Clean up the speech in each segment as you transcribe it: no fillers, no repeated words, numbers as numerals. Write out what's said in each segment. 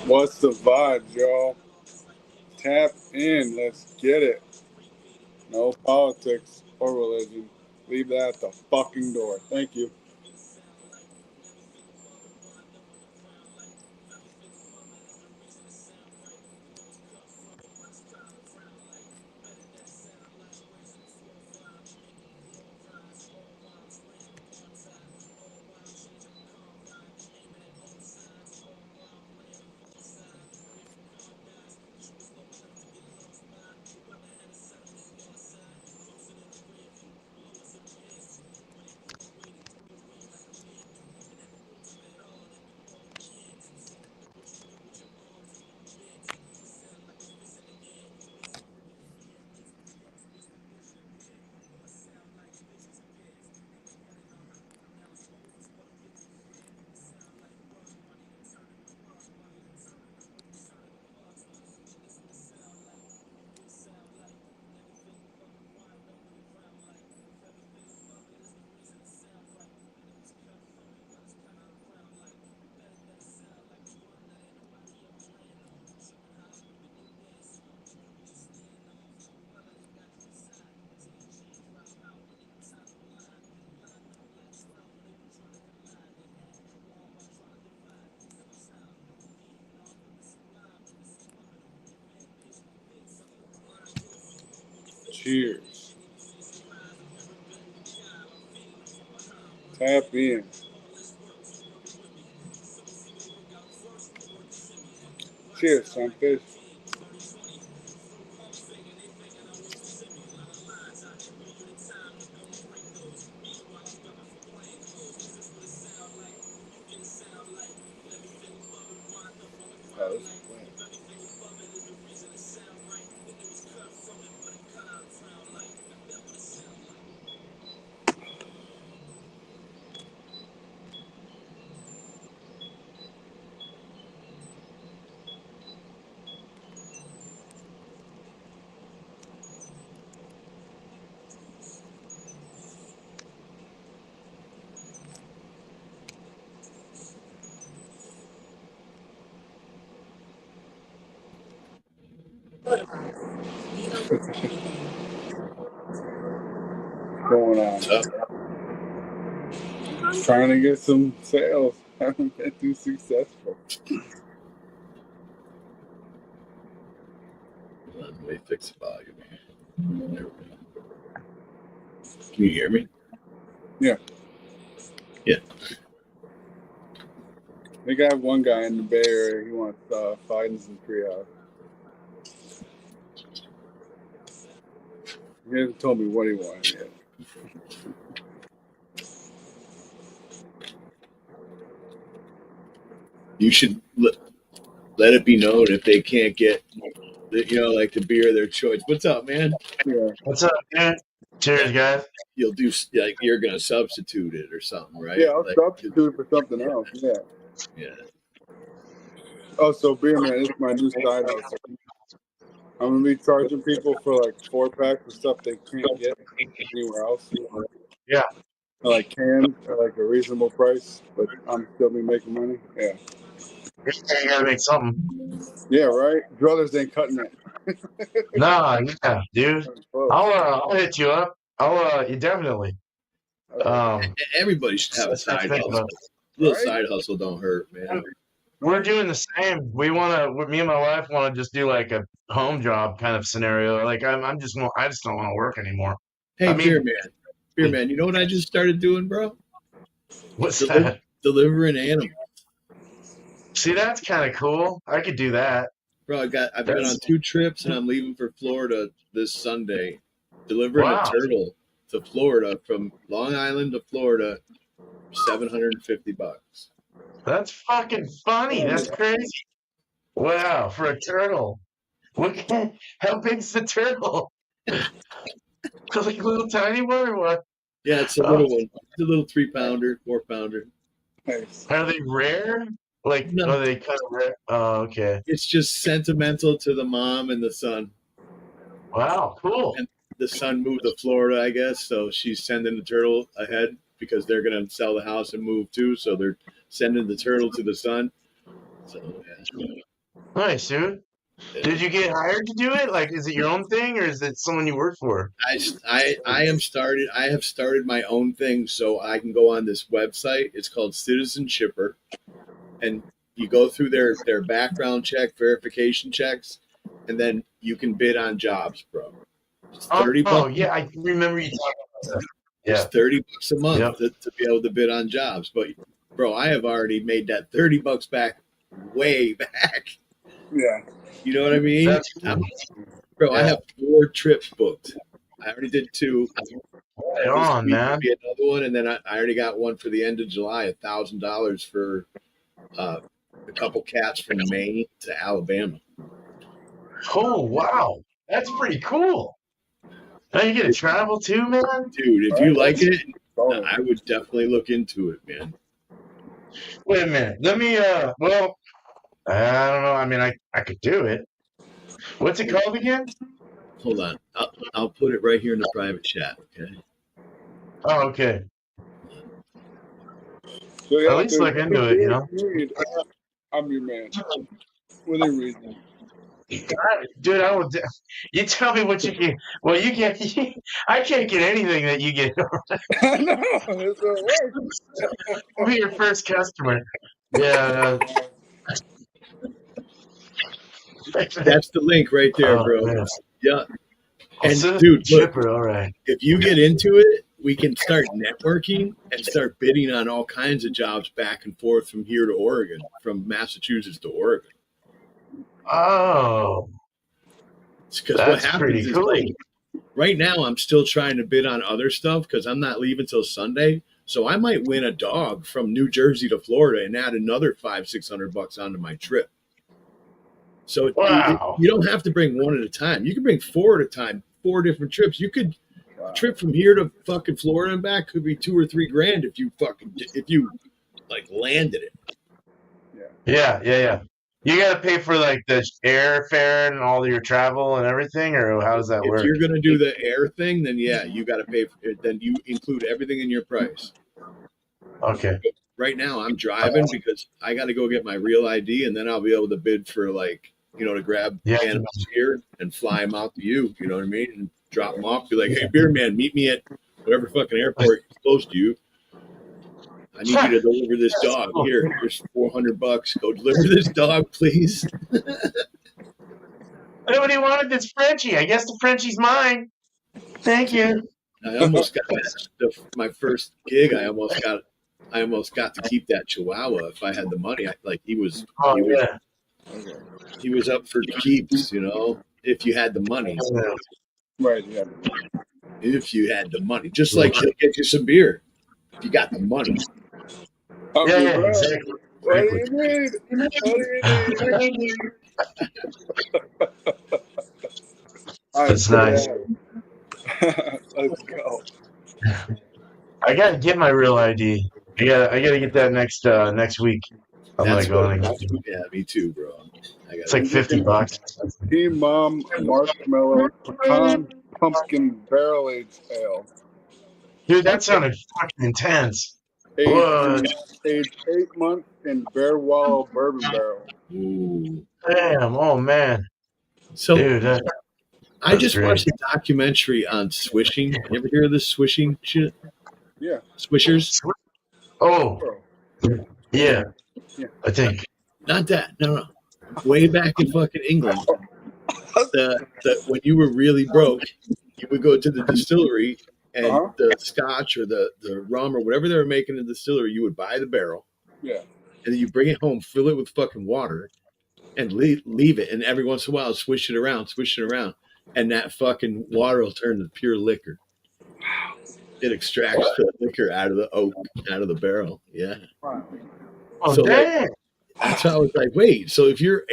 What's the vibe, y'all? Tap in. Let's get it. No politics or religion. Leave that at the fucking door. Thank you. Cheers. Tap in. Cheers, sunfish. Oh, this is plant. Going on. Trying to get some sales. Haven't been too successful. Let me fix the volume here. There we go. Can you hear me? Yeah. Yeah. They got one guy in the Bay Area. He wants Fidens and Treehouse. He hasn't told me what he wanted yet. You should let it be known if they can't get, like the beer of their choice. What's up, man? Yeah. What's up, dude? Cheers, guys. You'll do like you're gonna substitute it or something, right? Yeah, I'll Like, substitute it for something else. Yeah. yeah. Oh, so Beer Man, this is my new side hustle. I'm gonna be charging people for like 4-packs of stuff they can't get anywhere else. Yeah. Like cans at like a reasonable price, but I'm still be making money. Yeah. You gotta make something. Yeah, right. Druthers ain't cutting it. Nah, yeah, dude. Close. I'll hit you up. You definitely. Okay. Everybody should have a side hustle. Little Right? side hustle don't hurt, man. We're doing the same. Me and my wife want to just do like a home job kind of scenario. Like I just don't want to work anymore. Hey, I mean, beer man. You know what I just started doing, bro? what's that? Delivering animals. See, that's kind of cool. I could do that. Bro, I've been on 2 trips and I'm leaving for Florida this Sunday, delivering Wow. a turtle to Florida from Long Island to Florida, $750. That's fucking funny. That's crazy. Wow, for a turtle. How big's the turtle? Like a little tiny one or what? Yeah, it's a little one. It's a little 3-pounder, 4-pounder. Nice. Are they rare? Like, No. are they kind of rare? Oh, okay. It's just sentimental to the mom and the son. Wow, cool. And the son moved to Florida, I guess, so she's sending the turtle ahead because they're going to sell the house and move too. So they're sending the turtle to the son. So yeah. Nice, dude. Did you get hired to do it? Like, is it your own thing or is it someone you work for? I have started my own thing so I can go on this website. It's called Citizen Shipper, and you go through their background check, verification checks, and then you can bid on jobs, bro. It's $30. Yeah, I remember you talking about that. It's Yeah. $30 a month Yep. to be able to bid on jobs. But bro, I have already made that $30 back way back. Yeah. You know what I mean? That's cool. Bro, I Yeah. have 4 trips booked. I already did 2. Right on, This week man. will be another one, and then I already got one for the end of July, $1,000 for a couple cats from Maine to Alabama. Oh, wow. That's pretty cool. Now you get to travel too, man? Dude, if you like it, Oh, I would definitely look into it, man. Wait a minute. Let me, well, I don't know. I mean, I could do it. What's it called again? Hold on. I'll put it right here in the private chat, okay? Oh, okay. so yeah, At least look into it, you know? I'm your man. Within reason. Dude, I will. You tell me what you can. Well, you get. I can't get anything that you get. I know. That's what it works. I'll be your first customer. Yeah. That's the link right there, Oh, bro. man. Yeah. And And dude, look, Chipper, all right. if you get into it, we can start networking and start bidding on all kinds of jobs back and forth from here to Oregon, from Massachusetts to Oregon. Oh, Because what that's happens pretty is, cool. like, right now I'm still trying to bid on other stuff because I'm not leaving till Sunday. So I might win a dog from New Jersey to Florida and add another $500-600 onto my trip. So Wow. you don't have to bring one at a time. You can bring 4 at a time, 4 different trips. You could trip from here to fucking Florida and back could be $2 or $3 grand if you like landed it. Yeah. You got to pay for like the airfare and all your travel and everything, or how does that If work? you're gonna do the air thing, then yeah, you got to pay for it. Then you include everything in your price. Okay. Right now, I'm driving because I got to go get my real ID, and then I'll be able to bid for, like, to grab cannabis here and fly them out to you. You know what I mean? And drop them off. Be like, hey, beer man, meet me at whatever fucking airport is close to you. I need you to deliver this dog. Here's $400. Go deliver this dog, please. Nobody wanted this Frenchie. I guess the Frenchie's mine. Thank you. I almost got my first gig. I almost got to keep that Chihuahua if I had the money. He was up for keeps, if you had the money. Right, yeah. If you had the money, just like she'll get you some beer if you got the money. Yeah, exactly. What do you need? That's nice. Let's go. I gotta get my real ID. I gotta get that next week. I'm gonna go and get it. Yeah, me too, bro. It's like $50. Team Mom Marshmallow Pecan Pumpkin Barrel Aged Ale. Dude, that sounded fucking intense. Aged 8 months in Bear Wallow Bourbon Barrel. Ooh. Damn, oh man. So, dude, I just watched a documentary on swishing. You ever hear of this swishing shit? Yeah. Swishers? Oh. Yeah. I think. Not that. No. Way back in fucking England. When you were really broke, you would go to the distillery and the scotch or the rum or whatever they were making in the distillery, you would buy the barrel. Yeah. And then you bring it home, fill it with fucking water, and leave it. And every once in a while, swish it around. And that fucking water will turn to pure liquor. It extracts the liquor out of the oak, out of the barrel. Yeah. Wow. Oh, so damn. That's how I was like, wait, so if you're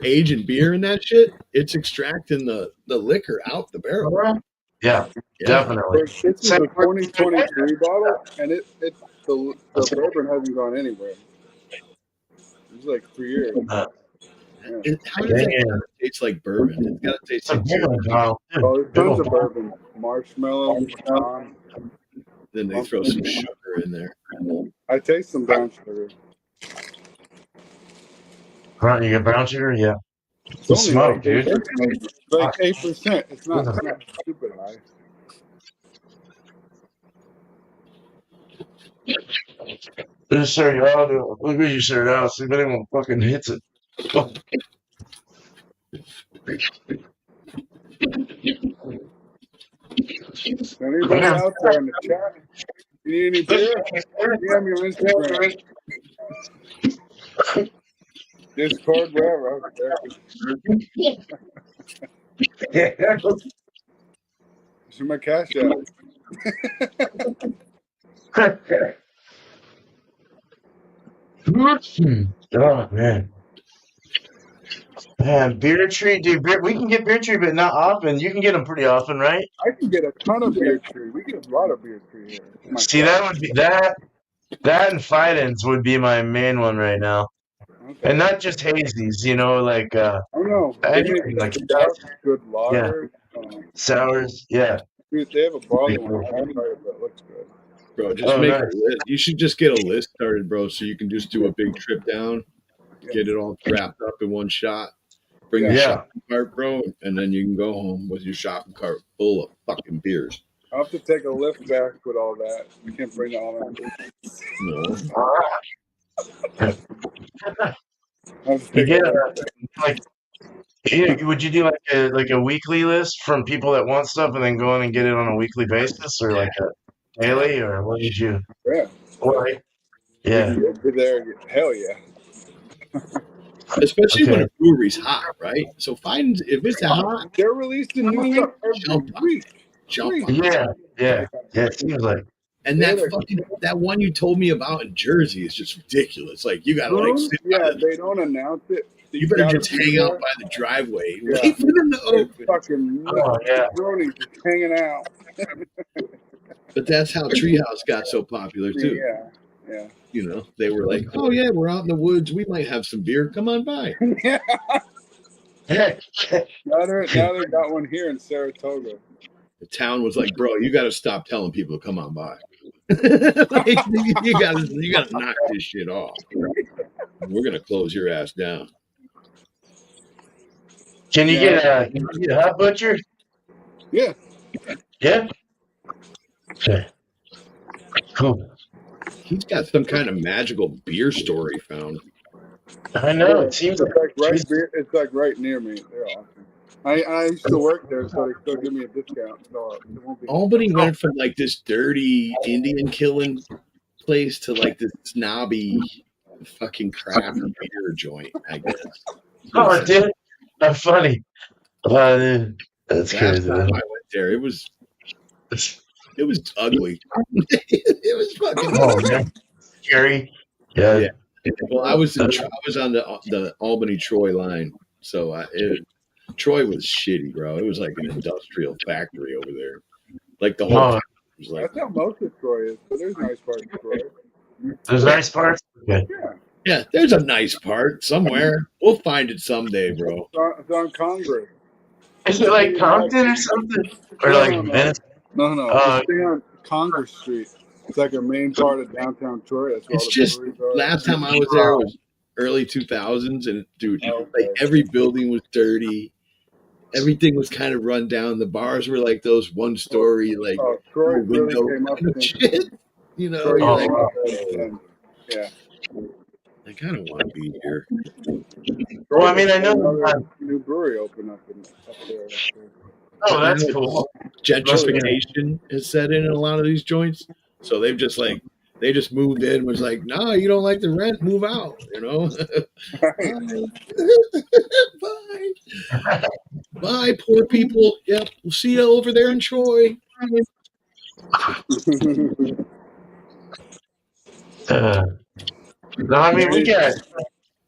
aging beer in that shit, it's extracting the liquor out the barrel. Yeah. Definitely. This is a 2023 bottle, and the bourbon hasn't gone anywhere. It's like 3 years. How does that taste like bourbon? It's got to taste like bourbon. There's tons of bourbon. Marshmallow, pecan. Then they throw some sugar in there. I taste some brown sugar. You get brown sugar? Yeah. It's The only smoke, like dude. like 8%. It's not stupid high. Just say, oh, look at you, sir. Now, see if anyone fucking hits it. Oh. Anybody out there in the chat? You need any beer? DM your Instagram. Discord, wherever. See my cash app. Oh, man. Man, Beer Tree, dude. We can get Beer Tree, but not often. You can get them pretty often, right? I can get a ton of Beer Tree. We get a lot of Beer Tree here. See, that would be that and Fidens would be my main one right now. Okay. And not just hazies, you know, like I know. anything like good lager. Sours, yeah. Dude, they have a barley one. That looks good. Bro, just make a list. You should just get a list started, bro, so you can just do a big trip down, get it all wrapped up in one shot, bring your shopping cart, bro, and then you can go home with your shopping cart full of fucking beers. I'll have to take a lift back with all that. You can't bring all that. No. You get would you do like a weekly list from people that want stuff and then go in and get it on a weekly basis, or like a daily, or what did you? Yeah. Right. Yeah. There. Hell yeah. Especially when a brewery's hot, right? So find if it's hot, they're releasing new stuff every week. Jump on. Yeah. It seems like. And that one you told me about in Jersey is just ridiculous. Like you gotta like sit they don't announce it. You better just hang out by the driveway. Wait for them to open. Fucking just hanging out. But that's how Treehouse got so popular too. Yeah. You know, they were like, "Oh yeah, we're out in the woods. We might have some beer. Come on by." Yeah. Now they got one here in Saratoga. The town was like, "Bro, you got to stop telling people to come on by. Like, you gotta knock this shit off. We're gonna close your ass down." Can you get a hot butcher? Yeah. Yeah. Okay. Cool. He's got some kind of magical beer store he found. I know. It seems it's like right near me. They're awesome. I used to work there, so they still give me a discount. So it won't be. Albany went from like this dirty Indian killing place to like this snobby fucking craft beer joint, I guess. Oh, dude. That's funny. That's crazy. Last time I went there, it was ugly. It was fucking man. Scary. Yeah. Well, I was on the Albany Troy line, so Troy was shitty, bro. It was like an industrial factory over there. Like the whole. Was like, that's how most of Troy is. But there's nice parts of Troy. There's nice parts. Okay. Yeah, there's a nice part somewhere. We'll find it someday, bro. It's on Congress. Is it like Compton or something? Or like Venice? No. It's on Congress Street. It's like a main part of downtown Troy. That's where it's just last time I was there was early 2000s, and dude, like every building was dirty. Everything was kind of run down. The bars were like those one-story, like Troy window really came up shit. You know, you're like, yeah. I kind of want to be here. Well, I mean, I know new brewery opened up there. Oh, that's cool. Gentrification has set in a lot of these joints, so they've just like they just moved in. Was like, no, you don't like the rent, move out. You know, bye, poor people. Yep, we'll see you over there in Troy. No, I mean, we got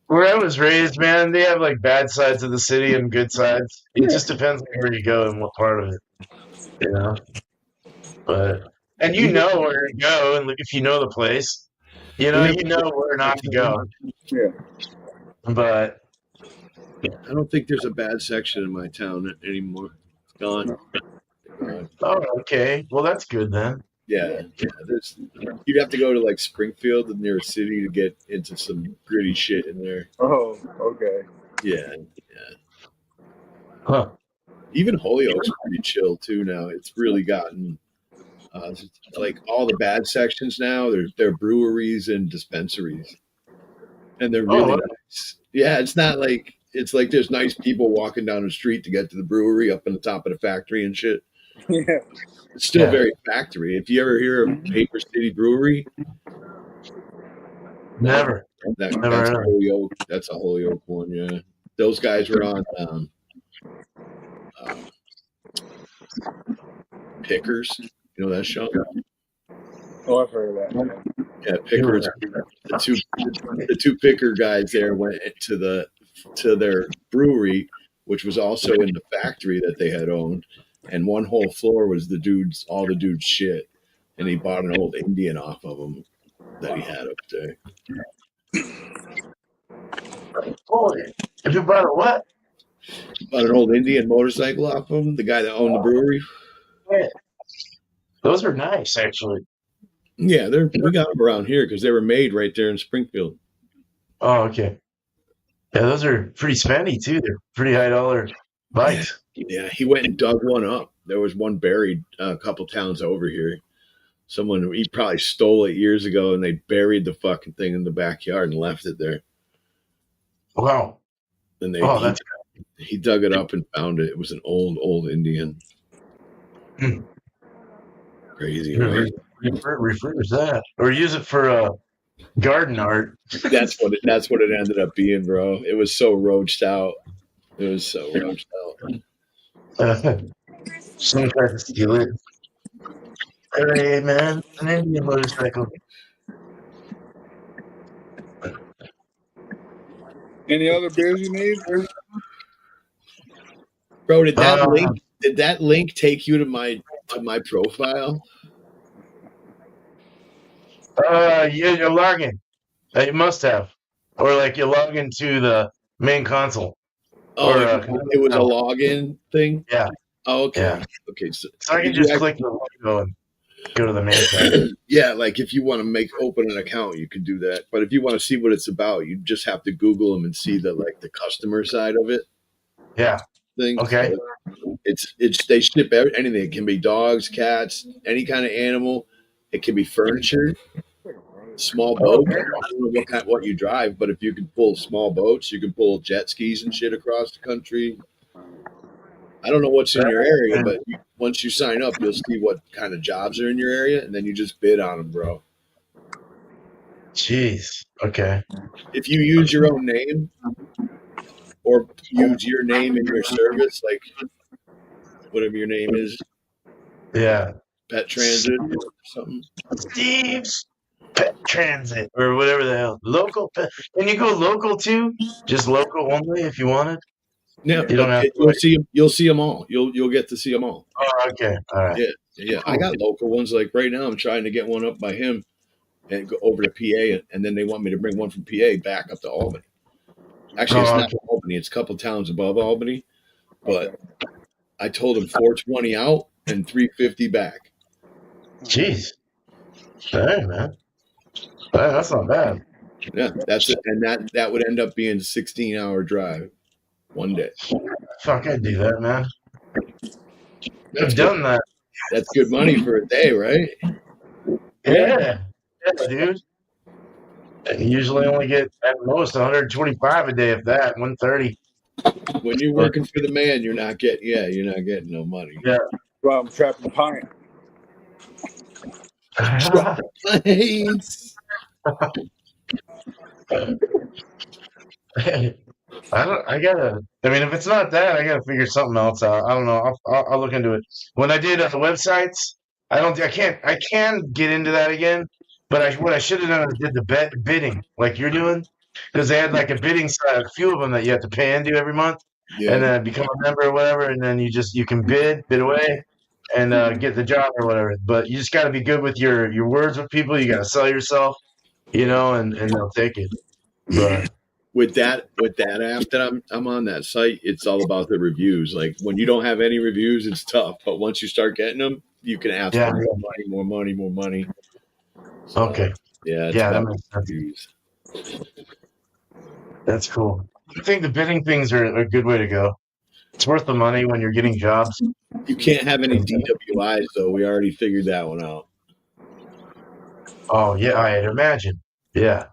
where I was raised, man. They have like bad sides of the city and good sides. It just depends on where you go and what part of it, you know. But you know where to go, and if you know the place, you know where not to go. Yeah. But I don't think there's a bad section in my town anymore. It's gone. Oh, okay. Well, that's good then. Yeah. You'd have to go to like Springfield, the nearest city, to get into some gritty shit in there. Oh, okay. Yeah. Huh. Even Holyoke's pretty chill too now. It's really gotten like all the bad sections now. They're breweries and dispensaries, and they're really nice. Yeah, it's not like it's like there's nice people walking down the street to get to the brewery up in the top of the factory and shit. Yeah. It's still very factory. If you ever hear of Paper City Brewery, Never. that's Holyoke. That's a Holyoke one. Yeah, those guys were on Pickers. You know that show? Oh, I've heard of that. Yeah, Pickers. The two Picker guys there went to their brewery, which was also in the factory that they had owned, and one whole floor was all the dude's shit, and he bought an old Indian off of him that he had up there. Holy! If you bought a what? Bought an old Indian motorcycle off of him, the guy that owned the brewery. Yeah. Those are nice, actually. Yeah, we got them around here because they were made right there in Springfield. Oh, okay. Yeah, those are pretty spendy too. They're pretty high dollar bikes. Yeah, he went and dug one up. There was one buried a couple towns over here. He probably stole it years ago, and they buried the fucking thing in the backyard and left it there. Wow. And he dug it up and found it. It was an old Indian. Crazy, right? Refurbish that, or use it for garden art. That's what it ended up being, bro. It was so roached out. Someone tried to steal it. Hey, man, an Indian motorcycle. Any other beers you need? Bro, did that link take you to my profile? Yeah, you're logging. You must have, or like you log into the main console. Oh, it was a login thing. Yeah. Oh, okay. Yeah. Okay. So I can just click the logo and go to the main site. Yeah, like if you want to open an account, you can do that. But if you want to see what it's about, you just have to Google them and see the customer side of it. Yeah. Thing. Okay. So they ship anything. It can be dogs, cats, any kind of animal. It can be furniture, small boat. I don't know what you drive, but if you can pull small boats, you can pull jet skis and shit across the country. I don't know what's in your area, but once you sign up, you'll see what kind of jobs are in your area, and then you just bid on them, bro. Jeez. Okay. If you use your own name or use your name in your service, like whatever your name is. Yeah. Pet Transit or something. Steve's Pet Transit or whatever the hell. Local pet. Can you go local too? Just local only if you wanted? Yeah, you don't have to you'll see them all. You'll get to see them all. Oh, okay. All right. Yeah. I got local ones. Like right now, I'm trying to get one up by him and go over to PA, and then they want me to bring one from PA back up to Albany. Actually, it's not Albany. It's a couple towns above Albany, but I told him $420 out and $350 back. Jeez. Dang, man. That's not bad. Yeah, that's it. And that would end up being a 16-hour drive one day. Fuck, I'd do that, man. I've done that. That's good money for a day, right? Yeah, dude. I usually only get at most 125 a day, if that, 130. When you're working for the man, you're not getting no money. Yeah. Well, I'm trapping pine. I mean, if it's not that, I gotta figure something else out. I don't know. I'll look into it. When I did the websites, I can get into that again. But what I should have done is did the bidding like you're doing, because they had like a bidding side, a few of them that you have to pay into every month, and then become a member or whatever, and then you can bid away, and get the job or whatever. But you just got to be good with your words with people. You got to sell yourself, and they'll take it. But with that app that I'm on that site, it's all about the reviews. Like when you don't have any reviews, it's tough. But once you start getting them, you can ask Yeah. for more money. So, Okay. yeah, it's Yeah, that about makes sense. views. That's cool. I think the bidding things are a good way to go. It's worth the money when you're getting jobs. You can't have any DWIs though. We already figured that one out. Oh yeah, I'd imagine. Yeah,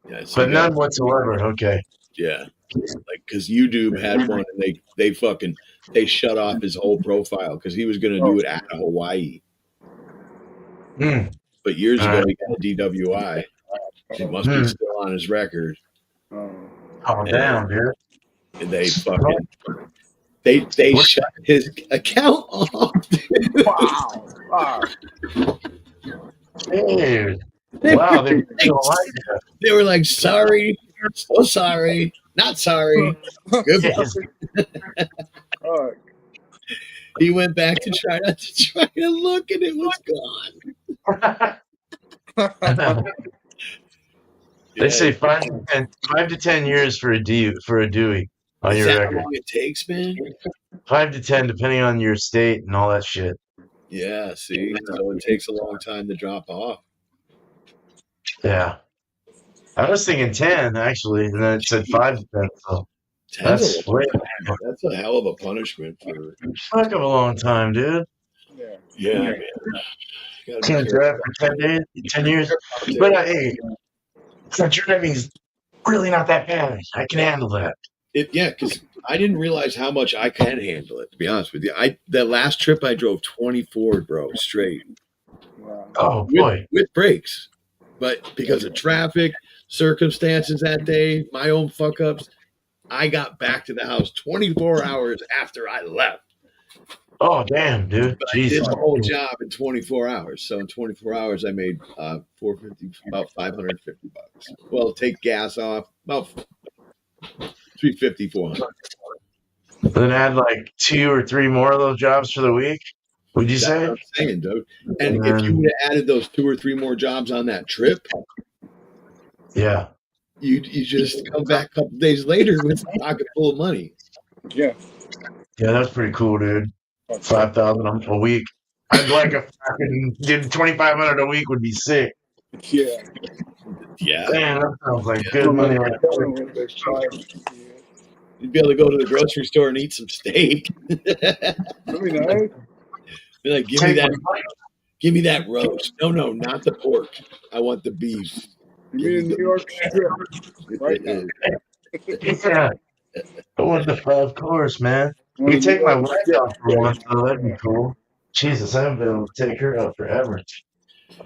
Yeah, so but none whatsoever. Okay. yeah, like because YouTube had one and they shut off his whole profile because he was going to do it out of Hawaii. Mm. But years All ago, right. he got a DWI. It must be still on his record. Oh damn, dude. And they fucking they shut his account off. Wow. Dude. Wow, they don't like that. They were like, sorry, so sorry, not sorry. Goodbye. Fuck. He went back to try to look, and it was gone. They say 5 to 10 years for a Dewey on Is your that record. how long it takes, man? 5 to 10, depending on your state and all that shit. Yeah, see, so it takes a long time to drop off. Yeah. I was thinking 10 actually, and then it said 5 to 10. So that's That's a hell of a punishment for fuck of a long time, dude. Yeah, man. Can't drive for 10 days, 10 years. But hey, driving's really not that bad. I can handle that. Because I didn't realize how much I can handle it. To be honest with you, the last trip I drove 24, bro, straight. Wow. Oh boy, with brakes, but because of traffic circumstances that day, my own fuck ups, I got back to the house 24 hours after I left. Oh damn, dude! But I did the whole job in 24 hours. So in 24 hours, I made $450, about $550. Well, take gas off, about $350, $400. Then add like 2 or 3 more of those jobs for the week. Would you That's say? what I'm saying, dude. And if you would have added those 2 or 3 more jobs on that trip, yeah, you just come back a couple days later with a pocket full of money. Yeah, that's pretty cool, dude. 5,000 a week. I'd like a fucking dude. 2,500 a week would be sick. yeah. Man, that sounds like good money. You'd be able to go to the grocery store and eat some steak. That'd be nice. Be like, give me that roast. No, not the pork. I want the beef. You mean New York strip right now? Yeah. I want the 5 course, man. You can take my wife out for once, though. That'd be cool. Jesus, I haven't been able to take her out forever.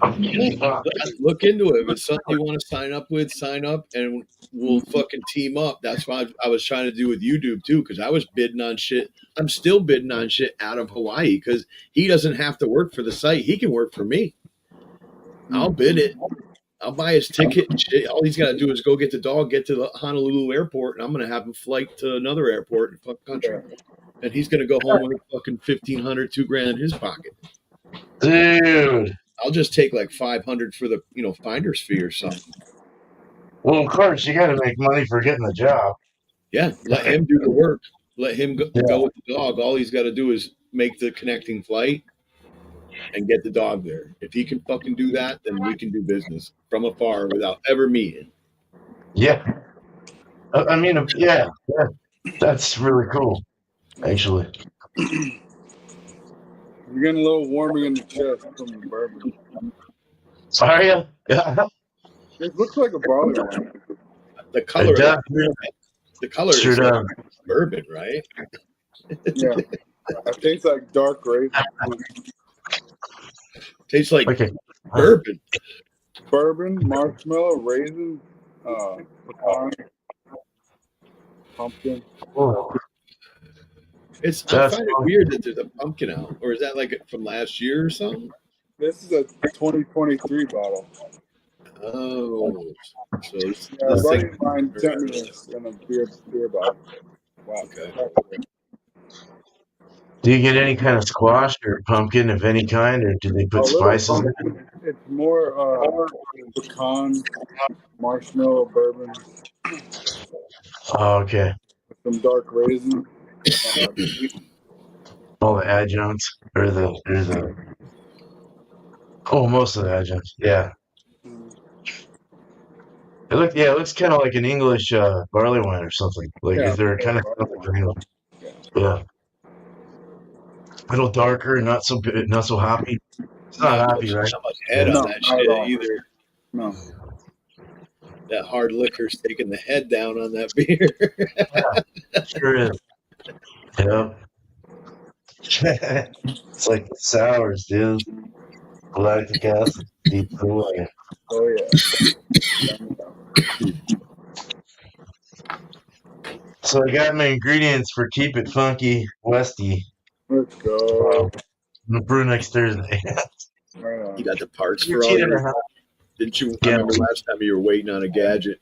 Look into it. If it's something you want to sign up with, sign up, and we'll fucking team up. That's what I was trying to do with YouTube too, because I was bidding on shit. I'm still bidding on shit out of Hawaii because he doesn't have to work for the site. He can work for me. I'll bid it. I'll buy his ticket and shit. All he's got to do is go get the dog, get to the Honolulu airport, and I'm going to have him flight to another airport in the fucking country. And he's going to go home with fucking $1,500, $2,000 in his pocket. Dude. I'll just take like $500 for the finder's fee or something. Well, of course, you got to make money for getting the job. Yeah, let him do the work. Let him go with the dog. All he's got to do is make the connecting flight and get the dog there. If he can fucking do that, then we can do business from afar without ever meeting. Yeah. I mean, yeah. That's really cool, actually. You're getting a little warming in the chest from the bourbon. Are you? Yeah. It looks like a barley wine. The color, Sure is does. bourbon, right? Yeah. It tastes like dark raisin. Tastes like bourbon. Bourbon, marshmallow, raisin, pecan, pumpkin. Oh. I find it weird that there's a pumpkin out. Or is that like from last year or something? This is a 2023 bottle. Oh. So it's a buddy of mine sent me this in a beer bottle. Wow. Okay. Do you get any kind of squash or pumpkin of any kind, or do they put spices in it? It's more pecan, marshmallow, bourbon. Oh, okay. Some dark raisin. all the adjuncts or the most of the adjuncts. Yeah. It looks kind of like an English barley wine or something. Like Yeah, they're kind of yeah, a little darker, not so good, not so hoppy. It's not hoppy, right? Not much head No, on that not at shit all. either. No. That hard liquor's taking the head down on that beer. Sure is. Yep. It's like the sours, dude. Lactic acid eats away. Oh yeah. So I got my ingredients for Keep It Funky Westy. Let's go. The brew next Thursday. Right on. You got the parts You're for all cheating your. or not? Didn't you? I Yeah. remember last time you were waiting on a gadget.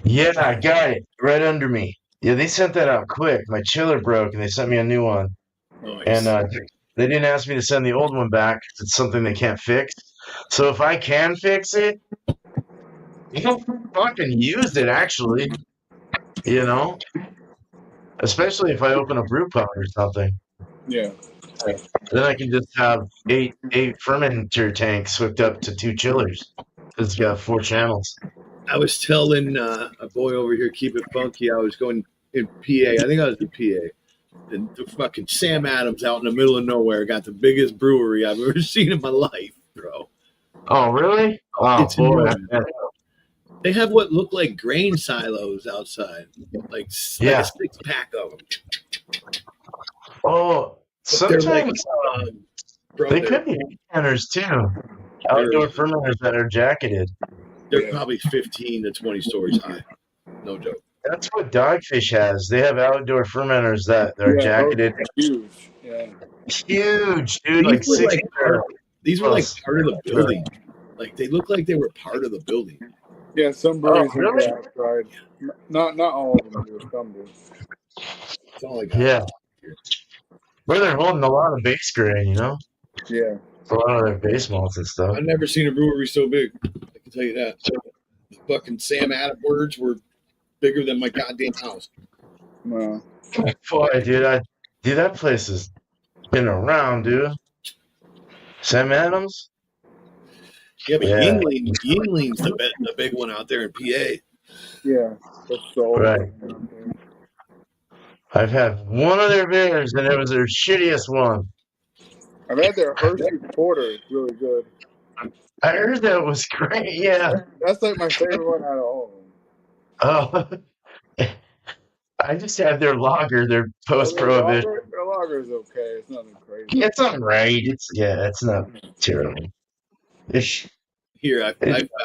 Yeah, I got it right under me. Yeah, they sent that out quick. My chiller broke, and they sent me a new one. Nice. And they didn't ask me to send the old one back 'cause it's something they can't fix. So if I can fix it, fucking use it. Actually, you know, especially if I open a brew pub or something, Yeah. then I can just have eight fermenter tanks hooked up to 2 chillers. It's got 4 channels. I was telling a boy over here, Keep It Funky. I was going in PA. I think I was in PA. And the fucking Sam Adams out in the middle of nowhere got the biggest brewery I've ever seen in my life, bro. Oh, really? Oh, It's boy. enormous. They have what look like grain silos outside, like a 6-pack of them. Oh, But they're sometimes bro, they could be fermenters too. Outdoor fermenters that are jacketed. They're probably 15 to 20 stories high. No joke. That's what Dogfish has. They have outdoor fermenters that are jacketed. Huge. Yeah. Huge, dude. Like 6 these were like part of the building. Like they look like they were part of the building. Yeah, some breweries really? have tried. Not all of them do. Some do. That's all I got. Yeah. Where they're holding a lot of base grain, you know? Yeah. A lot of their base malts and stuff. I've never seen a brewery so big. I can tell you that. The fucking Sam Adams words were bigger than my goddamn house. No. Boy, dude, that place has been around, dude. Sam Adams? Yeah, but Yingling's the big one out there in PA. Yeah. That's so Right. I've had one of their beers, and it was their shittiest one. I've had their Hershey Porter. It's really good. I heard that was great, yeah. That's like my favorite one out of all of them. Oh, I just had their lager, their post-prohibition. Their lager is okay. It's nothing crazy. It's all right. It's not terrible. Here, I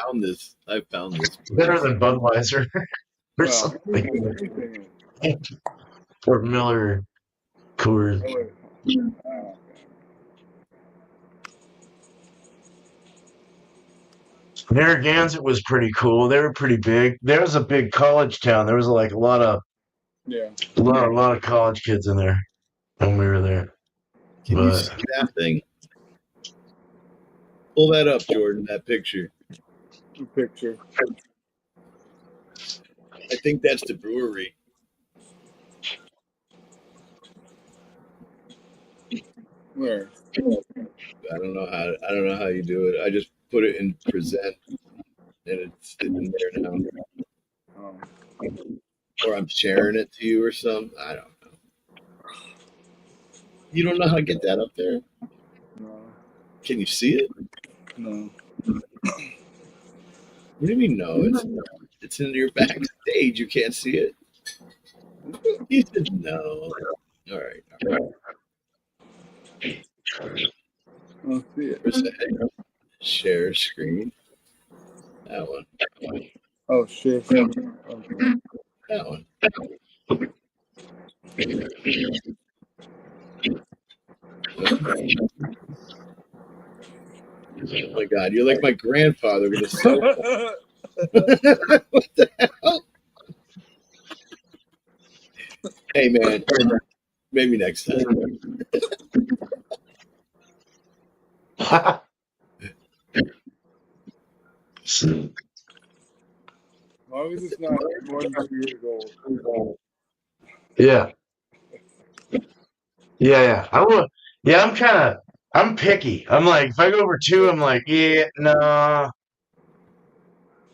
found this. Better than Budweiser or Well, something. anything Or Miller Coors. Narragansett was pretty cool. They were pretty big. There was a big college town. There was like a lot of college kids in there when we were there. Can you see that thing? Pull that up, Jordan. That picture. The picture. I think that's the brewery. Where? I don't know how you do it. I just put it in present, and it's in there now. Or I'm sharing it to you or something. I don't know. You don't know how to get that up there? No. Can you see it? No. What do you mean no? It's in your backstage. You can't see it. He said no. All right. I don't see it. Where's the heck? Share screen. That one. Oh shit. Okay. That one. Oh my God, you're like my grandfather with a cell phone. What the hell? Hey man, maybe next time. As long as it's not more than 2 years old. Yeah. Yeah. I'm picky. I'm like, if I go over 2, I'm like, yeah, no.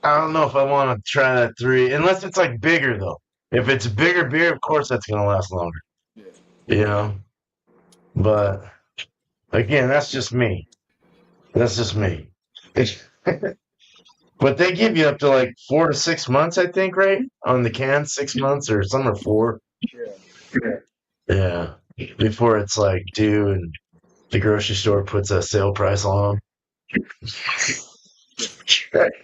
I don't know if I want to try that 3, unless it's like bigger though. If it's a bigger beer, of course that's gonna last longer. Yeah. You know. But again, that's just me. That's just me. But they give you up to like 4 to 6 months, I think, right? On the can, 6 months or some are 4. Yeah. Yeah. Before it's like due and the grocery store puts a sale price on them.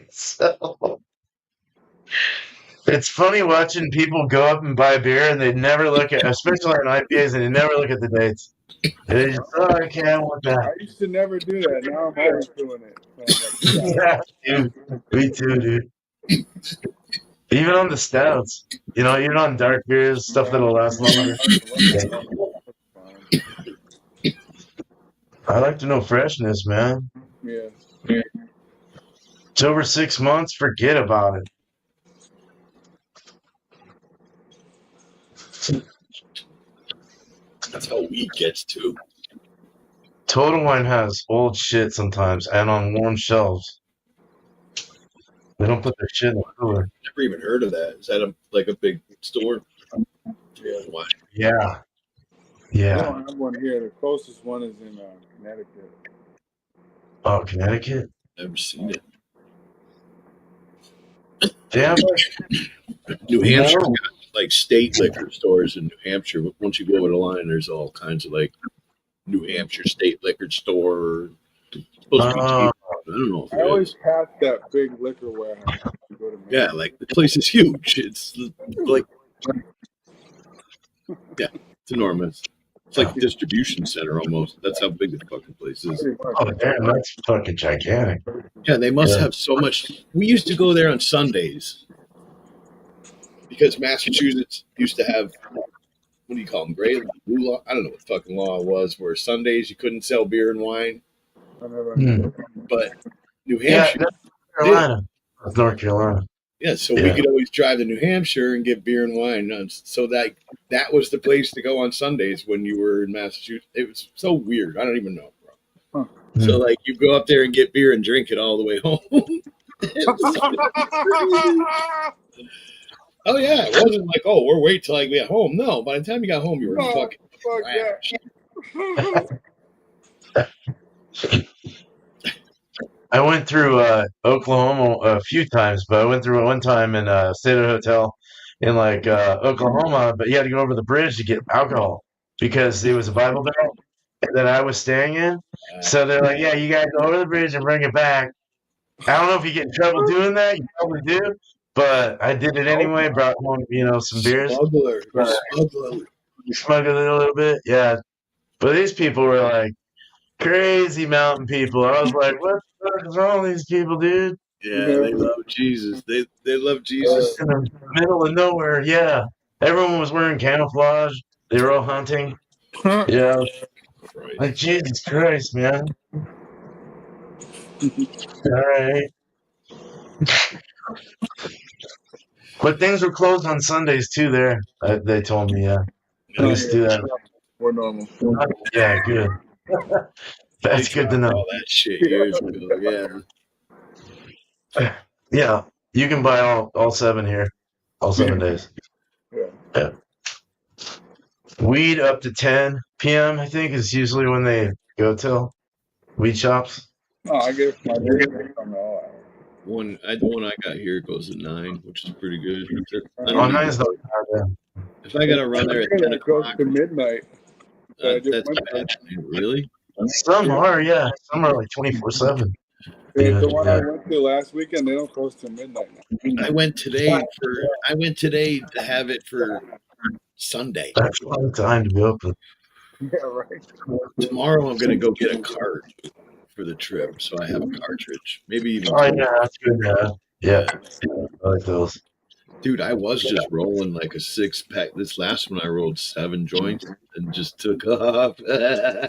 So it's funny watching people go up and buy beer and they never look at, especially on IPAs, and they never look at the dates. And they just, oh, okay, I want that. I used to never do that. Now I'm always doing it. So I'm Yeah, dude. Me too, dude. Even on the stouts, even on dark beers, stuff that'll last longer. I like to know freshness, man. Yeah. It's over 6 months, forget about it. That's how weed gets too. Total Wine has old shit sometimes, and on warm shelves. They don't put their shit in the cooler. Never even heard of that. Is that a big store? Yeah. Why? Yeah. We Yeah. don't have one here. The closest one is in Connecticut. Oh, Connecticut? Never seen it. Damn. New Hampshire No. got like state liquor stores in New Hampshire. Once you go over the line, there's all kinds of like New Hampshire state liquor store. It's supposed to be cheap. I don't know if I it always is. pass that big liquor warehouse. when you go to Yeah, like the place is huge. It's like, yeah, it's enormous. It's like a distribution center almost. That's how big the fucking place is. Pretty much. Oh, damn, that's fucking gigantic. Yeah, they must Yeah. have so much. We used to go there on Sundays because Massachusetts used to have, what do you call them, gray law? I don't know what fucking law it was, where Sundays you couldn't sell beer and wine. I never. But New Yeah, Hampshire, that's North Carolina. That's North Carolina. yeah, so we Yeah. could always drive to New Hampshire and get beer and wine. So that was the place to go on Sundays when you were in Massachusetts. It was so weird. I don't even know, bro. Huh. So like you go up there and get beer and drink it all the way home. Oh yeah, it wasn't like, oh, we're wait till I get home. No, by the time you got home, you were No, fucking Fuck that. I went through Oklahoma a few times, but I went through it one time and stayed at a hotel in like Oklahoma, but you had to go over the bridge to get alcohol because it was a Bible Belt that I was staying in. So they're like, yeah, you got to go over the bridge and bring it back. I don't know if you get in trouble doing that. You probably do. But I did it anyway, brought home, some beers. Smuggler. You smuggled it a little bit. Yeah. But these people were like crazy mountain people. I was like, what the fuck is wrong with these people, dude? Yeah, they love Jesus. They love Jesus. In the middle of nowhere, yeah. Everyone was wearing camouflage. They were all hunting. Yeah. Right. Like, Jesus Christ, man. All right. But things were closed on Sundays too there. They told me, yeah. I used to do that. We're normal. Yeah, good. That's good to know. All that shit years ago. Yeah. Yeah, you can buy all 7 here. All 7 days. Yeah. Weed up to 10 p.m., I think, is usually when they go till. Weed shops. No, I get my beer from all hours. The one I got here goes at 9, which is pretty good. I Oh, don't 9 know. is not bad. If I gotta run there at 10 It goes o'clock, to midnight. I just that's went bad. Really? Some are, yeah. Some are like 24/7. The one I Yeah. went to last weekend, they don't close till midnight now. I went today to have it for Sunday. That's a long time to be open. Yeah, right. Tomorrow I'm gonna go get a card for the trip, so I have a cartridge. Maybe even Oh, yeah, that's good. Yeah, I like those. dude, I was just rolling like a 6-pack. This last one I rolled 7 joints and just took off. Yeah.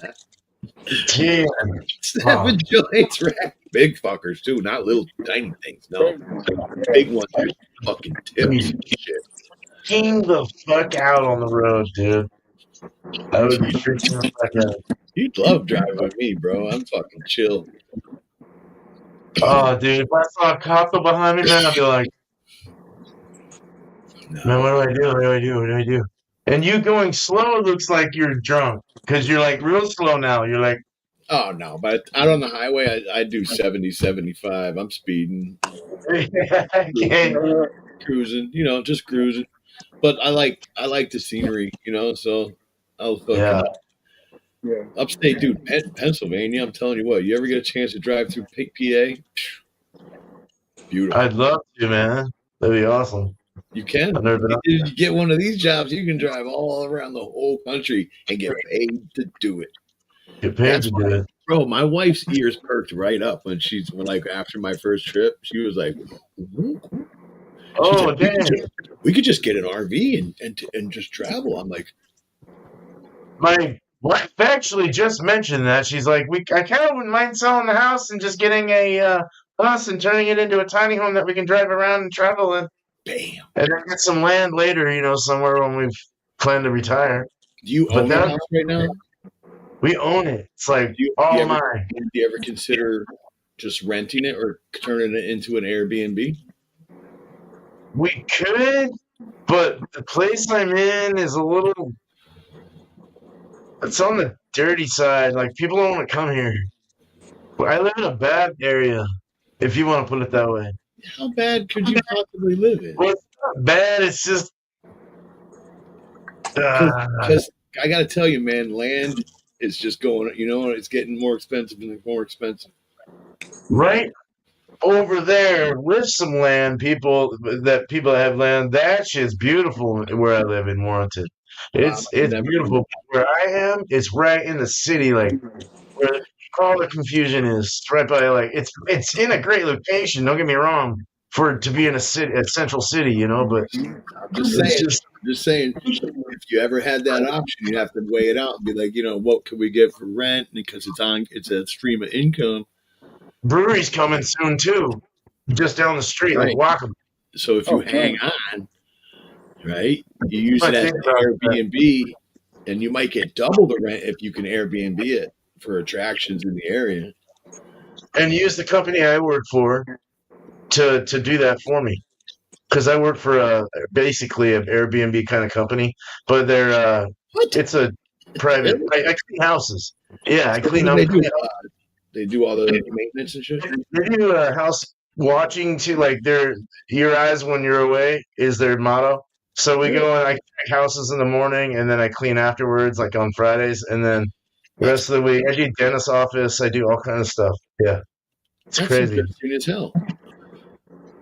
7 joints, right? Big fuckers too, not little tiny things. No, big ones are fucking tips and shit. King the fuck out on the road, dude. I would be freaking the fuck out. You'd love driving with me, bro. I'm fucking chill. Oh, dude, if I saw a cop go behind me, man, I'd be like, man, what do I do? What do I do? What do I do? And you going slow looks like you're drunk because you're like real slow now. You're like, oh, no. But out on the highway, I do 70, 75. I'm speeding, cruising, just cruising. But I like the scenery, so I'll fucking upstate, dude, Pennsylvania. I'm telling you what, you ever get a chance to drive through PA? Beautiful. I'd love to, man. That'd be awesome. You can. You get one of these jobs, you can drive all around the whole country and get paid to do it. Get paid to do it. Bro, my wife's ears perked right up when after my first trip, she was like, "Oh, damn, we could just get an RV and just travel." I'm like, my wife actually just mentioned that. She's like, I kind of wouldn't mind selling the house and just getting a bus and turning it into a tiny home that we can drive around and travel in. Bam. And then get some land later, somewhere when we've planned to retire. Do you own a house right now? We own it. It's like all mine. Do you ever consider just renting it or turning it into an Airbnb? We could, but the place I'm in is it's on the dirty side. Like, people don't want to come here. I live in a bad area, if you want to put it that way. How bad could you possibly live in? Well, it's not bad. It's just... Because I got to tell you, man, land is just going, it's getting more expensive and more expensive. Right over there with some land, people that have land, that shit's beautiful where I live in Warrenton. It's beautiful. Where I am, it's right in the city, like where all the confusion is. It's right by, like, it's in a great location. Don't get me wrong, for it to be in a central city, but I'm just saying, if you ever had that option, you have to weigh it out and be like, what could we get for rent? Because it's a stream of income. Brewery's coming soon too, just down the street, right. Like Wacom. So if you hang on, right, you use it as Airbnb, and you might get double the rent if you can Airbnb it for attractions in the area. And use the company I work for to do that for me, because I work for basically an Airbnb kind of company, but they're it's a private. I clean houses. Yeah, I clean up. They do all the maintenance and shit. They do house watching too. Like, your eyes when you're away is their motto. So we go and I check houses in the morning, and then I clean afterwards, like on Fridays, and then the rest of the week I do dentist office. I do all kinds of stuff. Yeah, it's crazy. Interesting as hell.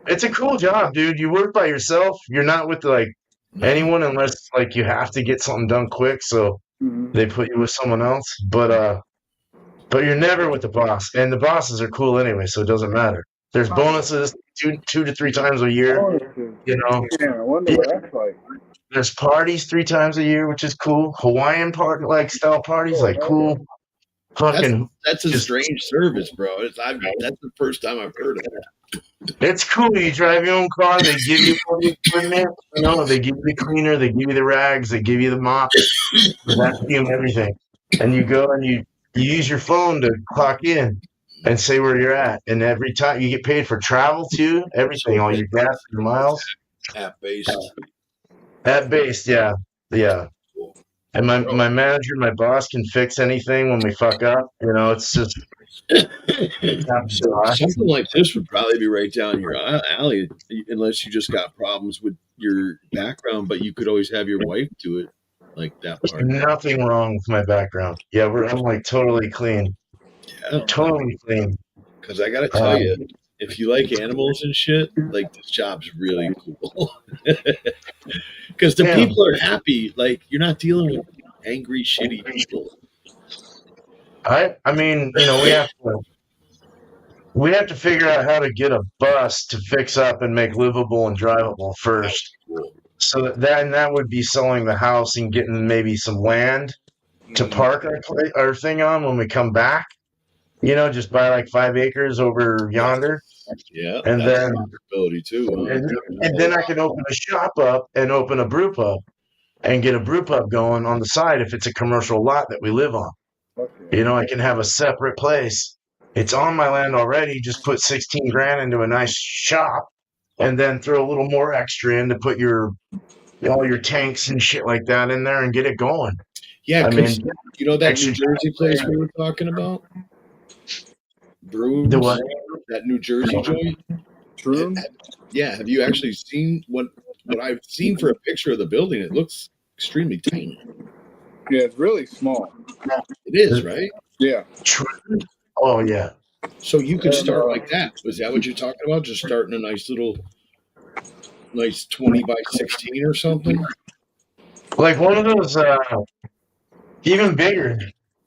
It's a cool job, dude. You work by yourself. You're not with anyone unless you have to get something done quick. So they put you with someone else. But you're never with the boss, and the bosses are cool anyway, so it doesn't matter. There's bonuses 2 to 3 times a year. Yeah, I wonder what that's like. There's parties 3 times a year, which is cool. Hawaiian style parties, cool. Fucking. That's a strange service, bro. That's the first time I've heard of that. It's cool. You drive your own car. They give you equipment. They give you the cleaner. They give you the rags. They give you the mop. The vacuum, everything. And you go and you use your phone to clock in and say where you're at. And every time you get paid for travel too, everything, all your gas, your miles. App-based. App-based, yeah. Yeah. And my manager, my boss can fix anything when we fuck up. It's just something like this would probably be right down your alley, unless you just got problems with your background, but you could always have your wife do it. Like that part. Nothing wrong with my background. Yeah, I'm totally clean. Yeah, totally clean. Because I gotta tell you, if you like animals and shit, this job's really cool. Because the people are happy. Like, you're not dealing with angry, shitty people. I mean, we have to figure out how to get a bus to fix up and make livable and drivable first. Cool. So that would be selling the house and getting maybe some land to park our thing on when we come back. Just buy 5 acres over yonder. Yeah, and then possibility too. And then I can open a shop up and open a brew pub. and get a brew pub going on the side if it's a commercial lot that we live on. Okay. I can have a separate place. It's on my land already. Just put 16 grand into a nice shop, and then throw a little more extra in to put all your tanks and shit like that in there and get it going. Yeah, I because mean, you know that extra New Jersey place we were talking about? Brooms? the what? That New Jersey joint? True. Yeah, have you actually seen what I've seen for a picture of the building? It looks extremely tiny. Yeah, it's really small. It is, right? Yeah. Oh yeah. So you could start like that. Was that what you're talking about? Just starting a nice 20 by 16 or something? Like one of those, even bigger.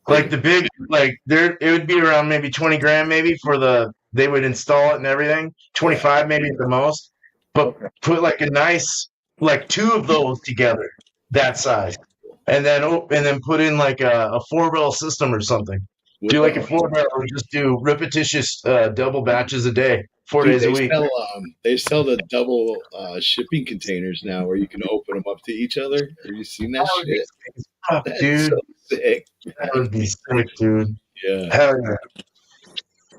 Like the big, like there, it would be around maybe 20 grand, maybe they would install it and everything. 25 maybe at the most. But put like a nice, like 2 of those together, that size, and then put in like a 4-barrel system or something. Do like a 4-barrel and just do repetitious double batches a day, 4 days a week. They sell the double shipping containers now where you can open them up to each other. Have you seen that shit? That's Dude, so sick. that would be sick, dude. Yeah. Hell yeah.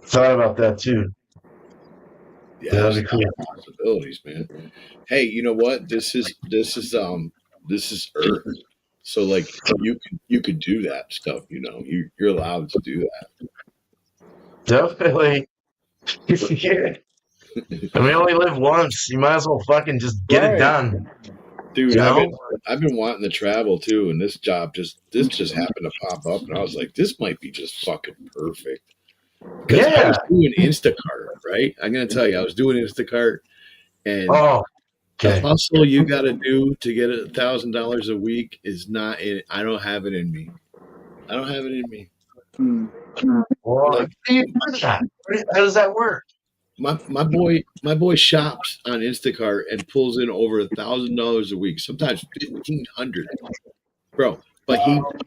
Thought about that too. Yeah, That'd be cool. possibilities, man. Hey, you know what? This is Earth. So like you could do that stuff, You're allowed to do that. Definitely. Yeah. And we only live once. You might as well fucking just get it done. Dude, I've been wanting to travel too, and this just happened to pop up, and I was like, this might be just fucking perfect. Because I was doing Instacart, right? I'm gonna tell you, I was doing Instacart, and the hustle you got to do to get $1,000 a week is not in. I don't have it in me. I don't have it in me. Well, how does that work? My boy shops on Instacart and pulls in over $1,000 a week, sometimes $1,500, bro. But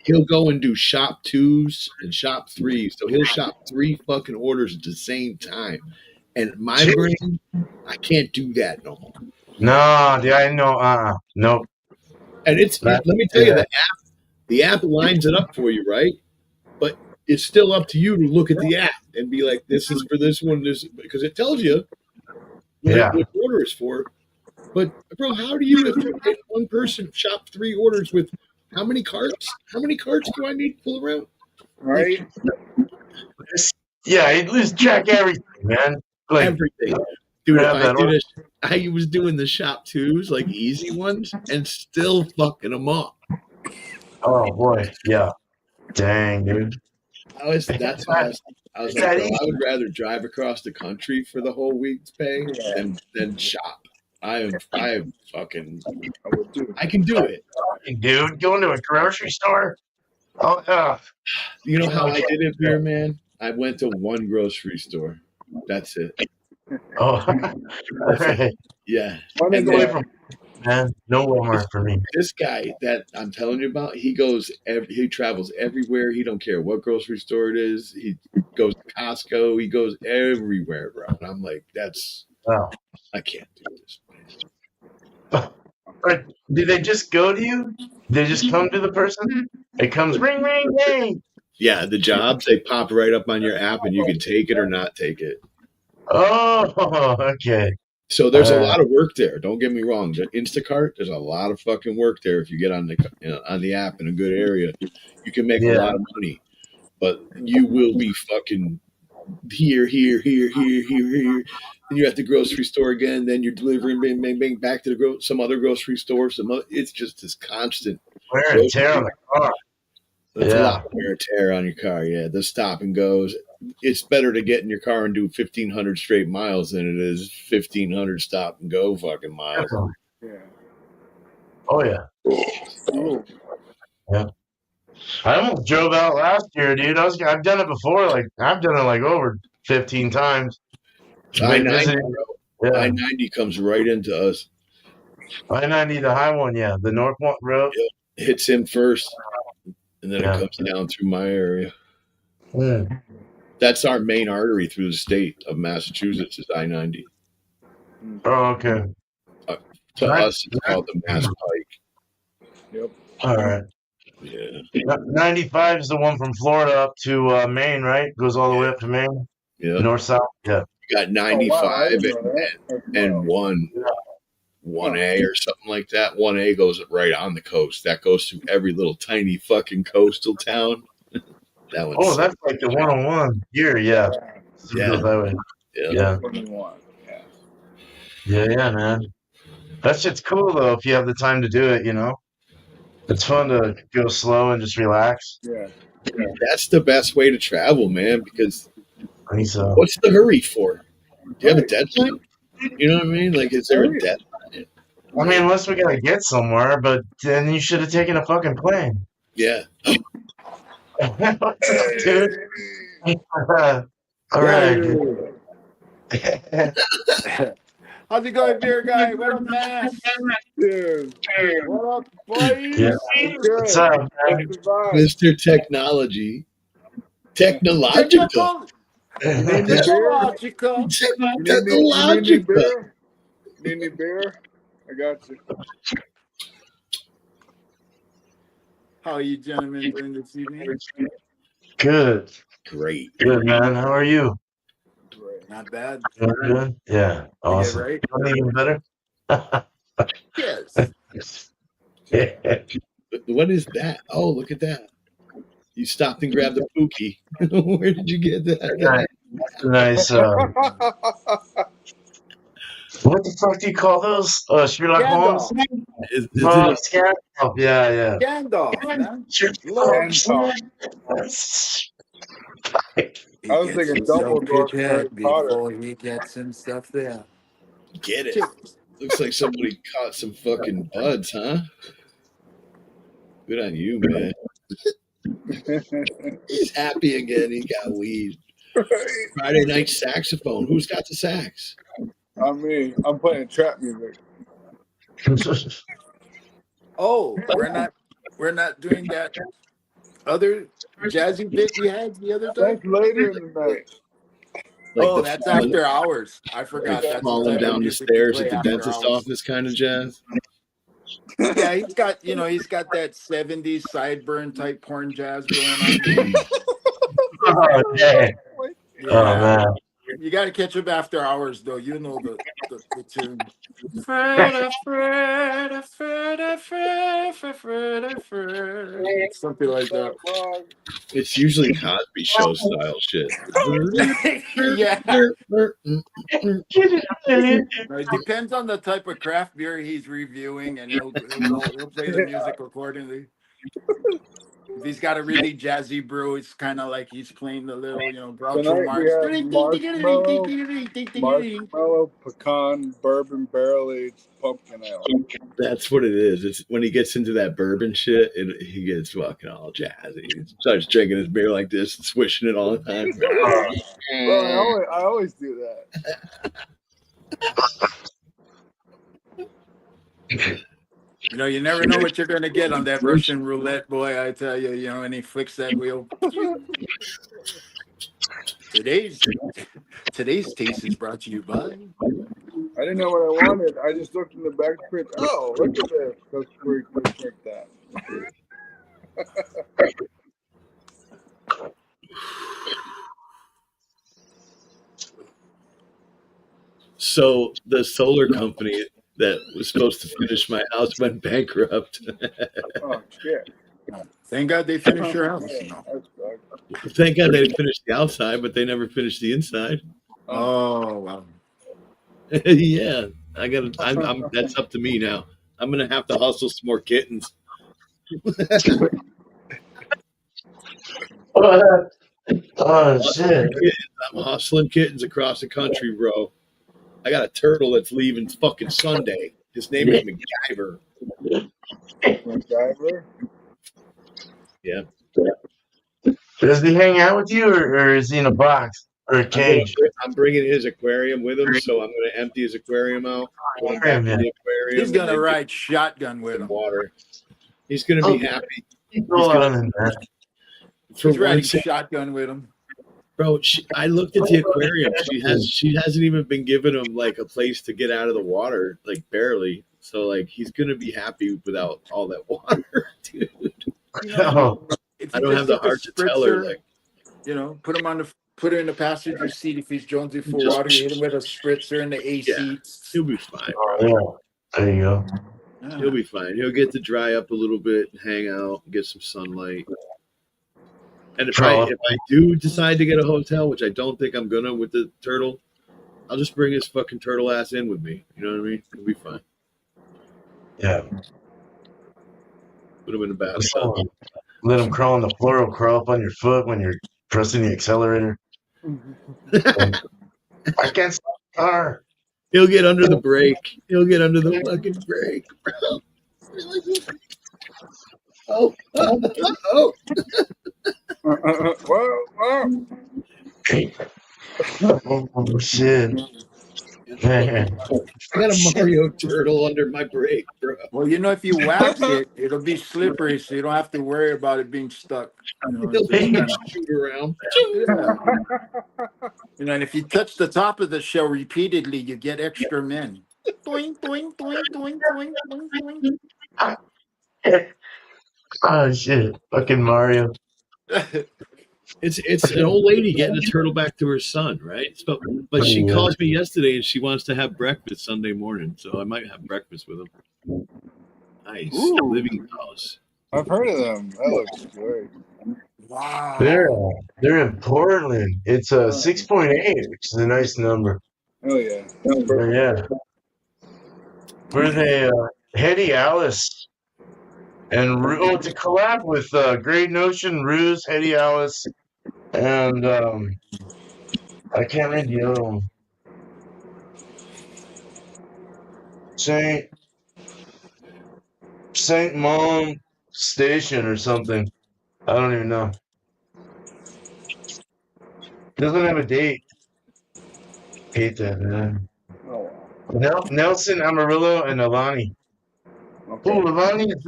he'll go and do shop 2s and shop 3s, so he'll shop 3 fucking orders at the same time. And my brain, I can't do that no more. No, dude, I know. Nope. And let me tell you, the app lines it up for you, right? But it's still up to you to look at the app and be like, this is for this one, because it tells you what order is for. But bro, how do you, if you get one person shop 3 orders with how many carts? How many carts do I need to pull around? Right? Yeah, you lose track everything, man. Like everything. Dude, I was doing the shop 2s, like easy ones, and still fucking them up. Oh boy, yeah. Dang, dude. I was like, bro, I would rather drive across the country for the whole week's pay than shop. I fucking, I can do it. Dude, going to a grocery store? Oh, yeah. You know how I did it here, man? I went to one grocery store. That's it. Oh, yeah. Man, no Walmart for me. This guy that I'm telling you about, he travels everywhere. He don't care what grocery store it is. He goes to Costco. He goes everywhere, bro. And I'm like, I can't do this. But do they just go to you? They just come to the person? It comes ring, ring, ring. Yeah, the jobs, they pop right up on your app and you can take it or not take it. Oh, okay. So there's a lot of work there. Don't get me wrong. Instacart, there's a lot of fucking work there. If you get on the app in a good area, you can make a lot of money. But you will be fucking here. Then you're at the grocery store again. Then you're delivering, bang, back to some other grocery store. It's just this constant wear and tear on the car. That's a lot of wear and tear on your car. Yeah, the stop and goes. It's better to get in your car and do 1,500 straight miles than it is 1,500 stop and go fucking miles. Yeah. Oh yeah. Yeah. I almost drove out last year, dude. I've done it before. Like I've done it like over 15 times. I-90, I-90 comes right into us. I-90, the high one, yeah, the North Road. Yep. Hits him first, and then it comes down through my area. Mm. That's our main artery through the state of Massachusetts is I-90. Oh, okay. To us, it's called the Mass Pike. Yep. All right. Yeah. 95 is the one from Florida up to Maine, right? Goes all the way up to Maine, Yeah. north south. Yeah. You got Oh, wow, I 95 didn't know that. That's and wild. 1A or something like that. 1A goes right on the coast. That goes through every little tiny fucking coastal town. That one's Oh, that's like the 101 here. Yeah. Yeah. Goes that way. Yeah. Yeah. 21. Yeah. Yeah, man. That shit's cool though if you have the time to do it. You know, it's fun to go slow and just relax. Yeah. That's the best way to travel, man, because I think so. what's the hurry for? Do you have a deadline? You know what I mean? Like, is there a deadline? I mean, unless we gotta get somewhere, but then you should have taken a fucking plane. Yeah. What's up, dude? All right. Dude. How's it going, beer guy? What up, man? Dude. What up, boys? Yeah. What's up, man? Mr. Technology. Technological. Technological. Technological. Need any beer? I got you. How are you gentlemen doing this evening? Good. Great. Good, man. How are you? Not bad. Good. Yeah. Awesome. Right? Even better. Yes. What is that? Oh, look at that. You stopped and grabbed the Pookie. Where did you get that? Nice. What the fuck do you call those? Sherlock Holmes? Is it Gandalf. Yeah. Gandalf, man. I was thinking Dumbledore for Harry Potter. Before he gets himself there. Get it? Looks like somebody caught some fucking buds, huh? Good on you, man. He's happy again. He got weed. Friday night saxophone. Who's got the sax? Me. I'm playing trap music. Oh, we're not doing that other jazzy bit we had the other day. That's later in the night. Like that's after hours. I forgot. Like that's falling down the stairs at the dentist office kind of jazz. Yeah, he's got that 70s sideburn type porn jazz going on. Oh, man. Yeah. Oh, man. You got to catch him after hours, though. You know the tune. Something like that. It's usually Cosby Show style shit. Yeah. It depends on the type of craft beer he's reviewing, and he'll play the music accordingly. If he's got a really jazzy brew, it's kind of like he's playing the little, Groucho Marx. Marshmallow, pecan, bourbon, barrel-aged pumpkin ale. That's what it is. It's when he gets into that bourbon shit, he gets fucking all jazzy. He starts drinking his beer like this and swishing it all the time. Well, I always do that. You never know what you're going to get on that Russian roulette, boy. I tell you, and he flicks that wheel. Today's taste is brought to you by. I didn't know what I wanted. I just looked in the back print. Oh, look at this. Let's drink that. So the solar company that was supposed to finish my house went bankrupt. Oh, shit. Thank God they finished your house. Thank God they finished the outside, but they never finished the inside. Oh, wow. Yeah, I'm that's up to me now. I'm gonna have to hustle some more kittens. Oh shit! I'm hustling kittens across the country, bro. I got a turtle that's leaving fucking Sunday. His name is MacGyver. MacGyver? Yeah. Does he hang out with you, or is he in a box or a cage? I'm bringing his aquarium with him, so I'm going to empty his aquarium out. Put him back in the aquarium. He's going to ride shotgun with him. Water. He's going to be happy. He's riding shotgun with him. Bro, I looked at the aquarium. She hasn't even been giving him like a place to get out of the water, like barely. So like he's gonna be happy without all that water, dude. You know, if I you don't just have the take a heart to tell her spritzer, like you know, put her in the passenger seat if he's jonesing for water. You hit him with a spritzer in the AC. he'll be fine, Oh, bro. yeah. There you go. He'll be fine. He'll get to dry up a little bit, hang out, get some sunlight. And if I do decide to get a hotel, which I don't think I'm gonna with the turtle, I'll just bring his fucking turtle ass in with me. You know what I mean? It'll be fine. Yeah. Put him in the bathtub. Let him crawl on the floor. He'll crawl up on your foot when you're pressing the accelerator. I can't stop the car. He'll get under the brake. He'll get under the fucking brake, bro. Oh. Whoa. Oh, shit. Man. I got a Mario turtle under my brake, bro. Well, you know, if you wax it, it'll be slippery, so you don't have to worry about it being stuck. You know, He'll it's just just kind of- shoot around. Yeah. You know, and if you touch the top of the shell repeatedly, you get extra men. Doink, doink, doink, doink, doink, doink, doink. Oh, shit. Fucking Mario. It's an old lady getting a turtle back to her son, right? But she calls me yesterday and she wants to have breakfast Sunday morning, so I might have breakfast with him. Nice. Ooh. Living house. I've heard of them. That looks great. Wow. They're in Portland. It's a 6.8, which is a nice number. Oh yeah. Yeah. Where they Hetty Alice and it's a collab with Great Notion, Ruse, Hetty Alice, and I can't read the other one. Saint Mom Station or something. I don't even know. Doesn't have a date. Hate that, man. Oh wow. Nelson Amarillo and Alani. Okay. Oh, Alani is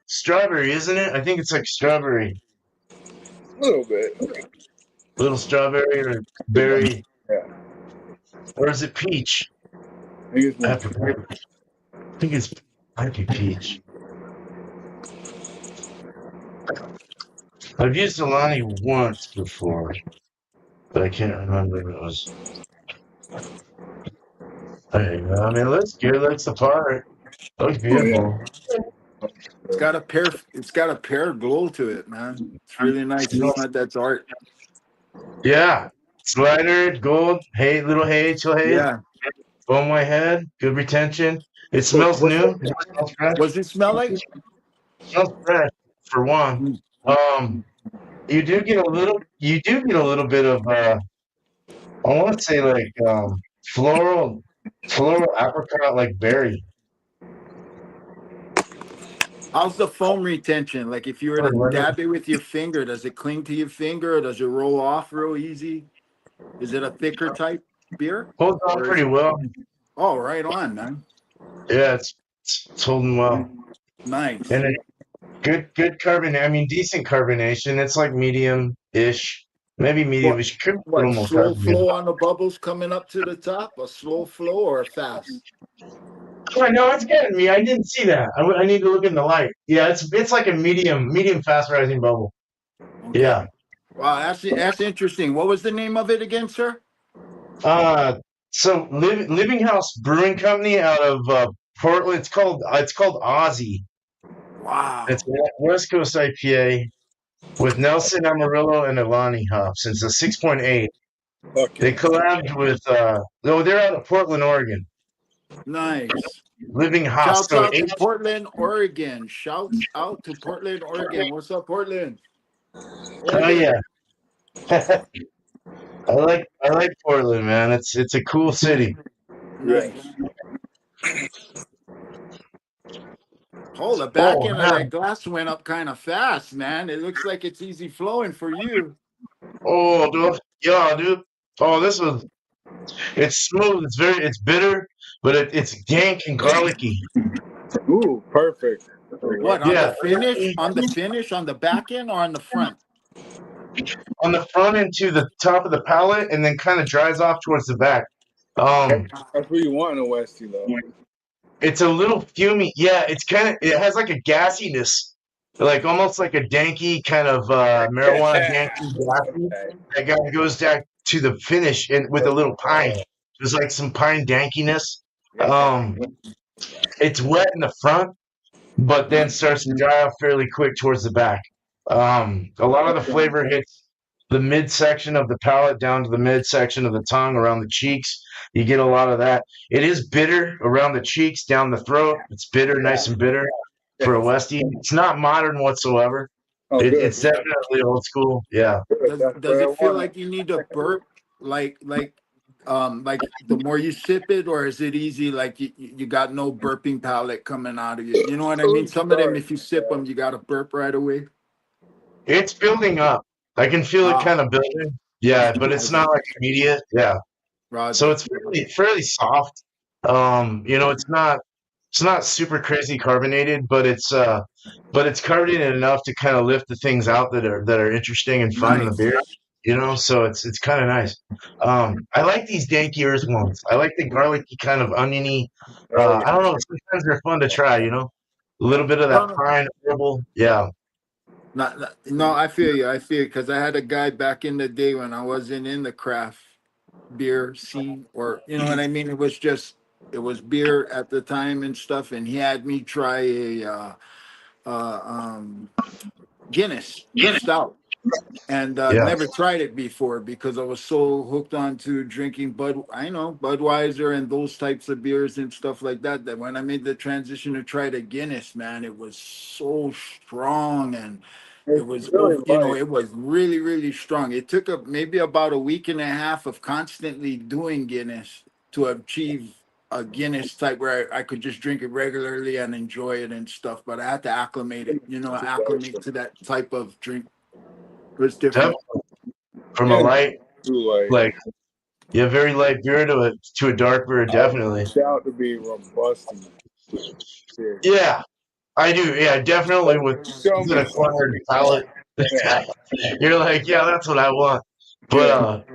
strawberry, isn't it? I think it's like strawberry. A little bit. Little strawberry or berry. Yeah. Or is it peach? I think it's more I think it's might be peach. I've used Alani once before, but I can't remember if it was. There you go. I mean, it looks good. Looks the part. Looks beautiful. It's got a pear glow to it, man. It's really nice. It's not that dark. Yeah. Slider, gold, little chill hay. Yeah. Bone white head, good retention. It smells new. It smells fresh. What's it smell like? It smells fresh for one. You do get a little bit of I want to say like floral apricot like berry. How's the foam retention? Like if you were to dab it with your finger, does it cling to your finger or does it roll off real easy? Is it a thicker type beer? Holds on pretty well. Oh, right on, man. Yeah, it's holding well. Nice. And it, good carbon. I mean, decent carbonation. It's like medium-ish, maybe medium-ish. What, slow flow on the bubbles coming up to the top? A slow flow or a fast? Oh, no, it's getting me. I didn't see that. I need to look in the light. Yeah, it's like a medium fast rising bubble. Okay. Yeah. Wow, that's interesting. What was the name of it again, sir? So Living House Brewing Company out of Portland. It's called Aussie. Wow. It's a West Coast IPA with Nelson Amarillo and Alani hops. It's a 6.8. Okay. They collabed with they're out of Portland, Oregon. Nice. Living House. Shouts out to Portland, Oregon. Shouts out to Portland, Oregon. What's up, Portland? Oh yeah. I like Portland, man. It's a cool city. Nice. Oh, the back end of that glass went up kind of fast, man. It looks like it's easy flowing for you. Oh, dude. Yeah, dude. Oh, it's smooth. It's bitter, but it's dank and garlicky. Ooh, perfect. What, on the finish? On the finish, on the back end or on the front? On the front end to the top of the palate, and then kind of dries off towards the back. That's what you want in a Westie, though. It's a little fumy. Yeah, it has like a gassiness, like almost like a danky kind of marijuana danky gassy. That guy goes back to the finish and with a little pine. There's like some pine dankiness. It's wet in the front, but then starts to dry out fairly quick towards the back. A lot of the flavor hits the midsection of the palate down to the midsection of the tongue around the cheeks. You get a lot of that. It is bitter around the cheeks, down the throat. It's bitter, nice and bitter for a Westie. It's not modern whatsoever. It's definitely old school. Yeah. Does it feel like you need to burp like the more you sip it, or is it easy like you got no burping palate coming out of you? You know what I mean? Some of them, if you sip them, you got to burp right away. It's building up. I can feel it kind of building. Yeah, but it's not like immediate. Yeah. Roger. So it's fairly soft. It's not super crazy carbonated, but it's carbonated enough to kind of lift the things out that are interesting and fun in the beer. So it's kind of nice. I like these danky earth ones. I like the garlicky kind of oniony. I don't know. Sometimes they're fun to try. A little bit of that pine herbal. Yeah. No, I feel you. Because I had a guy back in the day when I wasn't in the craft beer scene, or you know what I mean. It was beer at the time and stuff, and he had me try a Guinness stout. And never tried it before because I was so hooked on to drinking Budweiser and those types of beers and stuff like that, that when I made the transition to try the Guinness, man, it was so strong, and it was it was really, really strong. It took maybe about a week and a half of constantly doing Guinness to achieve a Guinness type where I could just drink it regularly and enjoy it and stuff, but I had to acclimate to that type of drink. It was different. From a light, like very light beer to a dark beer, definitely. Out to be robust. Yeah, I do. Yeah, definitely with an acquired palate. You're like, yeah, that's what I want. But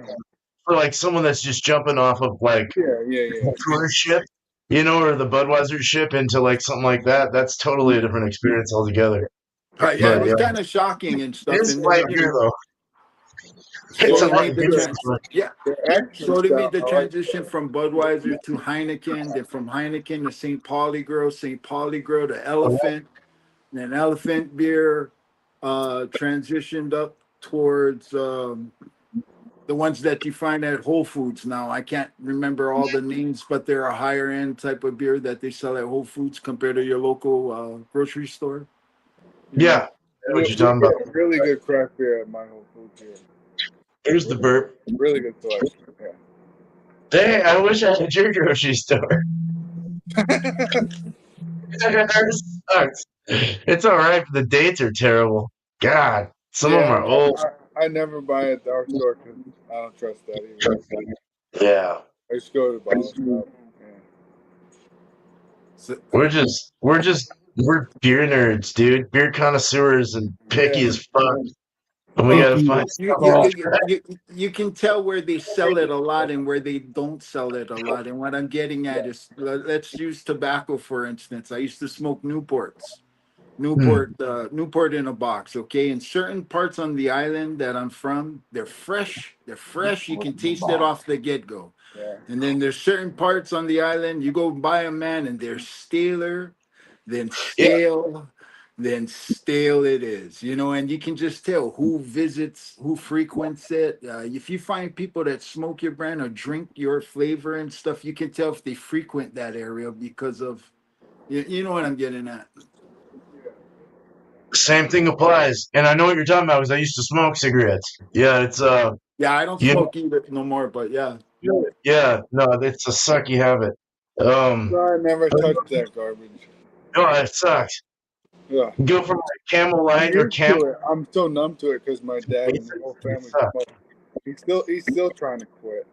for like someone that's just jumping off of like the Coors ship, or the Budweiser ship into like something like that, that's totally a different experience altogether. Right, yeah, it was kind of shocking and stuff. It's light beer though. It's a light beer. Yeah. So they made the transition from Budweiser to Heineken, then from Heineken to St. Pauli Girl, St. Pauli Girl to Elephant, and then Elephant beer transitioned up towards the ones that you find at Whole Foods now. I can't remember all the names, but they're a higher end type of beer that they sell at Whole Foods compared to your local grocery store. Yeah, what you're talking about. Really good craft beer at my Whole Foods here. Here's the burp. Really good selection. Yeah. Dang, I wish I had your grocery store. Sucks. It's all right, but the dates are terrible. God, some of them are old. I never buy at dark store because I don't trust that either. Yeah. I just go to the bottle shop. We're beer nerds, dude. Beer connoisseurs and picky as fuck. And we gotta find you can tell where they sell it a lot and where they don't sell it a lot. And what I'm getting at is, let's use tobacco for instance. I used to smoke Newport in a box. Okay, in certain parts on the island that I'm from, they're fresh. You can taste it off the get-go. Yeah. And then there's certain parts on the island you go buy them, man, and they're staler, then stale. Then stale it is, and you can just tell who visits, who frequents it. If you find people that smoke your brand or drink your flavor and stuff, you can tell if they frequent that area because of, you know what I'm getting at. Same thing applies, and I know what you're talking about because I used to smoke cigarettes. Yeah, it's I don't smoke either no more, but yeah, no, it's a sucky habit. I never touched that garbage. No, it sucks. Yeah. Go from like Camel Light or Camel. I'm so numb to it because my dad and the whole family smoke. He's still trying to quit.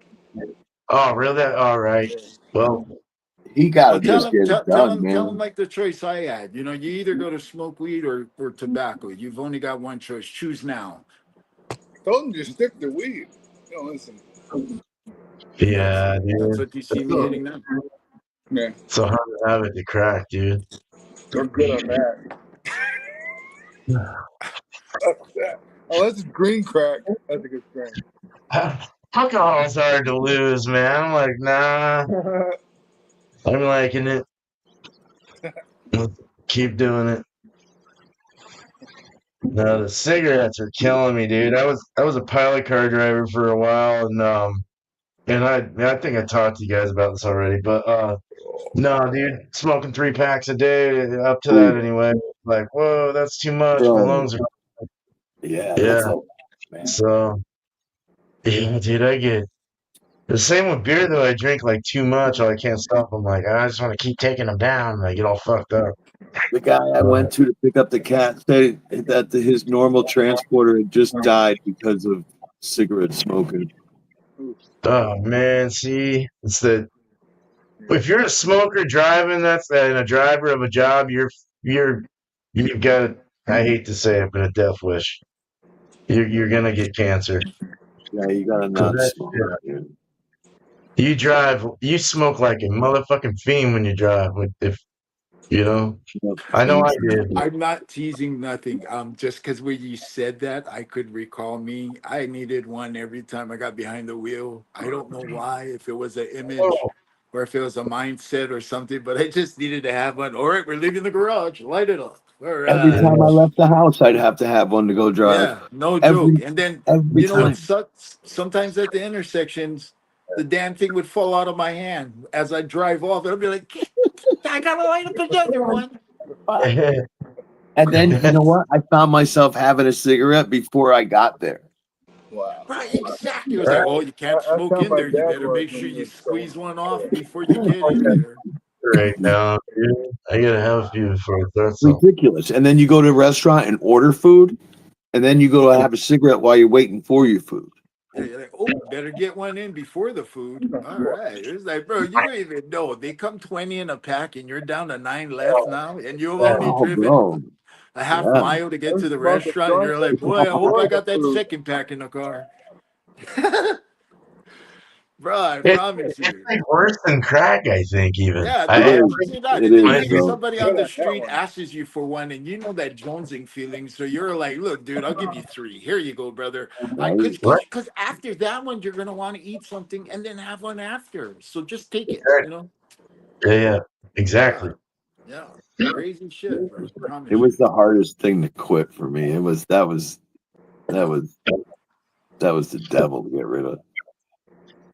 Oh, really? All right. Well, he got to just get it done, man. Tell him like the choice I had. You either go to smoke weed or tobacco. You've only got one choice. Choose now. I told him just stick to weed. Don't listen. Yeah, dude. That's what you see me hitting now. Yeah. It's a hard habit to crack, dude. We're good on that. Unless it's green crack, that's a good strain. Alcohol's hard to lose, man. I'm like, nah. I'm liking it. Let's keep doing it. No, the cigarettes are killing me, dude. I was a pilot car driver for a while, and I think I talked to you guys about this already, but no, dude, smoking 3 packs a day, up to that anyway. Like, whoa, that's too much. My lungs are. Yeah. Yeah. Man. So, yeah, dude, I get the same with beer though. I drink like too much, or I can't stop. I'm like, I just want to keep taking them down. And I get all fucked up. The guy I went to pick up the cat said that his normal transporter had just died because of cigarette smoking. Oh man, see, it's the if you're a smoker driving, and a driver of a job, you've got. I hate to say it, but a death wish. You're gonna get cancer. Yeah, you gotta not smoke. Dude. You smoke like a motherfucking fiend when you drive. If you know, I know I did. I'm not teasing nothing. Just because when you said that, I could recall me. I needed one every time I got behind the wheel. I don't know why, if it was an image or if it was a mindset or something, but I just needed to have one. All right, we're leaving the garage. Light it up. All right. Every time I left the house, I'd have to have one to go drive. Yeah, no joke. And then you know time. what sucks? Sometimes at the intersections, the damn thing would fall out of my hand as I drive off. It'll be like, I gotta light up another one. And then you know what? I found myself having a cigarette before I got there. Wow. Right, exactly. It was like, oh, you can't smoke in there. You better make sure you squeeze one off before you get in there. Right now, dude, I gotta have a few before it starts. Ridiculous. And then you go to a restaurant and order food, and then you go to have a cigarette while you're waiting for your food. Yeah, you're like, oh, better get one in before the food. All right. It's like, bro, you don't even know. They come 20 in a pack and you're down to 9 left now, and you've only driven a half mile to get to the restaurant, and you're like, boy, I hope I got that second pack in the car. Bro, I promise you. It's like worse than crack, I think, even. Yeah, somebody on the street asks you for one, and you know that jonesing feeling. So you're like, look, dude, I'll give you 3. Here you go, brother. Because after that one, you're going to want to eat something and then have one after. So just take it, you know? Yeah, exactly. Yeah, crazy shit, bro. It was the hardest thing to quit for me. That was the devil to get rid of.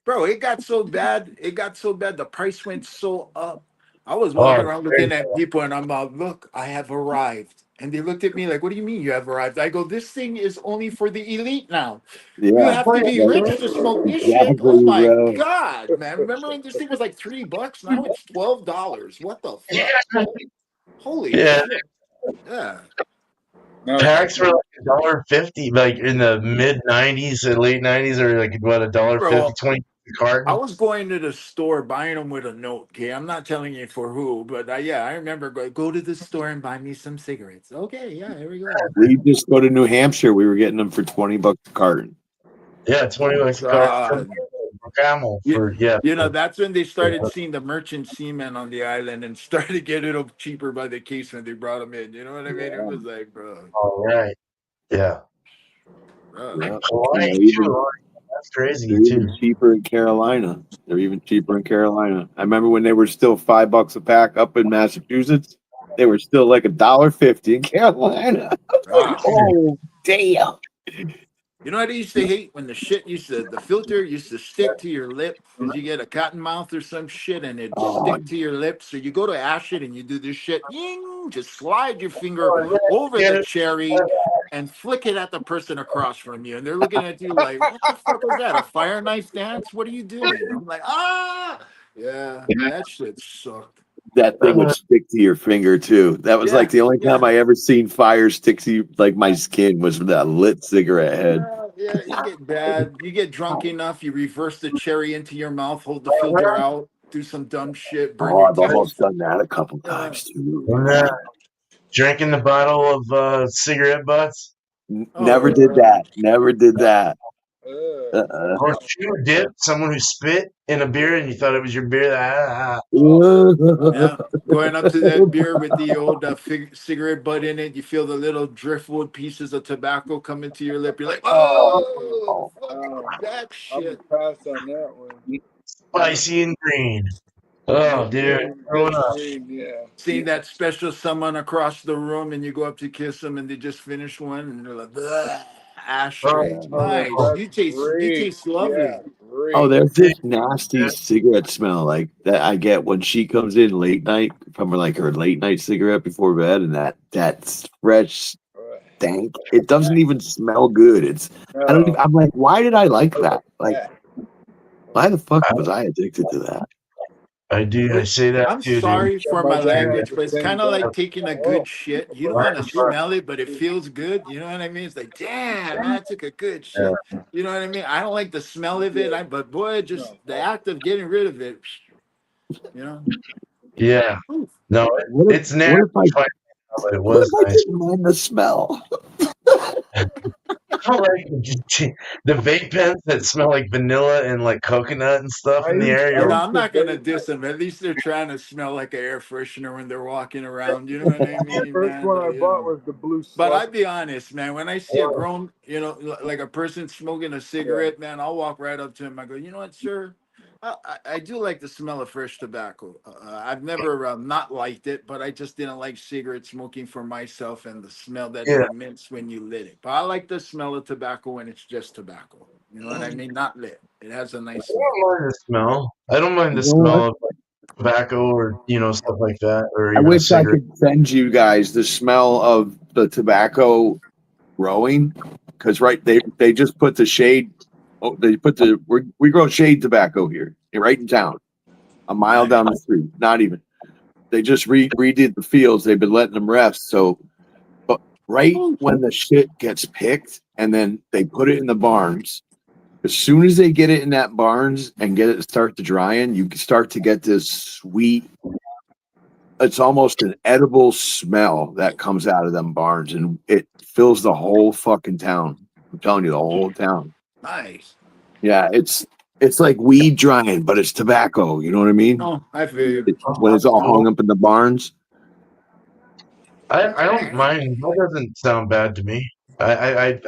Bro, it got so bad. The price went so up. I was walking around looking at people, and I'm like, look, I have arrived. And they looked at me like, what do you mean you have arrived? I go, this thing is only for the elite now. Yeah. You have to be rich to smoke this shit. Oh my God, man. Remember when this thing was like $3? Now it's $12. What the fuck? Holy shit. Yeah. Packs were like $1.50, like in the mid 90s and late 90s, or like what, $1.50, 20 carton. I was going to the store buying them with a note. Okay, I'm not telling you for who, but I remember go to the store and buy me some cigarettes. Okay, yeah, here we go. We just go to New Hampshire. We were getting them for $20 a carton. Yeah, $20 a carton. Camel for You know, that's when they started seeing the merchant seamen on the island and started getting them cheaper by the case when they brought them in. You know what I mean? It was like, bro. All right. Yeah. That's crazy. They're even cheaper in Carolina. I remember when they were still $5 a pack up in Massachusetts. They were still like $1.50 in Carolina. Oh, damn. You know what I used to hate? When the filter used to stick to your lip because you get a cotton mouth or some shit and it stick to your lips. So you go to ash it and you do this shit. Just slide your finger over the cherry and flick it at the person across from you. And they're looking at you like, what the fuck was that? A fire knife dance? What are you doing? I'm like, yeah, that shit sucked. That thing would stick to your finger too. That was like the only time I ever seen fire stick to like my skin was with that lit cigarette head. Yeah, you get bad. You get drunk enough. You reverse the cherry into your mouth, hold the filter out, do some dumb shit. I've almost done that a couple times too. Drinking the bottle of cigarette butts. Never did that. Or chew or dip, someone who spit in a beer and you thought it was your beer. Yeah, going up to that beer with the old cigarette butt in it, you feel the little driftwood pieces of tobacco come into your lip. You're like, oh, fuck that I'm shit. gonna pass on that one. Spicy and green. Oh, dude. Growing up. Yeah. Seeing that special someone across the room and you go up to kiss them and they just finished one and they're like, "Ugh, ashtray. Nice. That's You taste lovely. Yeah, great. Oh, there's this nasty cigarette smell like that I get when she comes in late night from like her late night cigarette before bed, and that fresh stank. It doesn't even smell good. I don't. Even, I'm like, why did I like that? Like, why the fuck was I addicted to that? I do. I say that I'm too, sorry dude. for my language, but it's kind of like taking a good shit. You don't want to smell it, but it feels good. You know what I mean? It's like, damn, man, I took a good shit. You know what I mean? I don't like the smell of it, but boy, just the act of getting rid of it, you know? Yeah. No, it's nasty. But it was nice. I didn't mind the smell. I like the vape pens that smell like vanilla and like coconut and stuff in the air. You know, I'm not gonna diss them. At least they're trying to smell like an air freshener when they're walking around. You know what I mean? The first one I bought was the blue. But I'd be honest, man. When I see a grown, like a person smoking a cigarette, man, I'll walk right up to him. I go, you know what, sir? I do like the smell of fresh tobacco. I've never not liked it, but I just didn't like cigarette smoking for myself and the smell that it emits when you lit it. But I like the smell of tobacco when it's just tobacco. You know what I mean? Not lit. It has a nice smell. I don't mind the smell. I don't mind the smell of like, tobacco or stuff like that. Or I wish I could send you guys the smell of the tobacco growing, because they just put the shade. Oh, they put we grow shade tobacco here, right in town, a mile down the street. Not even. They just redid the fields. They've been letting them rest. So, but right when the shit gets picked, and then they put it in the barns. As soon as they get it in that barns and get it to start to drying, you can start to get this sweet. It's almost an edible smell that comes out of them barns, and it fills the whole fucking town. I'm telling you, the whole town. Nice. Yeah, it's like weed drying, but it's tobacco. You know what I mean? Oh, I feel you. When it's all hung up in the barns. I don't mind. That doesn't sound bad to me. I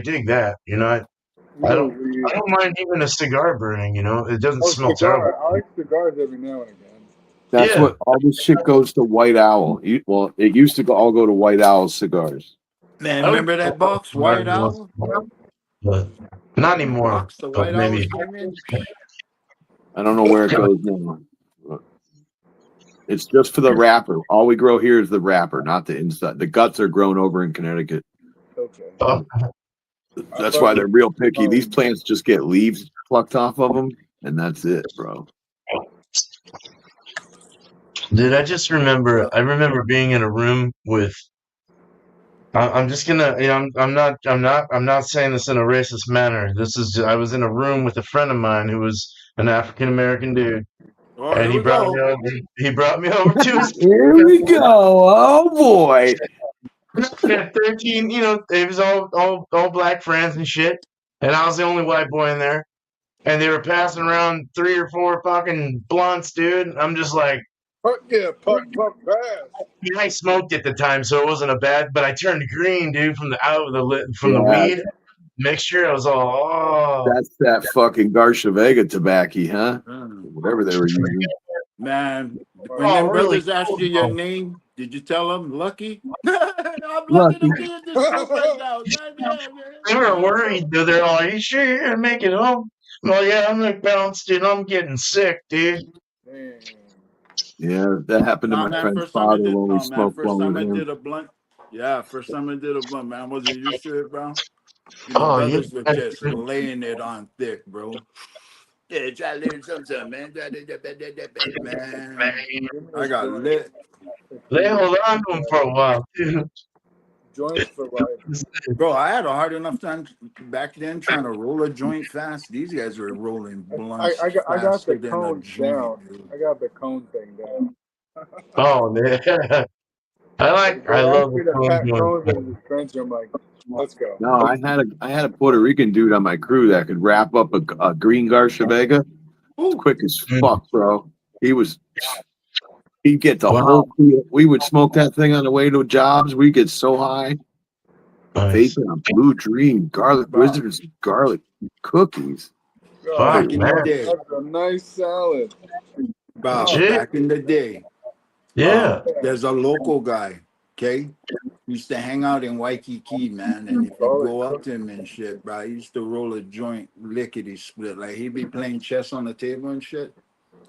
dig that. I don't mind even a cigar burning. It doesn't smell terrible. I like cigars every now and again. That's what all this shit goes to White Owl. Well, it used to all go to White Owl cigars. Man, remember that box, White Owl? But not anymore. But maybe. I don't know where it goes now. It's just for the wrapper. All we grow here is the wrapper, not the inside. The guts are grown over in Connecticut. Okay. That's why they're real picky. These plants just get leaves plucked off of them, and that's it, bro. Dude, I remember being in a room with. I'm just gonna, I'm not saying this in a racist manner. I was in a room with a friend of mine who was an African American dude, and he brought me over to his. Here we go. Oh boy. Yeah, 13. It was all black friends and shit, and I was the only white boy in there, and they were passing around 3 or 4 fucking blunts, dude. I'm just like. Puff, I smoked at the time, so it wasn't a bad. But I turned green, dude, from the weed mixture. I was all, That's that fucking Garcia Vega tobacco, huh? Whatever they were using. Man, when them brothers asked you your name, did you tell them Lucky? I'm Lucky to be in this group right now. They were worried, dude. They're all, are you sure you're gonna make it home? Well, yeah, I'm like bounced, dude. I'm getting sick, dude. Yeah, that happened to my friend's father when we smoked one with him. Did a blunt. Yeah, first time I did a blunt, man. I wasn't used to it, bro. Brothers were just laying it on thick, bro. Yeah, try to learn something, man. Man, I got lit. They hold on to him for a while, too. Joints for life. Bro, I had a hard enough time back then trying to roll a joint fast. These guys were rolling blunts. I got the cone down. I got the cone thing down. Oh, man. I love the the Pat Cleveland. Rose and the Spencer. I'm like, let's go. No, I had a Puerto Rican dude on my crew that could wrap up a green Garcia Vega quick as fuck, bro. He'd get the whole. We would smoke that thing on the way to jobs. We'd get so high. Nice. Vaping on Blue Dream, garlic wizards, garlic cookies. Fuck, man. That's a nice salad. Bro, Shit. back in the day, Yeah. there's a local guy, okay? Used to hang out in Waikiki, man. And if you go up to him and shit, bro, he used to roll a joint lickety split. Like he'd be playing chess on the table and shit.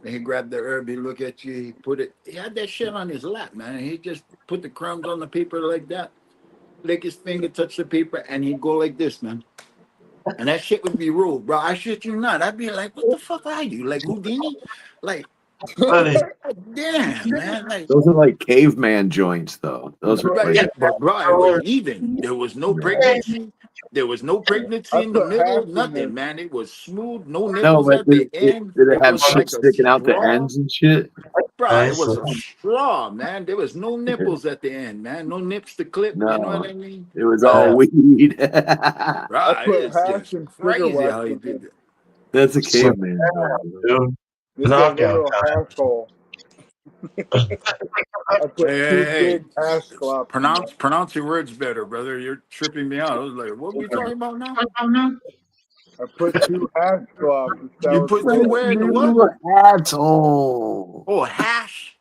And he grabbed the herb, he look at you, he had that shit on his lap, man. And he just put the crumbs on the paper like that, lick his finger, touch the paper, and he'd go like this, man. And that shit would be rolled, bro. I shit you not. I'd be like, what the fuck are you? Like Houdini? Like, damn, man. Like, those are like caveman joints, though. Those are right, like, but bro, it was even. There was no pregnancy. There was no pregnancy in the middle. Nothing, man. It was smooth. No nipples but at the end. did it have was shit like a sticking out the straw. ends and shit? Bro, Nice. it was a straw, man. There was no nipples at the end, man. No nips to clip. No. You know what I mean? It was all weed. Bro, I put it's hash just and sugar crazy wax how he in did it. That's a caveman. Dude. This is a Knockout little time. hash hole. I put two big hash globs. Pronounce your words better, brother. You're tripping me out. I was like, what are we talking about now? I put 2 hash globs. You put 2 where in the what? You asshole. Oh, hash.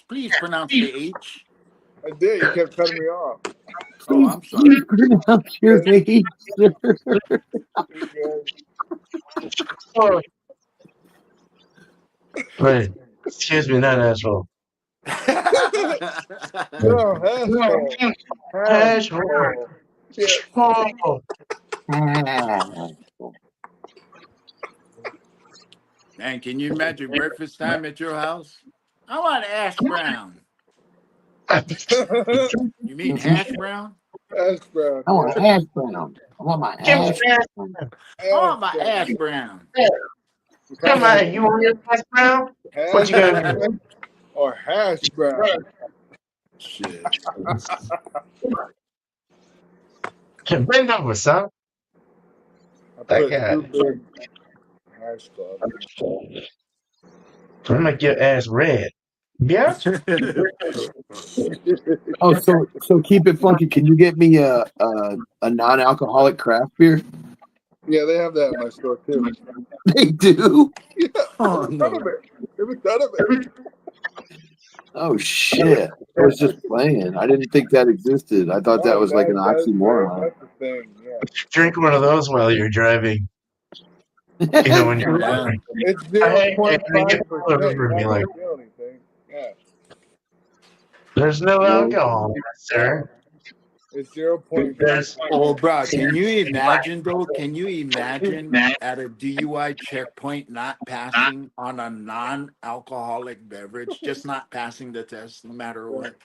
Please pronounce the H. I did. You kept cutting me off. Oh, I'm sorry. Pronounce your name, sir. Wait, excuse me, not asshole. No, hash hole. Hash hole. Yeah. Man, can you imagine breakfast time at your house? I want hash brown. You mean hash brown? Hash brown. I want hash brown. I want my hash brown. I want my hash brown. Come on, you want your hash brown? What you gonna do? Or hash brown. Shit. Bend over, son. I That put guy. 2 big hash globs. I'm gonna make your ass red. Yeah. Oh, so keep it funky. Can you get me a non-alcoholic craft beer? Yeah, they have that in my store too. They do. Yeah, Oh, none of it. Never done of it. Oh shit! I was just playing. I didn't think that existed. I thought that was like an oxymoron. That's the thing. Yeah. Drink one of those while you're driving. You know, when you're driving. It's Hey, 0.5%. Yeah. There's no alcohol, sir. It's 0.5. Oh, bro, can you imagine, though? Can you imagine at a DUI checkpoint not passing on a non-alcoholic beverage, just not passing the test no matter what?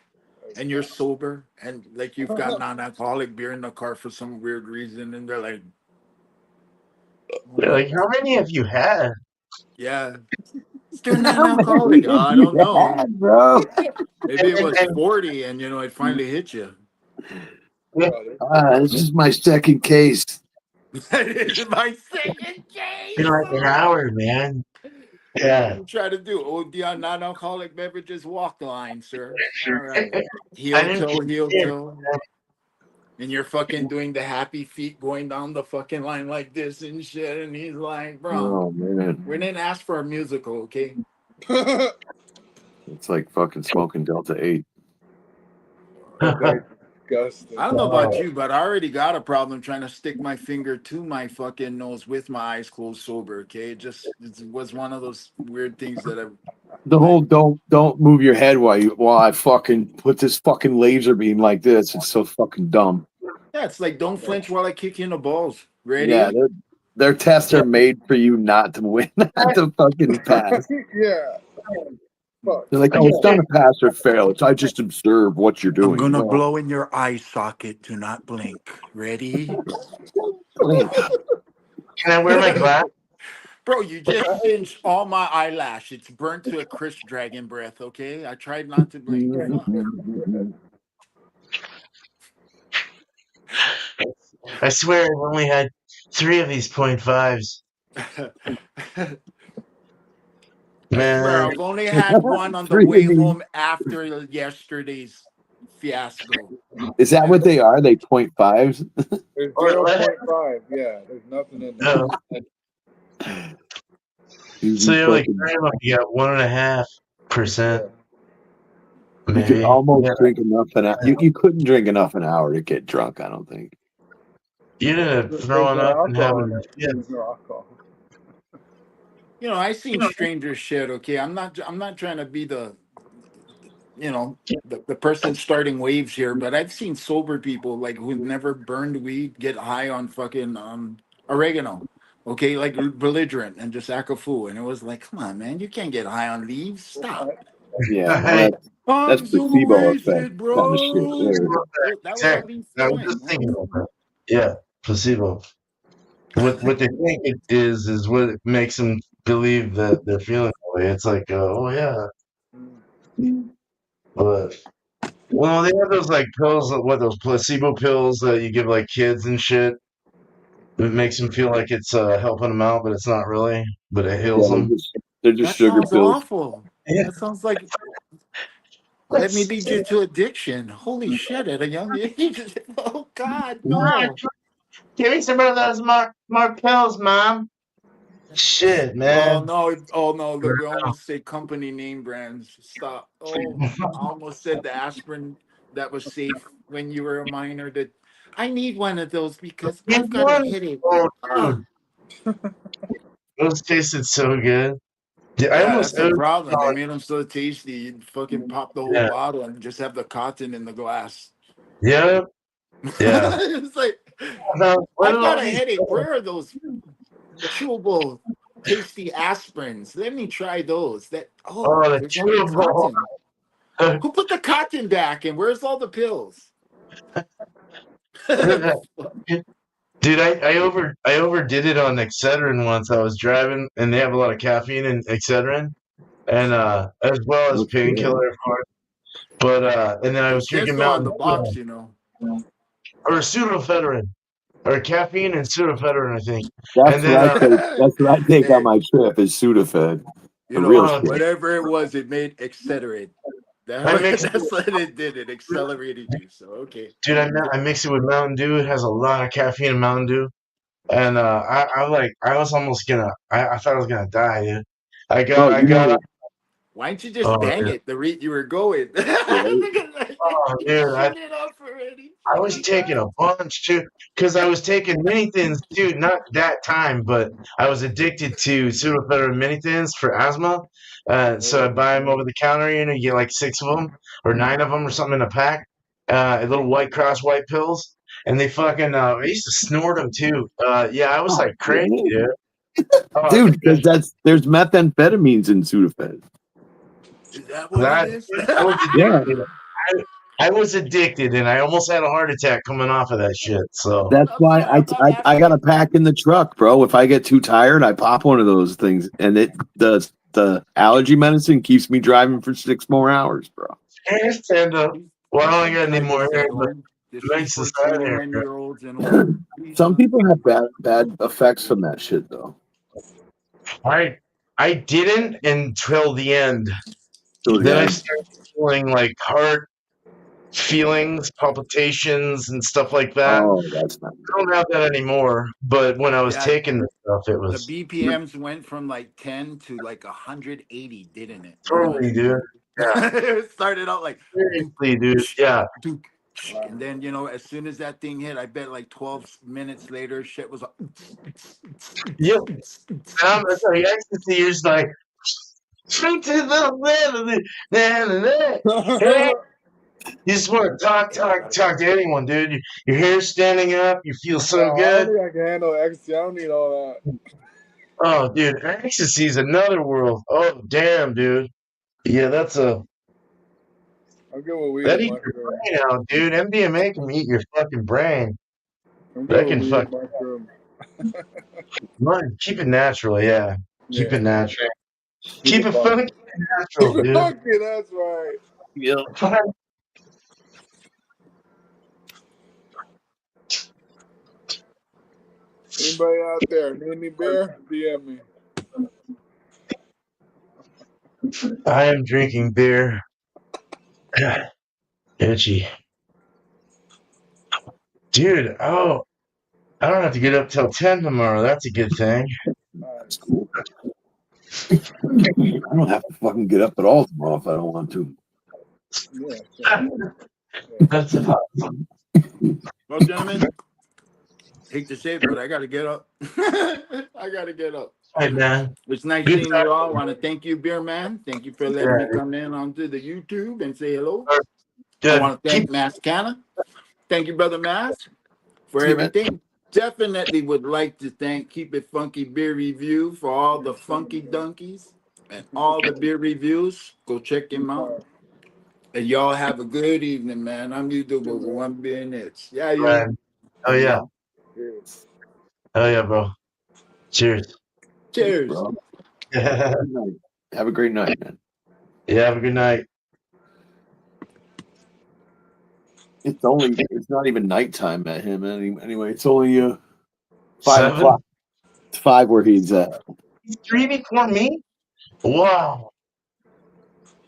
And you're sober and like you've got non-alcoholic beer in the car for some weird reason, and they're like, How many have you had? yeah. Still non-alcoholic. I don't know. Yeah, bro. Maybe it was 40 and, it finally hit you. This is my second case. This is my second case. Been like an hour, man. Yeah. Try to do OD on non-alcoholic beverages walk the line, sir. All right. I Heel didn't toe. And you're fucking doing the happy feet going down the fucking line like this and shit. And he's like, bro, Oh man, we didn't ask for a musical, okay? it's like fucking smoking Delta 8. Disgusting. I don't know about you, but I already got a problem trying to stick my finger to my fucking nose with my eyes closed sober, okay? It was one of those weird things that I... The whole don't move your head while I fucking put this fucking laser beam like this. It's so fucking dumb. Yeah, it's like don't flinch while I kick you in the balls. Ready? Yeah, their tests are made for you not to win, not to fucking pass. Yeah. Fuck. They're like, oh, it's not a pass or fail. It's I just observe what you're doing. I'm gonna No. blow in your eye socket. Do not blink. Ready? Can I wear my glass? Bro, you just singed all my eyelash. It's burnt to a crisp dragon breath, okay? I tried not to blink. I swear I've only had 3 of these 0.5s. I swear, Man, I've only had one on the 3 way of these. home after yesterday's fiasco. Is that what they are? They 0.5s? There's Or 0.5. Yeah, there's nothing in there. so you're like, you got 1.5%. You Maybe. could almost Yeah. drink enough you couldn't drink enough an hour to get drunk, I don't think. You ended up throwing up and having. Yeah. There's no alcohol. You know, I seen stranger shit. Okay, I'm not trying to be the, you know, the person starting waves here, but I've seen sober people like who never burned weed get high on fucking oregano. Okay, like belligerent and just act a fool, and it was like, come on, man, you can't get high on leaves. Stop. Yeah, Hey, that's I'm so placebo effect wasted, kind of shit bro. there. That was a exactly. leaf I was feeling. just thinking about that. Yeah, placebo. What they think it is what makes them believe that they're feeling that way. It's like, oh yeah, but well, they have those like pills, those placebo pills that you give like kids and shit. It makes them feel like it's helping them out, but it's not really. But it heals Yeah, them. they're just That sugar sounds pills. awful. Yeah. That sounds like let me lead you to addiction. Holy shit! At a young age. Oh God, no. Give me some of those more pills, Mom. Shit, Oh man. no! Oh no! Look, we almost say company name brands. Stop! Oh, I almost said the aspirin that was safe when you were a minor. That I need one of those because I've got a headache. Oh, Ah, dude. Those tasted so good. Dude, I yeah, almost that's the owed problem. They made them so tasty. You fucking pop the whole Yeah. bottle and just have the cotton in the glass. Yeah. Yeah. It's like What I've are got all a these headache. Where are those chewable, tasty aspirins? Let me try those. Oh, the There's only chewable. cotton. Who put the cotton back and where's all the pills? Dude, I overdid it on Excedrin once. I was driving and they have a lot of caffeine in Excedrin and as well as Okay. painkiller of course. But and then I was It says drinking so on Mountain the box, you know. or pseudoephedrine or caffeine and pseudoephedrine, I think. That's And then what I take. That's what I take on Hey, my trip is Sudafed. you The know, real oh, shit. whatever it was, it made accelerate. I mix That's what it did. It accelerated you. So okay. dude, I mix it with Mountain Dew. It has a lot of caffeine in Mountain Dew. And I was almost gonna I thought I was gonna die, dude. Bro, I you got know, Why don't you just oh bang dude, it the rate you were going? oh dude, Shut it up already. I Oh was my taking a God. bunch too, because I was taking mini thins too, not that time, but I was addicted to pseudoephedrine mini thins for asthma. So I buy them over the counter, you get like 6 of them or 9 of them or something in a pack, little White Cross white pills, and they fucking, I used to snort them too. Yeah, I was like crazy, dude. Oh, dude, because there's methamphetamines in Sudafed. Is that what it that is? I was Yeah, addicted. I was addicted, and I almost had a heart attack coming off of that shit. So, that's I'm why sorry, I'm not I got a African. pack in the truck, bro. If I get too tired, I pop one of those things, and the allergy medicine keeps me driving for 6 more hours, bro. I stand up. Well, I don't got any Try more this hair, at but home. This it is makes the for side hair. 21-year-olds and older. Please Some don't. people have bad effects from that shit, though. I didn't until the end. So Then I yeah, started feeling like heart feelings, palpitations, and stuff like that. oh, that's not I don't have that anymore. But when I was Yeah, taking the stuff, it the was BPMs went from like 10 to like 180, didn't it? You know what I totally, dude. mean? Yeah, It started out like dook, seriously, dude. sh- Yeah. dook, sh- and then you know, as soon as that thing hit, I bet like 12 minutes later, shit was like Yep. And I'm like, ecstasy is like, straight to the hey, you just want to talk to anyone, dude. Your hair's standing up. You feel so I good. don't think I can handle ecstasy. I don't need all that. Oh, dude, ecstasy's another world. Oh, damn, dude. Yeah, I'm good with weed that and eats your mushrooms. brain out, dude. MDMA can eat your fucking brain. I'm That good can with weed fuck. and mushrooms. Keep it natural, yeah. Keep Yeah. it natural. Keep Keep it it funky. funky and natural, Keep it dude. funky, that's right. Anybody out there need any beer? DM me. I am drinking beer. Itchy. Dude, oh, I don't have to get up till 10 tomorrow. That's a good thing. That's cool. I don't have to fucking get up at all tomorrow if I don't want to. Yeah. That's awesome. Well, gentlemen, hate to say it, but I got to get up. I got to get up. Hey, man. It's nice Good seeing you all. I want to thank you, Beer Man. Thank you for letting me come in onto the YouTube and say hello. I want to thank Mascana. Thank you, Brother Mas, for everything. Definitely would like to thank Keep It Funky Beer Review for all the funky donkeys and all the beer reviews. Go check him out. And y'all have a good evening, man. I'm YouTuber with one beer niche. Yeah, you. Right. Oh, yeah. Oh, yeah, bro. Cheers. Cheers. Bro. Yeah, Have a great night, man. have a good night. It's not even nighttime at him anyway. It's only 5 7? o'clock. It's 5 where he's at. He's 3 before me? Wow.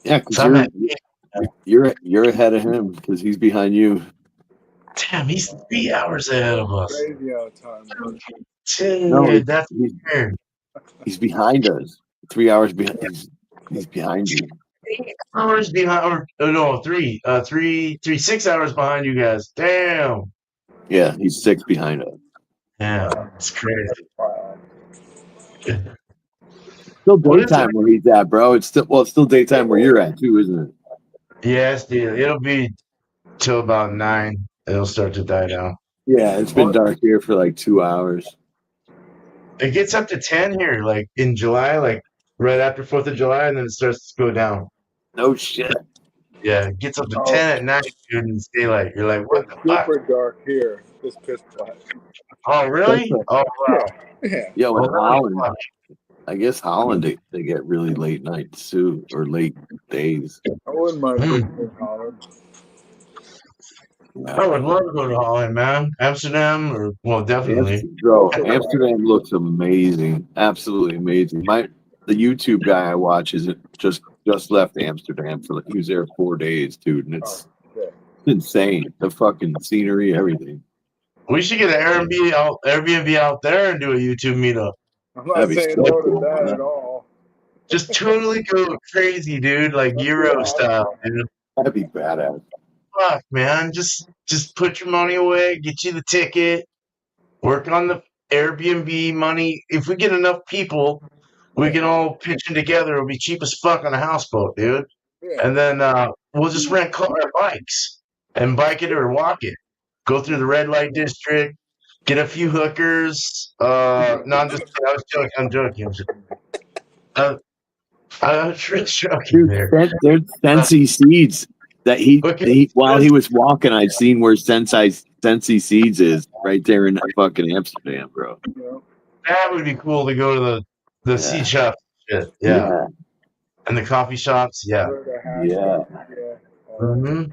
Yeah, because you're ahead of him because he's behind you. Damn, he's 3 hours ahead of us. Crazy out of time. Dude, No, that's weird. He's behind us. 3 hours behind. He's behind you. 8 hours behind, or no, 6 hours behind you guys. Damn. Yeah, he's 6 behind us. Yeah, it's crazy. Still What is daytime where he's at, bro. It's still daytime where you're at too, isn't it? Yes, dude. It'll be till about 9. It'll start to die down. Yeah, it's been dark here for like 2 hours. It gets up to 10 here, like in July, like right after 4th of July, and then it starts to go down. No shit. Yeah, it gets up to 10 at night, dude, and it's daylight. You're like, what the fuck? Super dark here. This piss pot. Oh, really? Oh, wow. Yeah. Yo, in Well, Holland, I guess Holland they get really late nights too, or late days. I wouldn't mind being in Holland. I would love to go to Holland, man. Amsterdam, or well, definitely. Bro, Amsterdam looks amazing, absolutely amazing. The YouTube guy I watch is just left Amsterdam he was there 4 days, dude, and it's insane. The fucking scenery, everything. We should get an Airbnb out there and do a YouTube meetup. I'm not That'd be saying so no cool, to that man. at all. Just totally go crazy, dude, like Euro style, dude. That'd be badass. Fuck, man. Just put your money away, get you the ticket, work on the Airbnb money. If we get enough people, we can all pitch in together. It'll be cheap as fuck on a houseboat, dude. Yeah. And then we'll just rent bikes and bike it or walk it. Go through the red light district, get a few hookers. No, I was joking. I'm joking. I was really joking Dude, there. there's Sensi Seeds that he while he was walking, I'd seen where Sensi Seeds is right there in fucking Amsterdam, bro. You know? That would be cool to go to the seed shop. Shit. Yeah. And the coffee shops. Yeah. Yeah. Mm-hmm.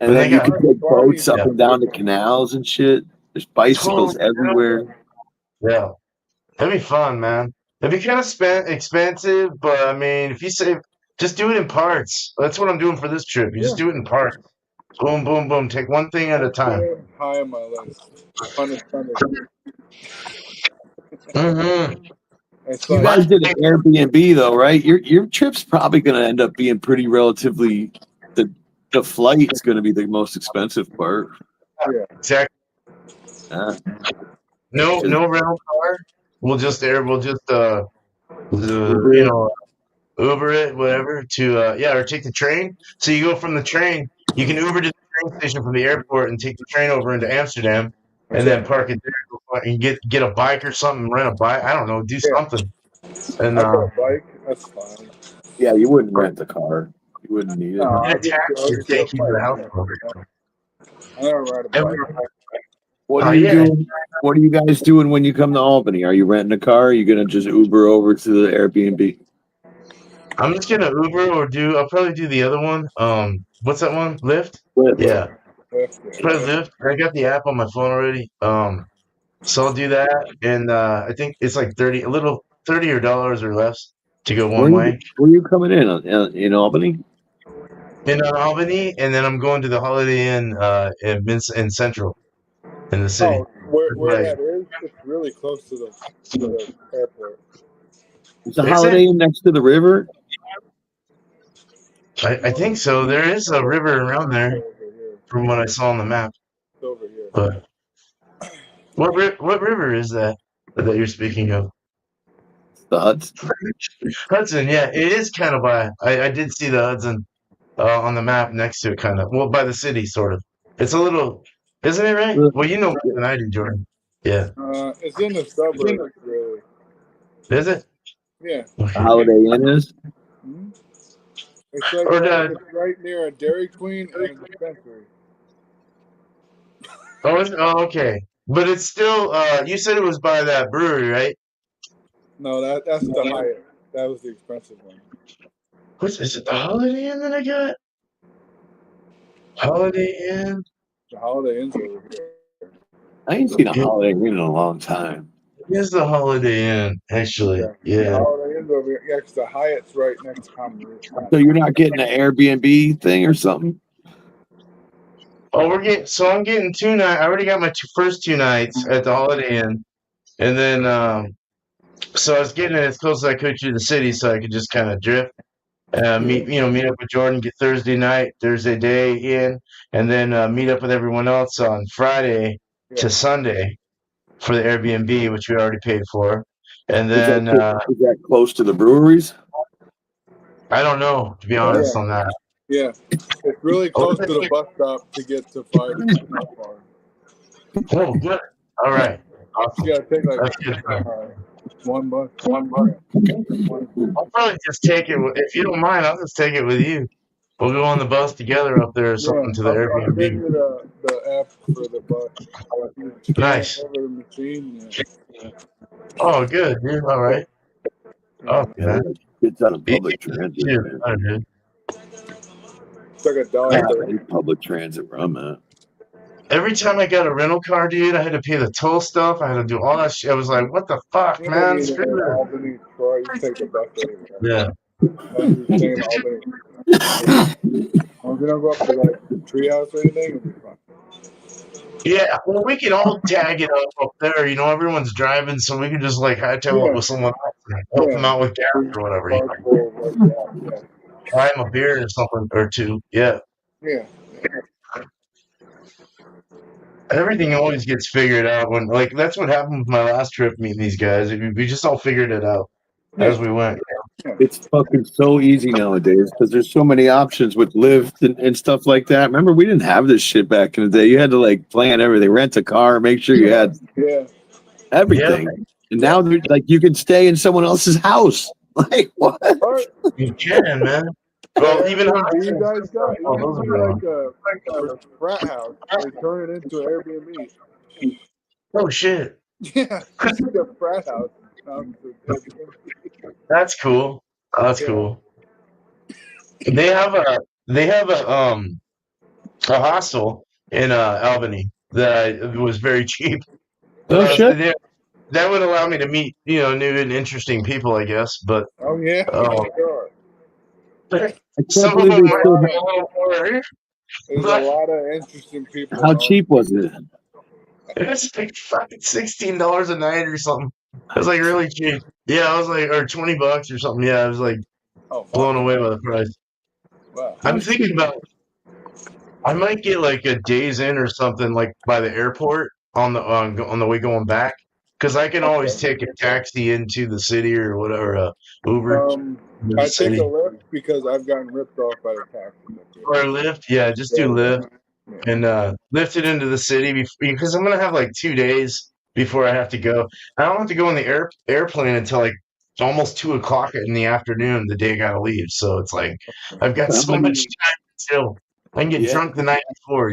And then you can take boats up and down the canals and shit. There's bicycles everywhere. Yeah. That'd be fun, man. It'd be kind of expensive, but I mean, if you save, just do it in parts. That's what I'm doing for this trip. You just do it in parts. Boom, boom, boom. Take one thing at a time. High on my list. Fun. Mm-hmm. You guys did an Airbnb though, right? Your trip's probably going to end up being pretty relatively. The flight is going to be the most expensive part. Yeah. Exactly. No rental car. We'll just Uber it, whatever, or take the train. So you go from the train, you can Uber to the train station from the airport and take the train over into Amsterdam and then park it there and get a bike or something, rent a bike. I don't know, do something. And a bike, that's fine. Yeah, you wouldn't rent the car. You wouldn't need it. Get a taxi or take you to the house. I never ride a bike. What are you doing? What are you guys doing when you come to Albany? Are you renting a car? Or are you gonna just Uber over to the Airbnb? I'm just gonna Uber I'll probably do the other one. What's that one? Lyft? Lyft. Yeah. Probably Lyft. I got the app on my phone already. So I'll do that, and I think it's like $30 or less to go Where one way where you coming in Albany? in Albany, and then I'm going to the Holiday Inn in Central in the city. Oh, where Right. that is? It's really close to the airport. Is the Is Holiday it? Inn next to the river? I think so. There is a river around there, Over here. from what I saw on the map. It's over here. But what river is that you're speaking of? The Hudson. Hudson, yeah, it is kind of by. I did see the Hudson on the map next to it, kind of. Well, by the city, sort of. It's a little, isn't it right? Well, you know more than I do, Jordan. Yeah. It's in the suburbs, really. Is it? Yeah. The Holiday Inn is. Mhm. It's like Or it's right near a Dairy Queen and a dispensary. Oh, okay. But it's still. You said it was by that brewery, right? No, that's the Hyatt. That was the expensive one. Is it the Holiday Inn that I got? Holiday Inn. The Holiday Inn's over here. I ain't seen a Holiday Inn in a long time. It is the Holiday Inn, actually. The Yeah. Holiday Inn's over here. Yeah, 'cause the Hyatt's right next to Common. So you're not getting an Airbnb thing or something? Oh, I'm getting 2 nights. I already got my first 2 nights at the Holiday Inn, and then so I was getting it as close as I could to the city, so I could just kind of drift, meet up with Jordan, get Thursday day in, and then meet up with everyone else on Friday to Sunday for the Airbnb, which we already paid for, and then is that close to the breweries? I don't know, to be honest on that. Yeah, it's really close to the bus stop to get to Fire. Oh, good. All right. Awesome. Yeah, take like That's good. one bus. I'll probably just take it. If you don't mind, I'll just take it with you. We'll go on the bus together up there or something to the I'll send Airbnb. you the app for the bus. Nice. Over the machine. Yeah. Oh, good, dude. All right. Oh, yeah. It's on a public transit. Yeah, Man. dude. It's like a I dollar. hate public transit where I'm at. Every time I got a rental car, dude, I had to pay the toll stuff. I had to do all that shit. I was like, what the fuck, You man? don't need Screw it in that. Albany, Troy. You take the bus anywhere. Yeah. Unless you stay in Albany. If you don't go up to like the treehouse or anything, it'll be fine. Yeah, well, we can all tag it up there. Everyone's driving, so we can just like hightail it with someone else and help them out with gas or whatever. Buy them a beer or something or two. Yeah. Yeah. Everything always gets figured out when, like, that's what happened with my last trip meeting these guys. We just all figured it out as we went. It's fucking so easy nowadays because there's so many options with Lyft and stuff like that. Remember, we didn't have this shit back in the day. You had to like plan everything, rent a car, make sure you had everything. Yeah. And now, like, you can stay in someone else's house. Like, what? You can, man. Well, even you guys got like a frat house. They turn it into an Airbnb. Oh shit! Yeah, it's a frat house. That's cool. That's cool. They have a hostel in Albany that was very cheap. Oh shit! That would allow me to meet new and interesting people, I guess. But sure. Some of them are a little more. There's a lot of interesting people. How cheap was it? It was like fucking $16 a night or something. It was like really cheap. Yeah, I was like, or $20 or something. Yeah, I was like blown away by the price. Wow. I'm thinking about, I might get like a Days Inn or something like by the airport on the way going back, because I can always take a taxi into the city or whatever, Uber. I take a Lyft because I've gotten ripped off by the taxi. Or a Lyft, yeah, just do Lyft and lift it into the city because I'm gonna have like 2 days before I have to go. I don't have to go on the airplane until like almost 2:00 in the afternoon the day I gotta leave. So it's like I've got so much time still. I can get drunk the night before,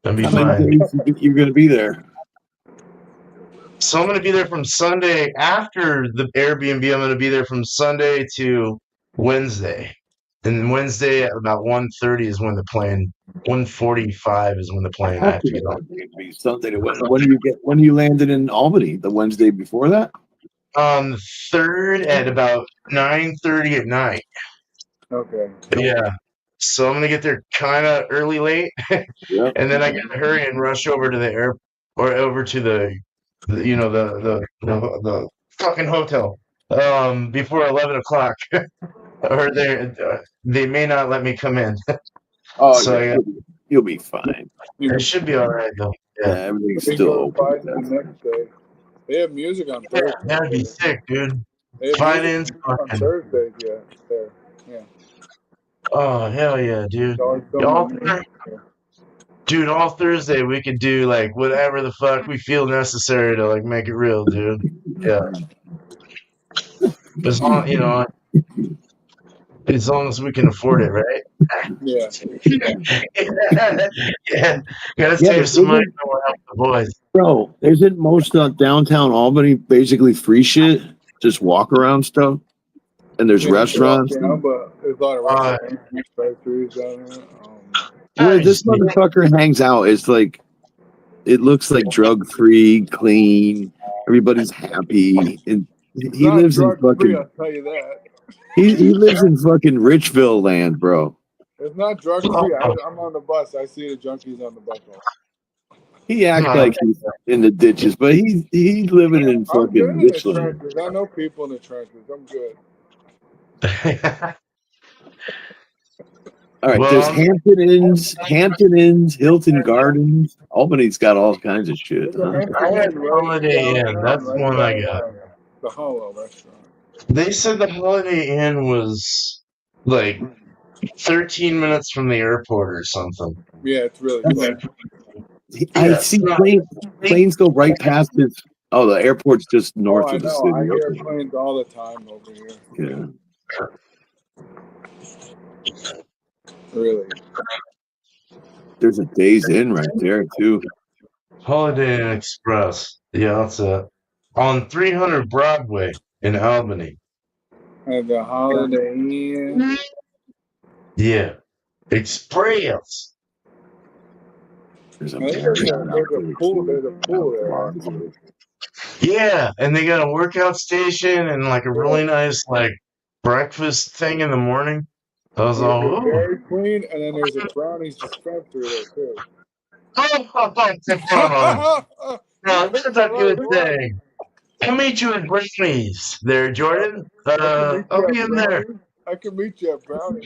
That'd be fine. You're gonna be there. So I'm gonna be there from Sunday after the Airbnb. I'm gonna be there from Sunday to Wednesday. And Wednesday at about 1:30 is when the plane 1:45 is when the plane I have to get on. Something. When do you landed in Albany? The Wednesday before that? On the 3rd at about 9:30 at night. Okay. Yeah. So I'm gonna get there kind of early, late, Yeah. and then I gotta hurry and rush over to the air or over to the fucking hotel before 11 o'clock, or they may not let me come in. Oh, So yeah. You'll be fine. it should be all right though. Yeah, Yeah, everything's They still go by the open. next day. They have music on Thursday. that'd be sick, dude. They have Finance, music on fucking. Thursdays, yeah. There. Yeah. Oh hell yeah, dude. So it's still All, Monday. dude, all Thursday we could do like whatever the fuck we feel necessary to like make it real, dude. Yeah. As long as long as we can afford it, right? Yeah. Yeah. Gotta Yeah, save some money isn't- for one of the boys. Bro, isn't most downtown Albany basically free shit? Just walk around stuff? And there's restaurants? Yeah, but there's a lot of restaurants, factories down there. Where this motherfucker hangs out is like, it looks like drug free, clean. Everybody's happy. And he Not lives in drug-free, fucking. I'll tell you that. He lives in fucking Richville land, bro. It's not drug free. I'm on the bus. I see the junkies on the bus. He acts like he's in the ditches, but he's living in I'm fucking good in the Richland. trenches. I know people in the trenches. I'm good. All right, Well, there's Hampton Inns, Hilton Gardens. Albany's got all kinds of shit. There's a Huh? Hampton I had Inn right Holiday Inn. downtown, That's the one I got. downtown. The Hollow restaurant. They said the Holiday Inn was like 13 minutes from the airport or something. Yeah, it's really good. I see planes go right past this. Oh, the airport's just north I of the know. city. I hear Okay. planes all the time over here. Yeah. Really. There's a Days Inn right there too. Holiday Inn Express. Yeah, that's it. On 300 Broadway in Albany. And the Holiday Inn. Yeah. Express. There's a There's a pool there. Yeah, and they got a workout station and like a really nice like breakfast thing in the morning. I was all, There's a ooh. Dairy Queen, and then there's a Brownies dispensary there too. No, that's a good thing. I'll meet you at Brownies there, Jordan. I'll be in there. I can meet you at Brownies.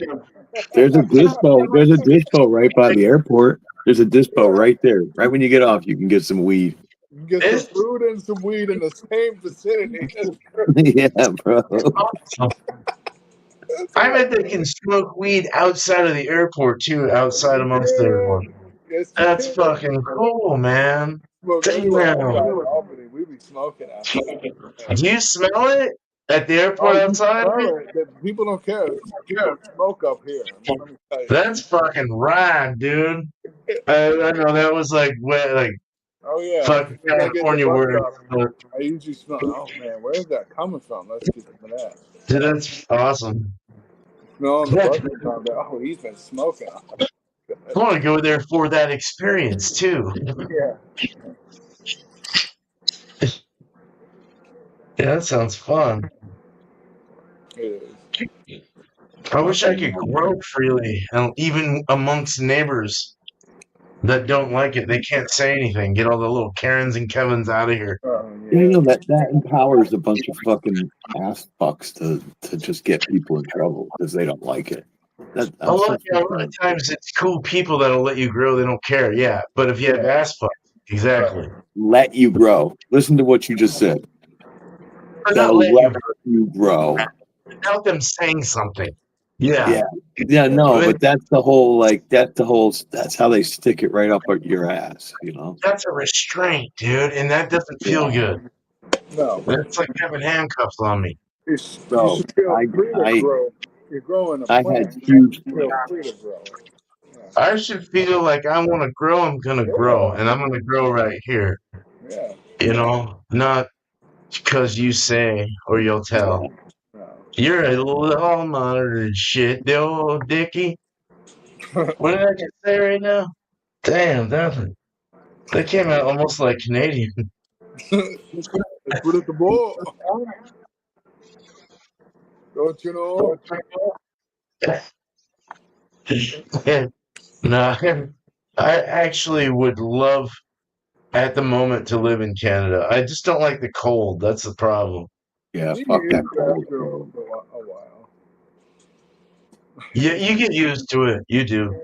There's a dispo. There's a dispo right by the airport. There's a dispo right there. Right when you get off, you can get some weed. You can get some food and some weed in the same vicinity. Yeah, bro. I bet they can smoke weed outside of the airport too, outside amongst everyone. Yes, That's fucking cool, man. Smoke anywhere outside of Albany. We be smoking outside. Do you smell it at the airport outside? People don't care. People smoke up here. Let me tell you. That's fucking rad, dude. I know that was like Oh yeah. fucking California word. I usually smell. Oh man, where is that coming from? Let's get to that. Dude, that's awesome. Smell the bus stop. Oh, he's been smoking. I want to go there for that experience too. Yeah. Yeah, that sounds fun. It is. I wish I could grow freely, and even amongst neighbors that don't like it, they can't say anything. Get all the little Karens and Kevins out of here. You know that empowers a bunch of fucking ass fucks to just get people in trouble because they don't like it. A lot of times it's cool people that'll let you grow. They don't care. Yeah, but if you have ass fucks, exactly. Let you grow. Listen to what you just said. Or They'll not let let you grow. without them saying something. Yeah. Yeah, no, but that's the whole that's how they stick it right up your ass, you know. That's a restraint, dude, and that doesn't feel good. No. It's like having handcuffs on me. You should feel free to grow. You're growing a plant. had huge. You feel free to grow. I should feel like I want to grow. I'm gonna grow, and I'm gonna grow right here. Yeah. You know, not because you say or you'll tell. No. You're a little monitored shit, the old Dickie. What did I just say right now? Damn, that came out almost like Canadian. Let's put it the ball. Don't you know? No, I actually would love at the moment to live in Canada. I just don't like the cold. That's the problem. Yeah, You fuck get that used to it cold. after a Bro. while. Yeah, you get used to it. You do.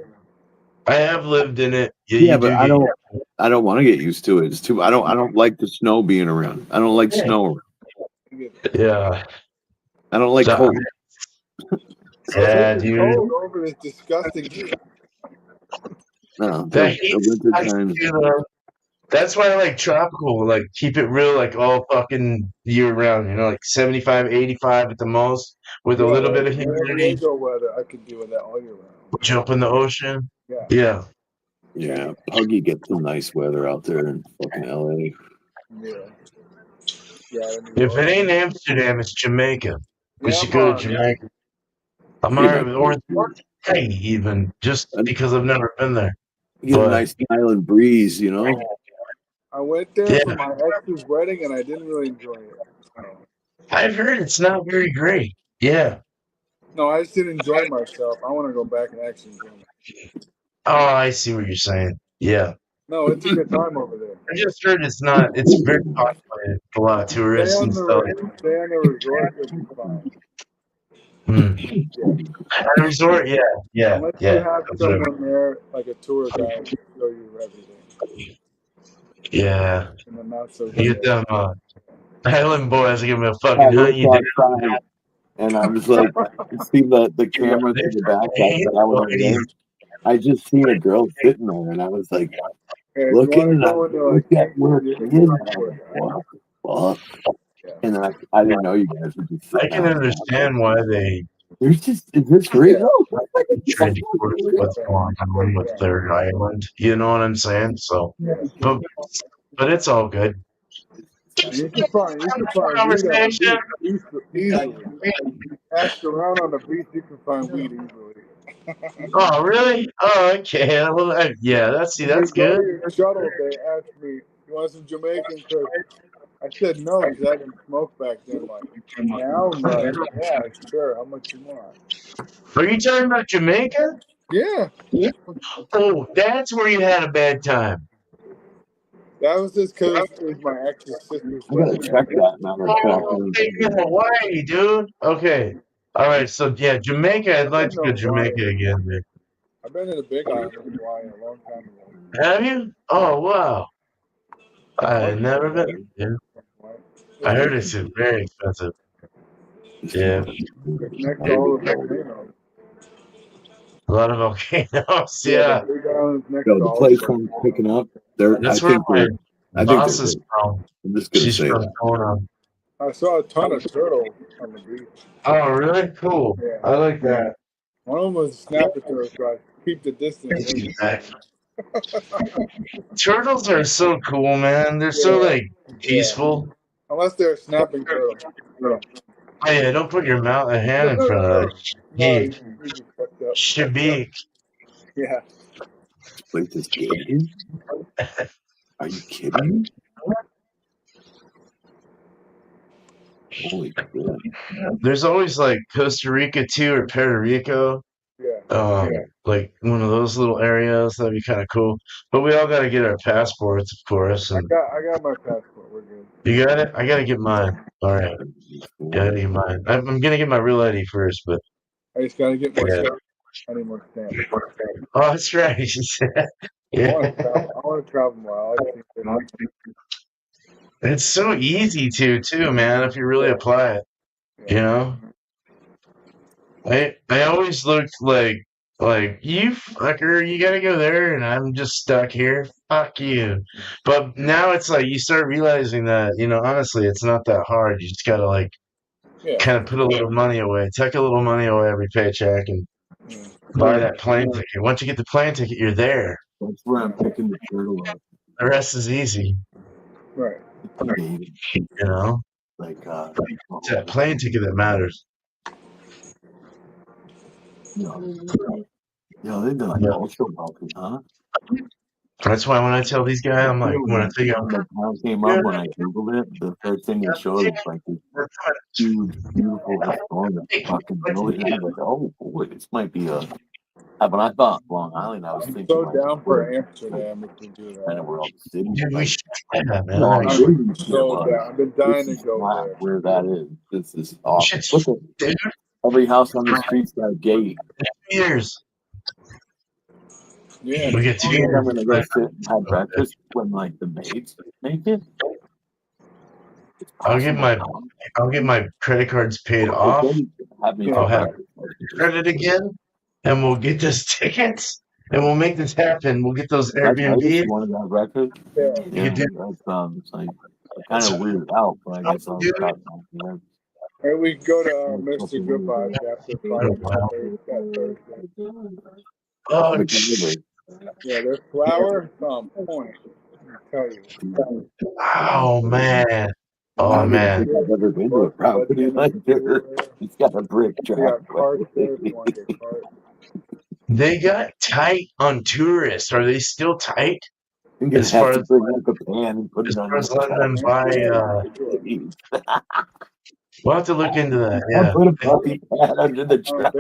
I have lived in it. Yeah, Yeah, you but do I get don't. used to it. I don't want to get used to it. It's too. I don't like the snow being around. I don't like snow. You get- Yeah. I don't like So, cold. yeah, It's dude. cold over this disgusting heat. No, That the heat winter sucks times. too, though. That's why I like tropical. Like, keep it real, like, all fucking year round. You know, like 75, 85 at the most, with a Yeah, little bit like of San humidity. Diego weather, I could deal with that all year round. Jump in the ocean. Yeah. Yeah. Yeah, Puggy gets some nice weather out there in fucking LA. Yeah. Yeah, If it ain't Amsterdam, it's Jamaica. We Yeah, should I'm go to on. Jamaica. I'm Get a alright nice, with or Hawaii even, just because I've never been there. get a But nice island breeze, you know. I went there Yeah. for my ex's wedding and I didn't really enjoy it. So. I've heard it's not very great. Yeah. No, I just didn't enjoy myself. I want to go back and actually enjoy myself. Oh, I see what you're saying. Yeah. No, it's a good time over there. I just heard it's not. It's very populated. A lot of tourists Stay on and stuff. stay on the resort, you'll be fine. At a resort, yeah. Unless you have someone there, like a tour guide, to show you everything. Yeah. And then not so You get good. them island boys give me a I fucking hunt looked you down. outside and I was like, you see the camera to the back. I went over there. I just seen a girl sitting there, and I was like, Hey, looking you at want to go look at where you're it is. gonna What the fuck? And then I didn't know you guys would just I sitting can outside. understand why they There's just is this real? trying to put what's going on with their island. You know what I'm saying? So, but it's all good. You can find weed on the beach easily. Ask around on the beach, you can find weed easily. Oh, really? Oh, okay. Well, yeah, that's When you go good. to your shuttle, they asked me, "You want some Jamaican cook?" I said no because I didn't smoke back then. Like now, I'm like, yeah, sure. How much you want? Are you talking about Jamaica? Yeah. Oh, that's where you had a bad time. That was just because it was my ex's sister's I gotta check that matter of fact. Oh, in Hawaii, dude. Okay. All right. So yeah, Jamaica. I'd like to go to Jamaica again, man. I've been to the Big Island in Hawaii a long time ago. Have you? Oh wow. I've never been. Yeah. I heard it's very expensive. Yeah. Next to all the volcanoes. A lot of volcanoes. Yeah. The Big Island's next So to the all place the I'm picking up, they're That's I where think my they're I think boss they're is big. from. I'm just gonna She's say from that. Kona. I saw a ton of turtles on the beach. Oh, really? Cool. Yeah. I like that. One of them was a snapper turtle, so I keep the distance. Turtles are so cool, man. They're so like peaceful. Unless they're a snapping turtle. Yeah. Oh yeah, don't put your hand in front of it. No, Hey, you just fucked up. Shabik. Yeah. This place is gated? Are you kidding me? Holy shit. There's always like Costa Rica too, or Puerto Rico. Yeah. Like one of those little areas. That'd be kind of cool. But we all got to get our passports, of course. And I got my passport. We're good. you got it? I got to get mine. All right. Gotta get mine. I'm gonna get my real ID first, but I just gotta get my Yeah. honeymoon stamp. oh, that's right. Yeah. I want to travel more. I like to It's so easy too, man, if you really apply it. You know? I always looked like you fucker, you gotta go there and I'm just stuck here. Fuck you. But now it's like you start realizing that, honestly, it's not that hard. You just gotta like kind of put a little money away, take a little money away every paycheck and buy that plane ticket. Once you get the plane ticket, you're there. That's where I'm picking the turtle up. The rest is easy. Right. You know? Like It's that plane ticket that matters. no. Yo, they're doing Yeah. also wealthy, huh? That's why when I tell these guys, I'm like, when I When think I'm that town came yeah, up, when I googled it, the first thing they showed was like this we're huge, beautiful historic fucking building. I was like, oh boy, this might be a. When I thought Long Island, I was I'm thinking so like down for Amsterdam if we do kind that. of where all the cities dude, we like should try that, man. long We should, I'm cities there, so but down. I've been this dying to is go not there. where that is. This is we awesome. should, Look at dude, every house on the street's got a gate. 2 years. Yeah. We get 2 You think I'm years. gonna go sit and have breakfast when like the maids make it? It's I'll get possible. my credit cards paid If off. they have me I'll for have breakfast, credit again, and we'll get those tickets, and we'll make this happen. We'll get those That's Vegas. Airbnb. You want to have breakfast? Yeah. Yeah, You do. that's it's like kind of weirded out, but I guess I'll Do stop. Yeah. And we go to Mr. Fucking Goodbye weird. after Oh, wow. Thursday. Oh, Like, anyway, Yeah, their flour is on point. I tell you. oh man. I Oh don't even man. think I've ever been to a property like there. It's got a brick They got carts there driveway. if you want to get carts. They got tight on tourists. Are they still tight You're gonna as far have to as bring like a pan and put as it on far as your letting them buy? We'll have to look into that. I'll Yeah, put a puppy pad under the truck.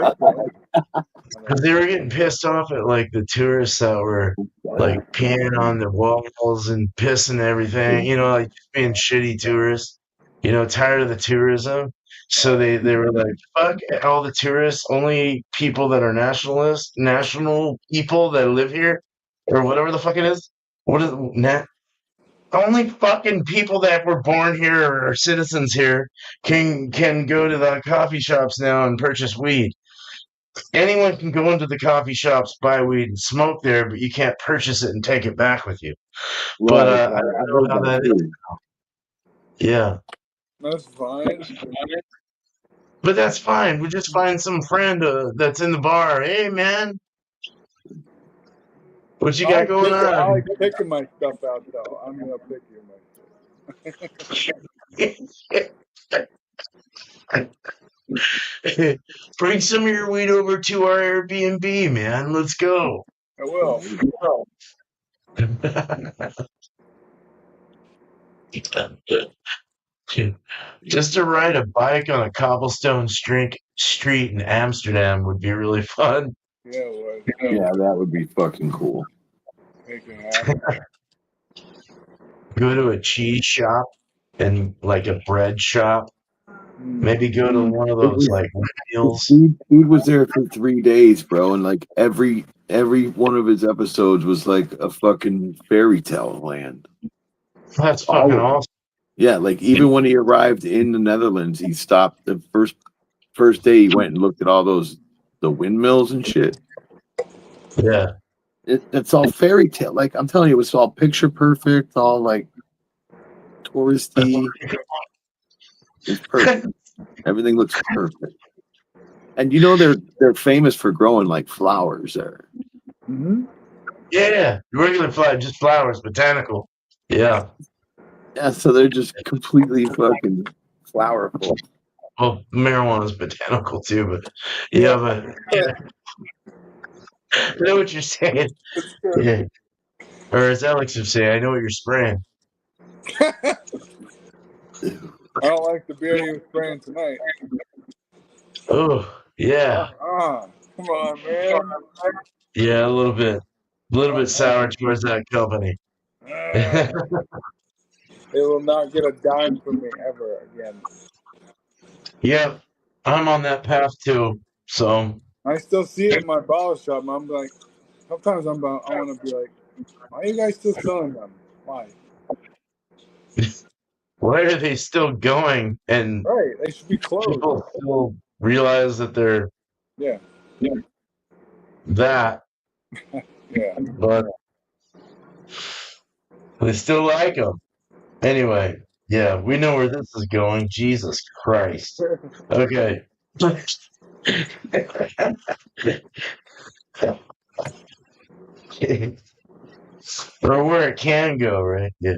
because they were getting pissed off at like the tourists that were like peeing on the walls and pissing everything. You know, like just being shitty tourists. You know, tired of the tourism. So they were like, fuck all the tourists. Only people that are national people that live here, or whatever the fuck it is. What is only fucking people that were born here or are citizens here can go to the coffee shops now and purchase weed. Anyone can go into the coffee shops, buy weed, and smoke there, but you can't purchase it and take it back with you. But Right, I right. I don't know how heard that that is. too. Yeah, That's fine. but that's fine. We just find some friend that's in the bar. Hey, man, what you got going I on? like picking my stuff out though. I'm gonna pick you my Bring some of your weed over to our Airbnb, man. Let's go. I will. Just to ride a bike on a cobblestone street in Amsterdam would be really fun. Yeah, it would. Yeah, that would be fucking cool. Make it happen. Go to a cheese shop and like a bread shop. Maybe go to one of those like meals. Dude was there for 3 days, bro, and like every one of his episodes was like a fucking fairy tale land. That's fucking awesome. Yeah, like even when he arrived in the Netherlands, he stopped the first day. He went and looked at all the windmills and shit. Yeah, It's all fairy tale. Like I'm telling you, it's all picture perfect, all like touristy. It's perfect. Everything looks perfect. And you know they're famous for growing like flowers there. Mm-hmm. yeah, regular just flowers, botanical. Yeah. Yeah, so they're just completely fucking flowerful. Well, marijuana is botanical too, but yeah, but I know what you're saying. Yeah. Or as Alex would say, I know what you're spraying. I don't like the beer you were spraying tonight. Oh, yeah. Come on, man. Yeah, a little bit sour towards that company. They will not get a dime from me ever again. Yeah, I'm on that path too. So I still see it in my bottle shop. I'm like, sometimes I want to be like, why are you guys still selling them? Why? why are they still going? And Right, they should be closed. people still realize that they're Yeah. that, Yeah. but they still like them. Anyway, yeah, we know where this is going. Jesus Christ. Okay. Or where it can go, right? Yeah.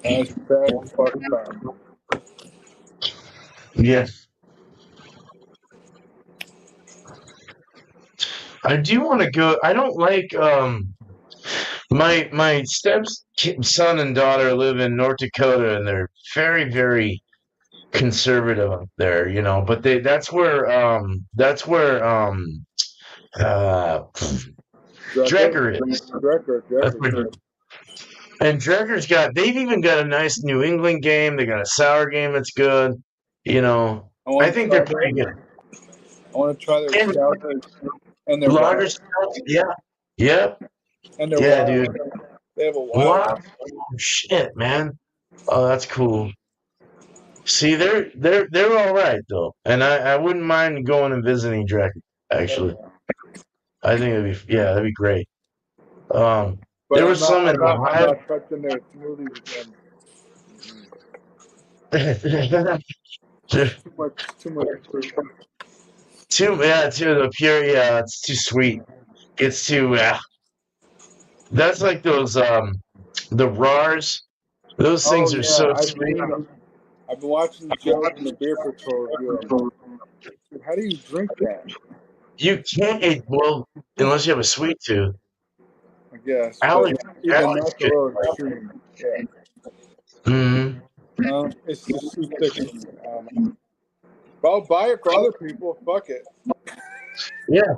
That's bad fuck time. Yeah. I do want to go. I don't like my stepson and daughter live in North Dakota, and they're very, very conservative up there, you know. But that's where Drecker is. That's where, and Drecker's they've even got a nice New England game. They got a sour game that's good. You know, I think they're pretty good. I want to try their stouts and their lager wild. stouts. Yeah. Yep. And their Yeah, wild. dude. They have a wild. Wow. Oh, shit, man. Oh, that's cool. See, they're all right though, and I wouldn't mind going and visiting Drecker. Actually, I think that'd be great. But there was some in I'm Ohio. not touching their smoothies again. Too much fruit. Too the pure. Yeah, it's too sweet. It's too. That's like those the RARs. Those things are so sweet. I've been watching Joe and the Beer Patrol review. How do you drink that? You can't. Well, unless you have a sweet tooth. I guess. Alex that's a little extreme. Yeah. Mm-hmm. It's just too thick. But I'll buy it for other people. Fuck it. Yeah.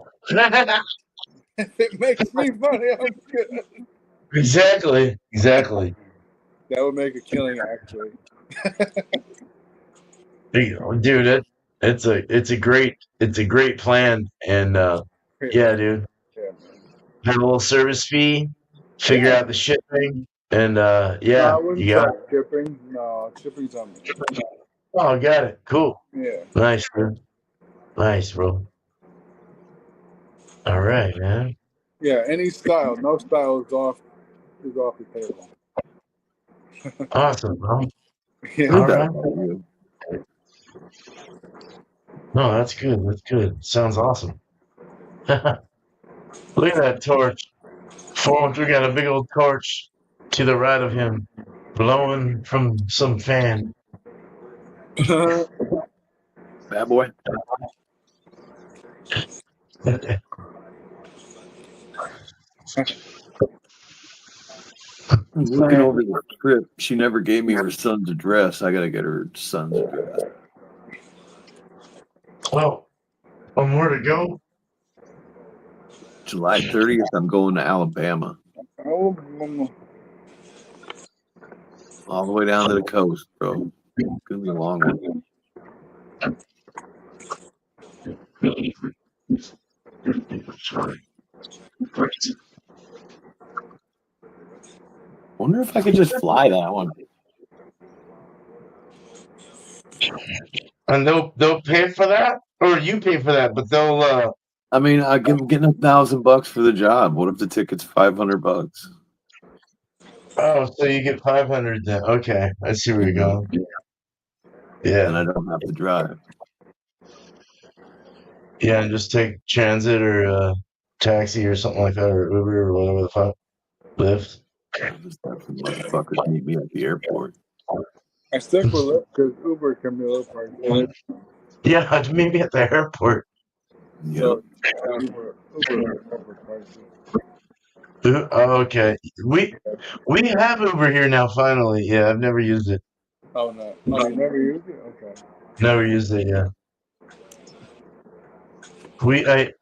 If it makes me money, I'm good. Exactly. That would make a killing, actually. Dude, it's a great plan, and yeah, dude. Yeah, Have a little service fee, figure out the shipping, and yeah, I wouldn't you got charge shipping. No, shipping's on me. Oh, got it. Cool. Yeah. Nice, dude. Nice, bro. All right, man. Yeah, any style. No style is off the table. Awesome, bro. Yeah. All right. No, that's good. That's good. Sounds awesome. Look at that torch. 413 got a big old torch to the right of him, blowing from some fan. Bad boy. Looking over the script, she never gave me her son's address. I gotta get her son's address. Well, where to go? July 30th, I'm going to Alabama. Oh, All the way down to the coast, bro. It's gonna be a long one. Wonder if I could just fly that one. And they'll pay for that, or you pay for that, but they'll. I mean, I'm getting $1,000 for the job. What if the ticket's $500? Oh, so you get 500 then? Okay, I see where you're going. Yeah, And I don't have to drive. yeah, and just take transit or taxi or something like that, or Uber or whatever the fuck, Lyft. Just have some motherfuckers meet me at the airport. I stick with Lyft because Uber can be a little pricey. Yeah, maybe at the airport. Yeah. So, Uber pricey. Oh, okay, we have Uber here now. Finally, yeah, I've never used it. Oh no! Oh, you never used it? Okay. Never used it. Yeah.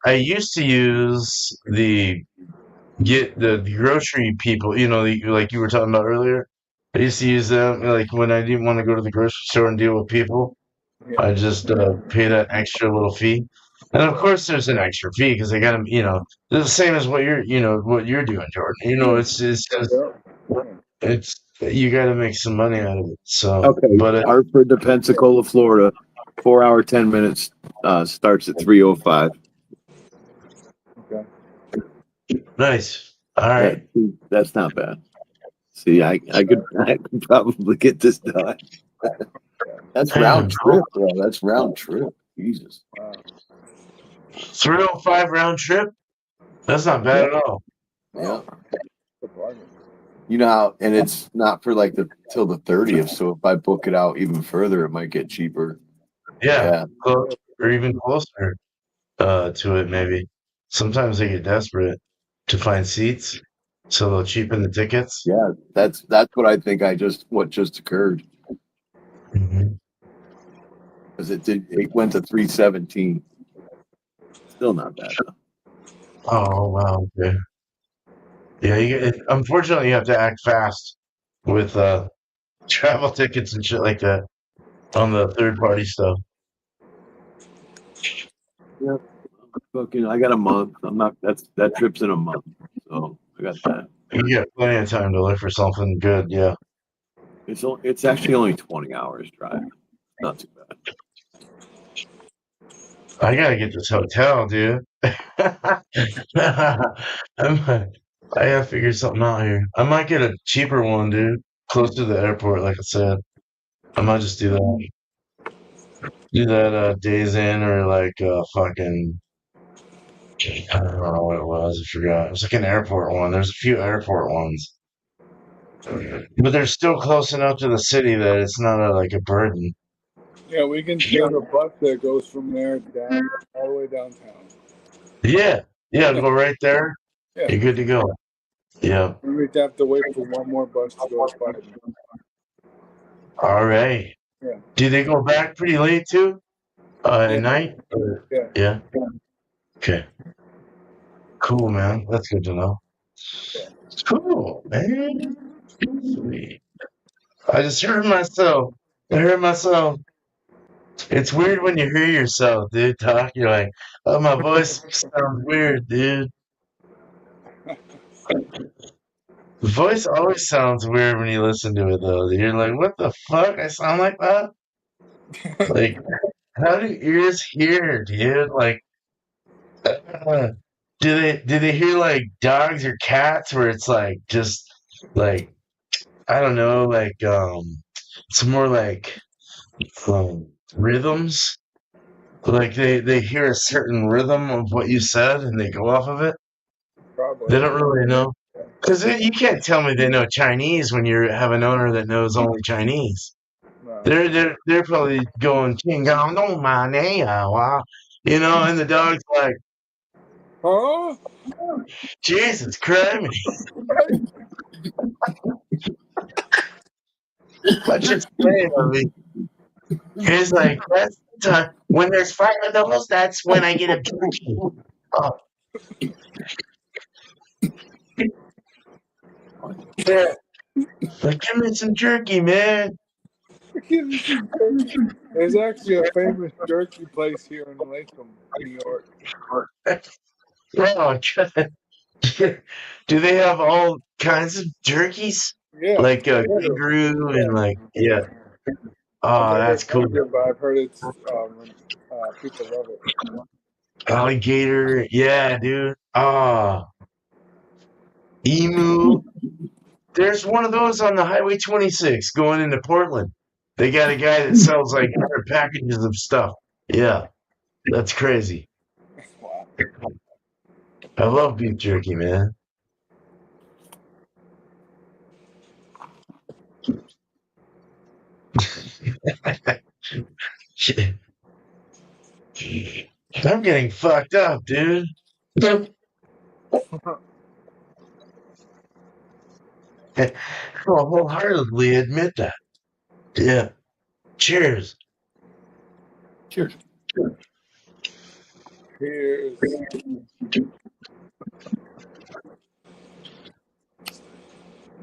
I used to use the grocery people, you know, like you were talking about earlier. I used to use them like when I didn't want to go to the grocery store and deal with people. Yeah. I just pay that extra little fee, and of course there's an extra fee because I got to, you know, it's the same as what you're doing, Jordan. You know, it's just, it's you got to make some money out of it. So Okay. but Hartford to Pensacola, Florida, 4 hour 10 minutes. Starts at 3:05. Okay. nice. All right. That's not bad. See, I could probably get this done. That's round trip, bro. That's round trip. Jesus. Wow. 305 round trip. That's not bad at all. Yeah. Good bargain. You know how, and it's not for like till the 30th. So if I book it out even further, it might get cheaper. Yeah. Or even closer to it, maybe. sometimes they get desperate to find seats, so they'll cheapen the tickets. Yeah, that's what I think. What just occurred Mm-hmm. because it went to 317. Still not bad. Though. Oh wow, okay. Yeah, unfortunately, you have to act fast with travel tickets and shit like that on the third party stuff. Yep. Fucking, I got a month. I'm not. That trip's in a month, so I got that. You get plenty of time to look for something good. Yeah. It's actually only 20 hours drive. Not too bad. I gotta get this hotel, dude. I gotta figure something out here. I might get a cheaper one, dude, close to the airport. Like I said, I might just do that. Do that Days Inn or like fucking. I don't know what it was. I forgot. It was like an airport one. There's a few airport ones, but they're still close enough to the city that it's not like a burden. Yeah, we can take a bus that goes from there down all the way downtown. Yeah, go right there. Yeah. You're good to go. Yeah. And we'd have to wait for one more bus to go by. All right. Yeah. Do they go back pretty late too? At night? Yeah. Yeah. Okay. Cool, man. That's good to know. Cool, man. Sweet. I just heard myself. It's weird when you hear yourself, dude, talk. You're like, oh, my voice sounds weird, dude. The voice always sounds weird when you listen to it, though. You're like, what the fuck? I sound like that? Like, how do ears hear, dude? Like, do they hear like dogs or cats where it's like just like I don't know, like it's more like rhythms. Like they hear a certain rhythm of what you said and they go off of it. Probably. They don't really know. Because you can't tell me they know Chinese when you have an owner that knows only Chinese. No. They're probably going "Qinggang dong ma ne ya wa," you know, and the dog's like, Huh? Jesus Christ! What you saying of me? He's like, that's the time. When there's 5 of those, that's when I get a jerky. Oh. Yeah. Like, give me some jerky, man. There's actually a famous jerky place here in Latham, New York. Oh, God. Do they have all kinds of jerkies? Yeah. Like kangaroo and like, yeah. Oh, that's cool. But I've heard it's people love it. Alligator, yeah, dude. Ah, emu. There's one of those on the Highway 26 going into Portland. They got a guy that sells like 100 packages of stuff. Yeah, that's crazy. Wow. I love beef jerky, man. I'm getting fucked up, dude. I'll wholeheartedly admit that. Yeah. Cheers. Cheers. Here's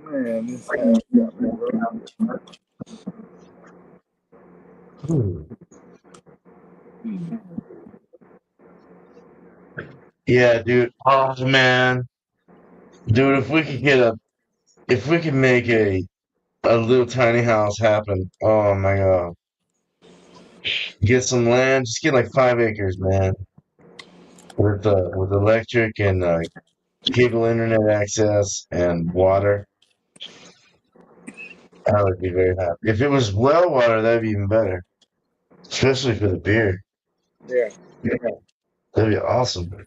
man, this has got me rough. Yeah, dude. Oh man, dude. If we could make a little tiny house happen. Oh my god. Get some land. Just get like 5 acres, man. With electric and cable internet access and water. I would be very happy. If it was well water, that'd be even better. Especially for the beer. Yeah. That'd be awesome.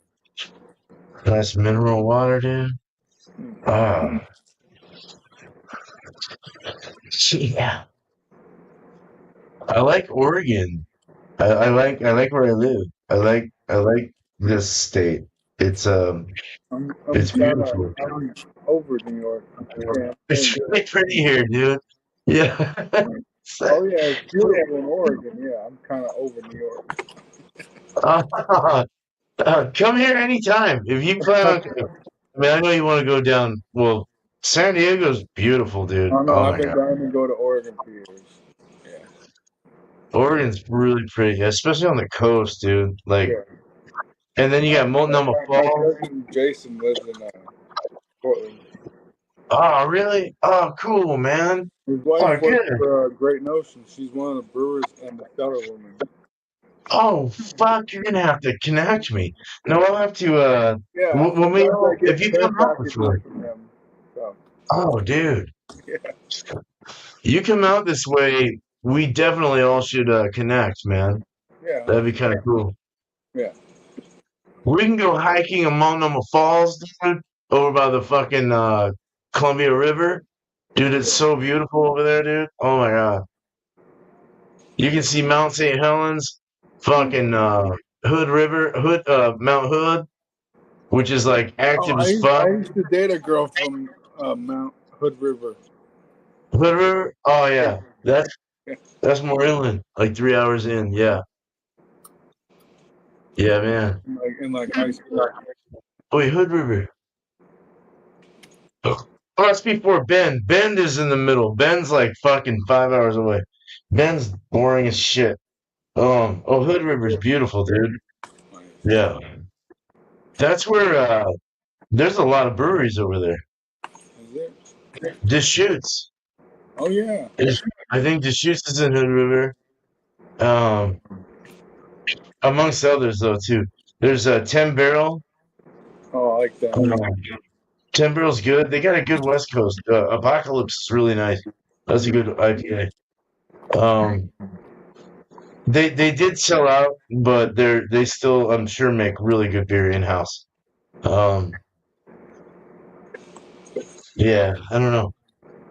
Nice mineral water, dude. Ah. Yeah. I like Oregon. I like where I live. I like this state. It's I'm it's kind beautiful. of over New York. Yeah. It's really pretty here, dude. Yeah. Oh yeah, it's beautiful in Oregon. Yeah, I'm kind of over New York. Come here anytime if you plan on. I mean, I know you want to go down. Well, San Diego's beautiful, dude. Oh no, Oh I've my been god, dying to go to Oregon for years. Yeah, Oregon's really pretty, especially on the coast, dude. Like, yeah. and then you got Multnomah My Falls. cousin Jason lives in Portland. Oh, really? Oh, cool, man. His wife Oh, works good. for Great Notion. She's one of the brewers and the cellar woman. Oh, fuck! You're gonna have to connect me. No, I'll have to. Yeah, When we sometimes I all, if get you care come out packages before. from them. So Oh, dude, yeah, you come out this way. We definitely all should connect, man. yeah, That'd be kind of cool. yeah. We can go hiking in Multnomah Falls, dude, over by the fucking Columbia River. Dude, it's so beautiful over there, dude. Oh my god. You can see Mount St. Helens, fucking Mount Hood, which is like Oh, active I as fuck. used to date a girl from Mount Hood River. Hood River? Oh yeah. Yeah. That's more inland, like 3 hours in. Yeah. Yeah, man. In like high school. Wait, Hood River. Oh, that's before Bend. Bend is in the middle. Bend's like fucking 5 hours away. Bend's boring as shit. Oh, Hood River's beautiful, dude. Yeah. That's where there's a lot of breweries over there. Is it? Deschutes. Oh yeah. I think Deschutes is in Hood River. Amongst others though too. There's a 10 Barrel. Oh, I like that. 10 Barrel's good. They got a good West Coast. Apocalypse is really nice. That's a good IPA. They did sell out, but they still, I'm sure, make really good beer in house. Yeah, I don't know.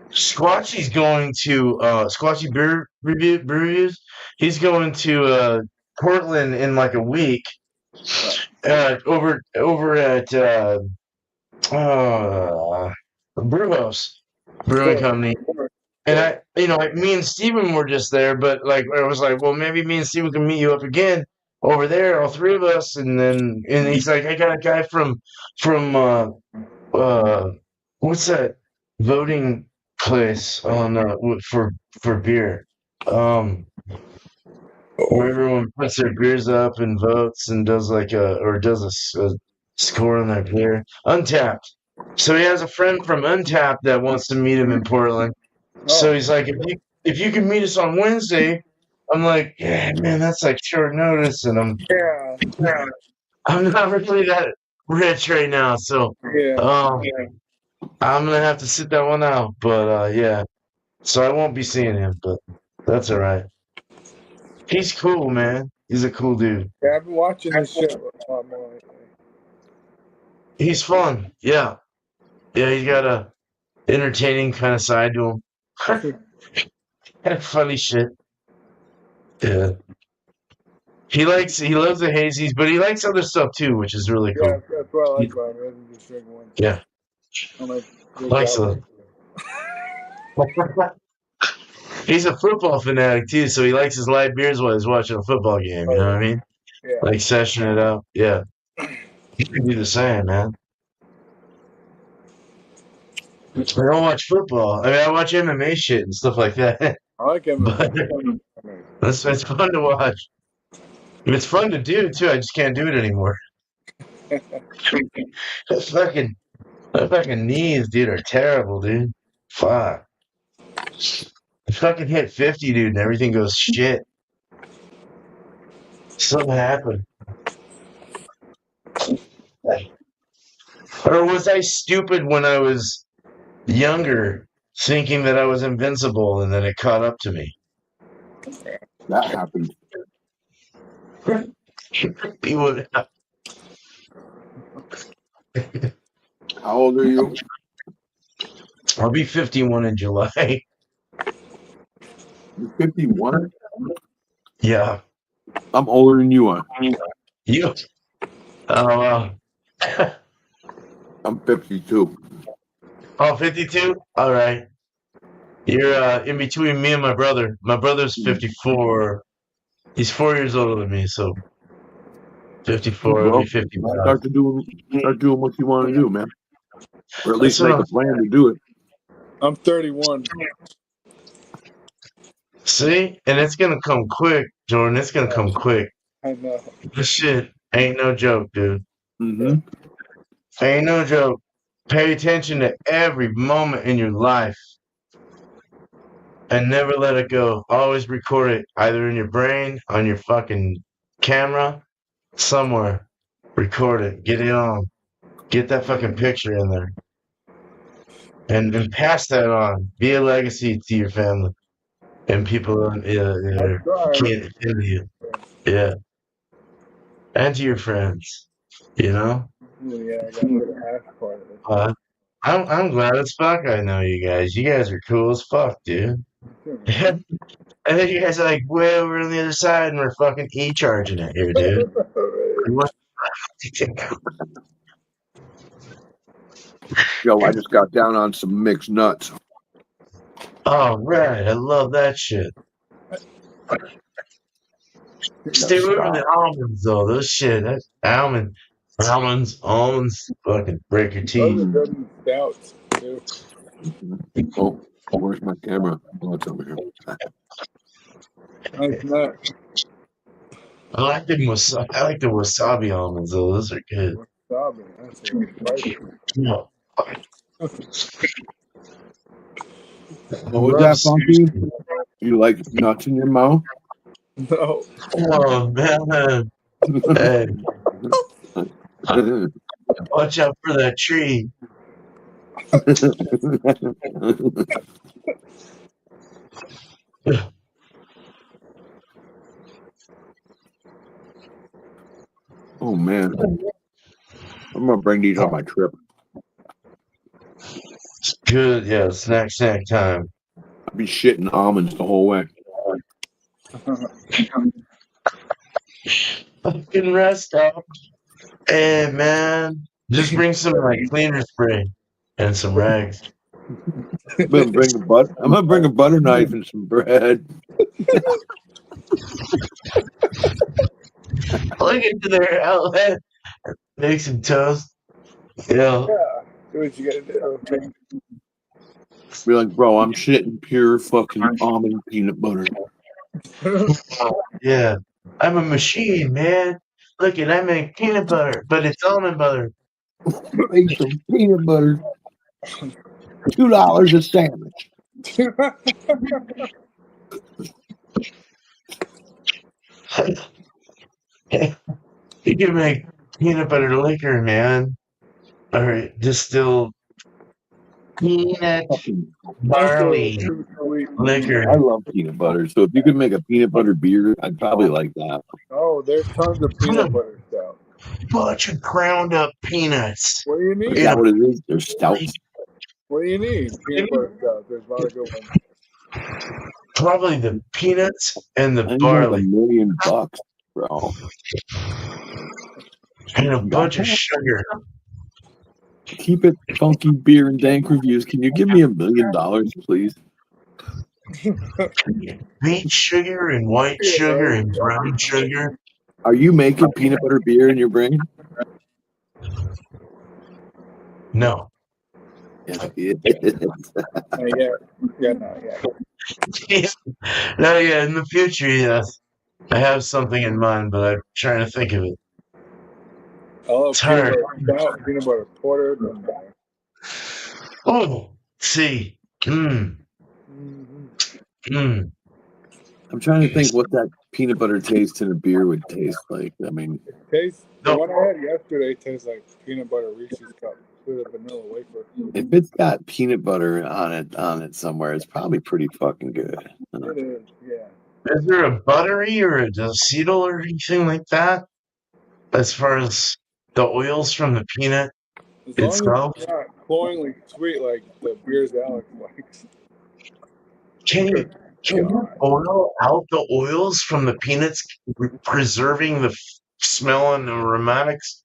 Squatchy's going to Squatchy Beer Reviews. He's going to Portland in like a week. Over at Brewhouse Brewing Company. And me and Steven were just there, but like I was like, well, maybe me and Steven can meet you up again over there, all three of us. And he's like, I got a guy from what's that voting place on for beer, where everyone puts their beers up and votes and does like a score on their beer. Untapped. So he has a friend from Untapped that wants to meet him in Portland. So he's like, if you can meet us on Wednesday, I'm like, yeah, man, that's like short notice, and I'm not really that rich right now, so I'm gonna have to sit that one out. But yeah, so I won't be seeing him, but that's all right. He's cool, man. He's a cool dude. Yeah, I've been watching this shit a lot more lately. He's fun. Yeah, he's got a entertaining kind of side to him. Funny shit. Yeah. He loves the hazies, but he likes other stuff too, which is really cool. Yeah, that's what I like about him. He doesn't just drink one. Yeah. Likes the. He's a football fanatic too, so he likes his light beers while he's watching a football game. You know what I mean? Yeah. Like session it up. Yeah. You can do the same, man. I don't watch football. I mean, I watch MMA shit and stuff like that. I like him. It's fun to watch. It's fun to do too. I just can't do it anymore. My fucking knees, dude, are terrible, dude. Fuck. I fucking hit 50, dude, and everything goes shit. Something happened. Or was I stupid when I was younger, thinking that I was invincible, and then it caught up to me? That happened. He would have. How old are you? I'll be 51 in July. You're 51? Yeah. I'm older than you are. You? Oh, wow. I'm 52. Oh, 52? All right. You're in between me and my brother. My brother's 54. He's 4 years older than me, so 54, he'll be Well, 55. start doing what you want to do, man. Or at That's least what make I'm a plan to do it. I'm 31. See? And it's gonna come quick, Jordan. It's gonna come quick. I know. This shit ain't no joke, dude. Mm-hmm. Ain't no joke. Pay attention to every moment in your life and never let it go. Always record it, either in your brain, on your fucking camera, somewhere. Record it. Get it on. Get that fucking picture in there. And pass that on. Be a legacy to your family and people that can't attend to you. Yeah. And to your friends. You know? Yeah, I got to the hash part of it. I'm glad as fuck I know you guys. You guys are cool as fuck, dude. And then you guys are like way over on the other side and we're fucking e-charging it here, dude. Yo, I just got down on some mixed nuts. Oh, right. I love that shit. Stay away from the almonds, though. Those shit. That's almonds, fucking break your Those teeth. are good and stouts, too. Oh, where's my camera? Oh, it's over here. Nice nut. I like the wasabi almonds, though. Those are good. Wasabi. That's really spicy. No. What was that, Funky? You like nuts in your mouth? No. Oh, man. Hey, watch out for that tree. Oh, man. I'm going to bring these on my trip. Good, yeah. Snack time. I'll be shitting almonds the whole way. Fucking rest up. Hey, man. Just bring some cleaner spray and some rags. I'm gonna bring a butter knife and some bread. Look into their outlet. Make some toast. Yeah. Do what you gotta do. Be like, bro, I'm shitting pure fucking almond peanut butter. Yeah. I'm a machine, man. Look, I make peanut butter, but it's almond butter. Make some peanut butter. $2 a sandwich. You can make peanut butter liquor, man. Or distilled peanut barley liquor. I love peanut butter, so if you could make a peanut butter beer, I'd probably like that. Oh, there's tons of peanut butter stuff. Bunch of ground up peanuts. What do you need? Is that what it is? They're stouts. What do you need? Peanut butter stuff. There's a lot of good ones. Probably the peanuts and the I think barley. $1 million, bro. And a bunch of sugar. Keep it funky beer and dank reviews. Can you give me $1 million, please? Beet sugar and white sugar and brown sugar. Are you making peanut butter beer in your brain? No. Not yet. Yeah, not yet. No, yeah, in the future, yes. I have something in mind, but I'm trying to think of it. I love It's peanut hard. butter stout, peanut butter porter. Doesn't matter. Oh, see. Mhm. I'm trying to think what that peanut butter taste in a beer would taste like. I mean, Tastes. The No. one I had yesterday tastes like peanut butter Reese's cup with a vanilla wafer. if it's got peanut butter on it somewhere, it's probably pretty fucking good. It is. Yeah. Is there a buttery or a acetyl or anything like that? As far as the oils from the peanut As long as itself? it's not cloyingly sweet like the beers Alex likes. Can you oil out the oils from the peanuts, preserving the smell and the aromatics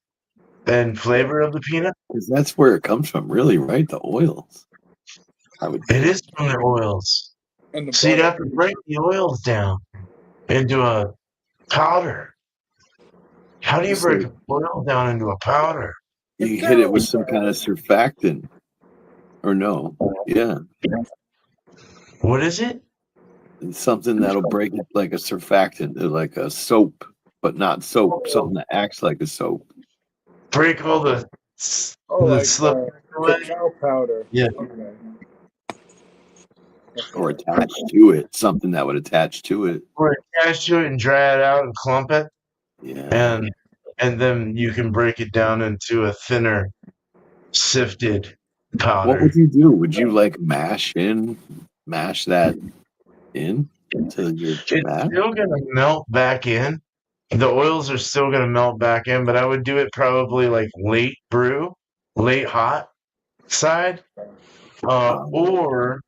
and flavor of the peanut. Because that's where it comes from, really, right? The oils. I would. It is from the oils. And the So you'd butter. have to break the oils down into a powder. How do you break oil down into a powder? You hit it with some kind of surfactant, or no? Yeah, What is it? it's something that'll break it like a surfactant, like a soap, but not soap. Something that acts like a soap. Break all the like slip cacao powder. Yeah. Okay. Or attached to it, something that would attach to it. or attach to it and dry it out and clump it, Yeah. and then you can break it down into a thinner, sifted powder. What would you do? Would you like mash that in to your It's mash? still gonna melt back in. The oils are still gonna melt back in, but I would do it probably like late brew, late hot side, or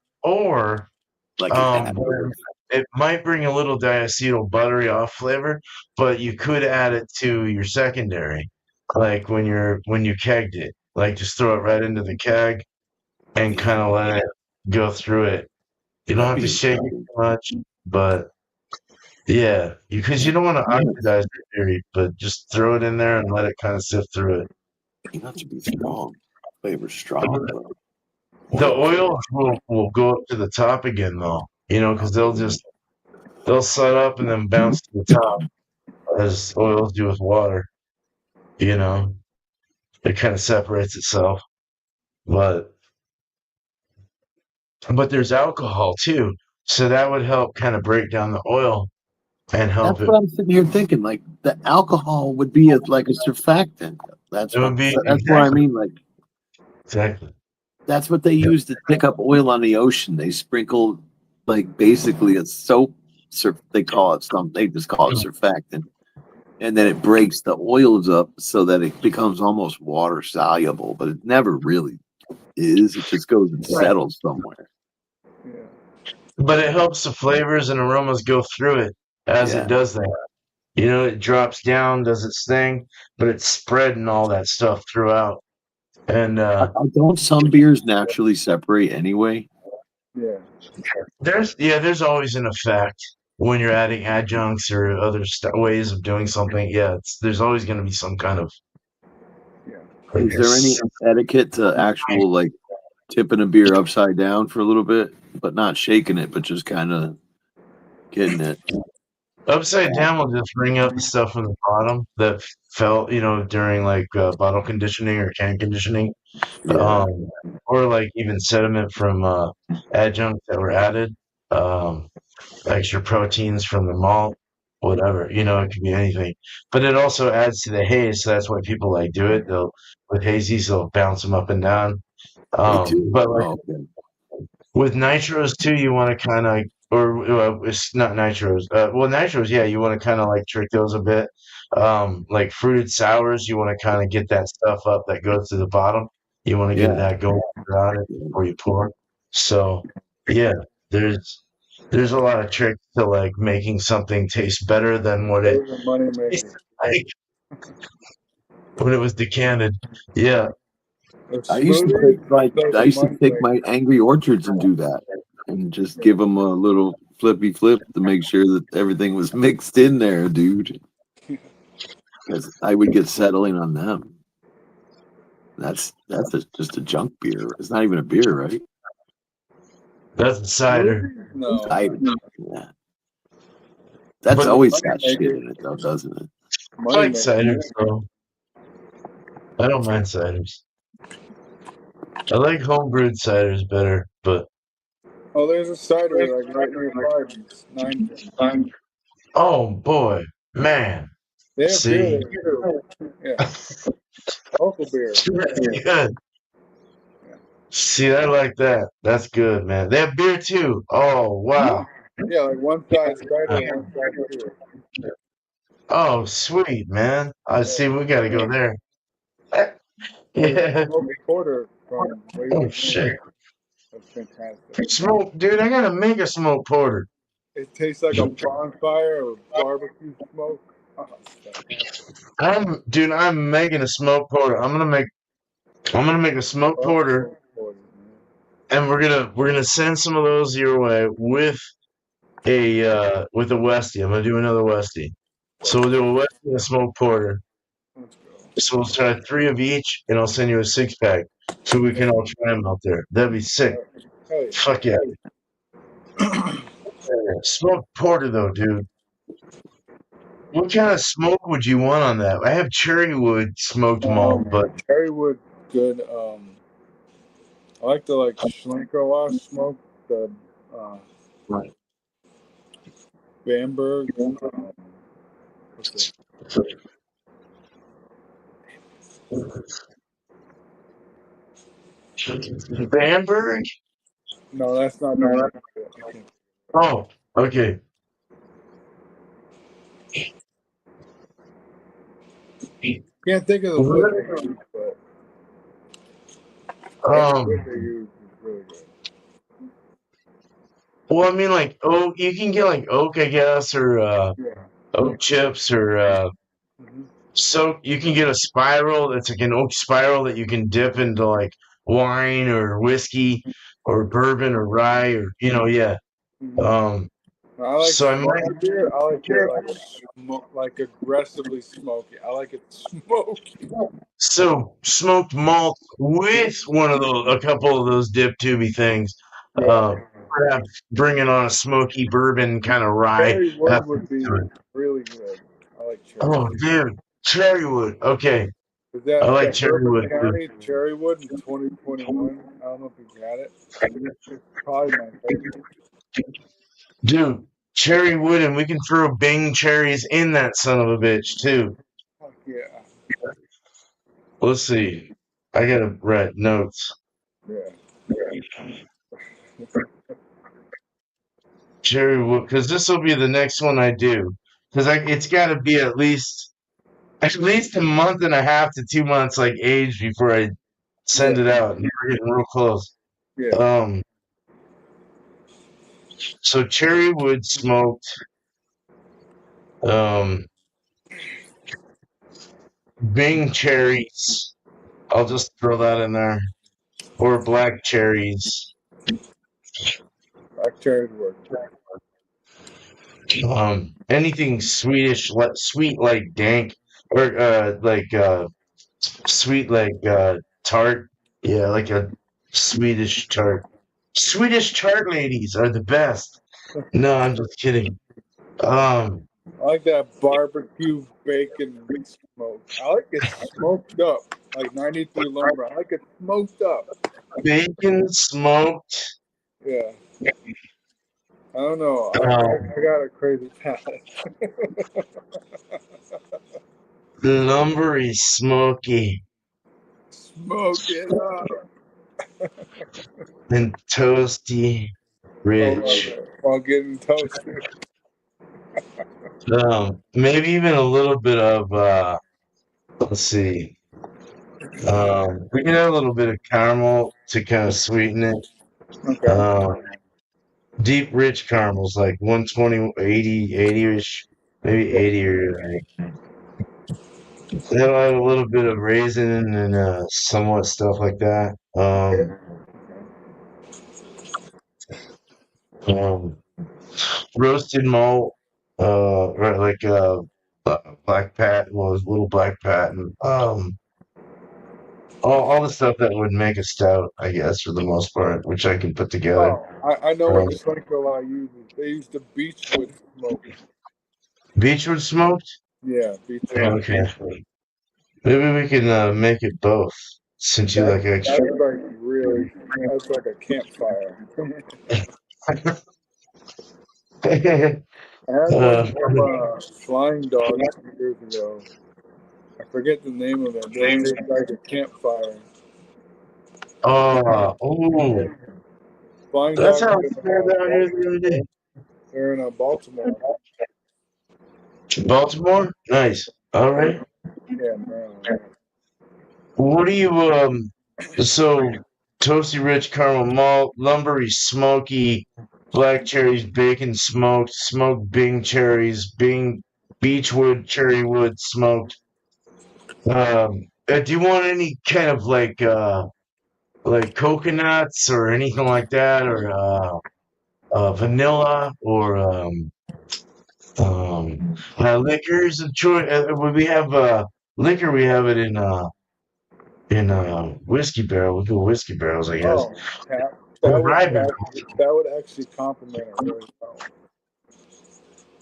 Like an apple. it might bring a little diacetyl buttery off flavor, but you could add it to your secondary, like when you kegged it, like just throw it right into the keg and kind of let it go through it. You don't have to shake it too much, but yeah, because you don't want to oxidize the dairy, but just throw it in there and let it kind of sift through it. You have to be strong. Flavor strong. The oils will go up to the top again though, because they'll set up and then bounce to the top as oils do with water. It kind of separates itself, but there's alcohol too, so that would help kind of break down the oil and help That's what I'm sitting here thinking. Like the alcohol would be like a surfactant. That's what I mean. Like exactly. That's what they use to pick up oil on the ocean. They sprinkle like basically a soap. They call it something. They just call it surfactant, and then it breaks the oils up so that it becomes almost water soluble. But it never really is. It just goes and settles somewhere. Yeah. But it helps the flavors and aromas go through it as it does that. It drops down, does its thing, but it's spreading all that stuff throughout. And don't some beers naturally separate anyway? Yeah. There's always an effect when you're adding adjuncts or other ways of doing something. Yeah, there's always going to be some kind of. Yeah. Is there any etiquette to actual like tipping a beer upside down for a little bit, but not shaking it, but just kind of getting it? Upside down will just bring up the stuff from the bottom that fell, during like bottle conditioning or can conditioning, or like even sediment from adjuncts that were added, extra proteins from the malt, whatever. It could be anything. But it also adds to the haze, so that's why people like do it. With hazies, they'll bounce them up and down. But like with nitros too, you want to kind of. Or it's not nitros. Nitros, yeah, you want to kind of like trick those a bit. Like fruited sours, you want to kind of get that stuff up that goes to the bottom. You want to get that going around it before you pour. So, yeah, there's a lot of tricks to like making something taste better than what it tasted like when it was decanted. Yeah. I used to take my Angry Orchards and do that. And just give them a little flippy flip to make sure that everything was mixed in there, dude. Because I would get settling on them. That's just a junk beer. It's not even a beer, right? That's a cider. No. Cider. Yeah. That's always got shit in it, though, doesn't it? I like ciders, though. I don't mind ciders. I like homebrewed ciders better, but. Oh, there's a cider like right near Barnes. 9. Oh boy, man! They have See, beer. Yeah, local beer. That's good. See, I like that. That's good, man. They have beer too. Oh wow! Yeah, like one side cider, one side beer. Oh sweet, man! I see. We got to go there. Yeah. Porter from Oh shit! That's fantastic. Smoke, dude. I gotta make a smoke porter. It tastes like a bonfire or barbecue smoke. I'm making a smoked porter. I'm gonna make a smoked porter, and we're gonna send some of those your way with a Westie. I'm gonna do another Westie. So we'll do a Westie and a smoked porter. So we'll try 3 of each, and I'll send you a 6-pack so we can all try them out there. That'd be sick. Hey, Fuck yeah. Smoked porter though, dude. What kind of smoke would you want on that? I have cherry wood smoked malt, but cherry wood, good. I like the Schlenkerla smoke, the Right. Bamberg. What's it? Bamberg? No, that's not. No, Oh, okay. can't think of the wood they use, but the wood they use is really good. Well, I mean, like oak. You can get like oak, I guess, or Yeah. oak chips, or so you can get a spiral that's like an oak spiral that you can dip into like wine or whiskey or bourbon or rye or yeah. I like So I might. beer. I like it like aggressively smoky. I like it smoky. So smoked malt with a couple of those dip tubey things. Perhaps bringing on a smoky bourbon kind of rye. Cherry wood would be really good. I like cherry. Oh, dude, cherry wood. Okay, I like cherry wood. County cherry wood in 2021. I don't know if you got it. It's probably my favorite. Dude, cherry wood, and we can throw Bing cherries in that son of a bitch too. Fuck yeah. Let's see. I gotta write notes. Yeah. Cherry wood, because this will be the next one I do. Because it's got to be at least a month and a half to 2 months like age before I send it out. And we're getting real close. Yeah. So cherry wood smoked. Bing cherries. I'll just throw that in there. Or black cherries. Black cherries work. Anything Swedish, sweet like dank, or sweet like tart. Yeah, like a Swedish tart. Swedish tart ladies are the best. No, I'm just kidding. I like that barbecue bacon smoke. I like it smoked up, like 93 lumber. I like it smoked up. Bacon smoked. Yeah. I don't know. I got a crazy palate. Lumbery smoky. Smoke it up. And toasty rich. While getting toasted. Maybe even a little bit of let's see. We can add a little bit of caramel to kind of sweeten it. Okay. Deep rich caramels, like 120, 80-ish, maybe 80 or they'll add a little bit of raisin and somewhat stuff like that. Roasted malt, right, like black patent, little black patent. All the stuff that would make a stout, I guess, for the most part, which I can put together. Oh, I know what Schlenkerla uses. They use the beechwood smoke. Beechwood smoked? Yeah, beechwood. Okay. Maybe we can make it both, since you like extra. That's like a campfire. I had one from Flying Dog years ago. I forget the name of it. It's like a campfire. Oh. Flying That's Dog. how it's down here the other day. They're in Baltimore. Baltimore? Nice. All right. Yeah, man. What do you so toasty rich caramel malt, lumbery smoky, black cherries, bacon smoked, smoked Bing cherries, Bing beechwood, cherrywood, smoked. Do you want any kind of like coconuts or anything like that, or vanilla, or liquors of choice? We have liquor. We have it in whiskey barrel. We do whiskey barrels, I guess. Oh, tap. Or rye barrel. That would actually complement it really well.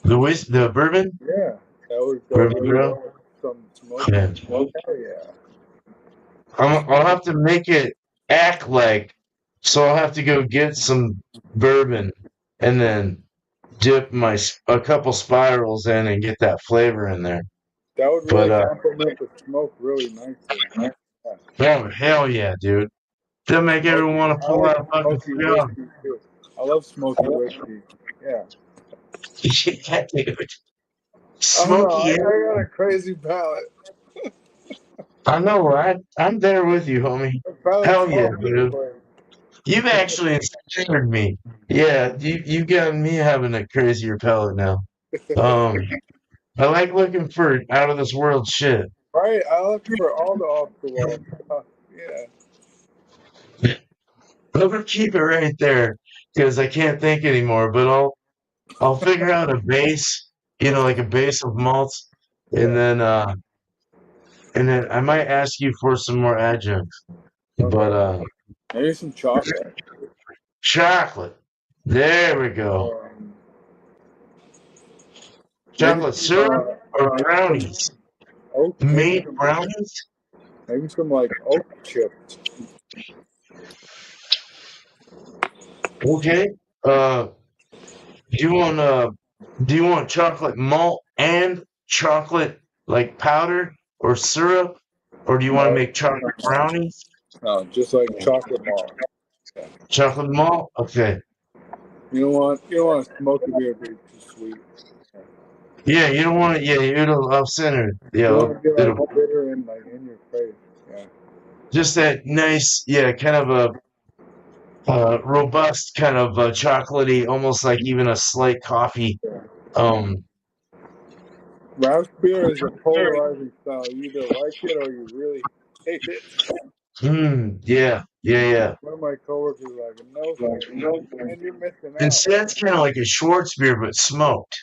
The bourbon. Yeah, that would go Bourbon really barrel? well with some smoke. Yeah. Hell yeah. I'll have to make it act like. So I'll have to go get some bourbon and then dip a couple spirals in and get that flavor in there. That would really complement the smoke really nicely. Oh, hell yeah, dude. They'll make everyone want to pull out a fucking cigar. Whiskey too. I love smoky whiskey. Yeah. Yeah, dude. I don't know, Smoky. I got a crazy palate. I know, right? I'm there with you, homie. Hell yeah, dude. You've actually inspired me. Yeah, you got me having a crazier palate now. I like looking for out of this world shit. Right, I look for all the off the wall stuff. Yeah. I'm gonna keep it right there because I can't think anymore. But I'll figure out a base, like a base of malts, and then I might ask you for some more adjuncts. Okay. But Maybe some chocolate. Chocolate. There we go. Chocolate syrup or brownies? Made brownies? Maybe some like oat chips. Okay. Do you want chocolate malt and chocolate like powder or syrup, or do you want to make chocolate brownies? No, just like chocolate malt. Yeah. Chocolate malt. Okay. You don't want a smoky beer to be too sweet. Yeah, you don't want it. Yeah, it'll upset it. Yeah, you want to get like bitter and like in your face. Yeah. Just that nice, kind of a robust kind of chocolatey, almost like even a slight coffee. Raspberry beer is a polarizing style. You either like it or you really hate it. Yeah. One of my coworkers is like, no, and you're missing out. And so that's kind of like a Schwartz beer, but smoked.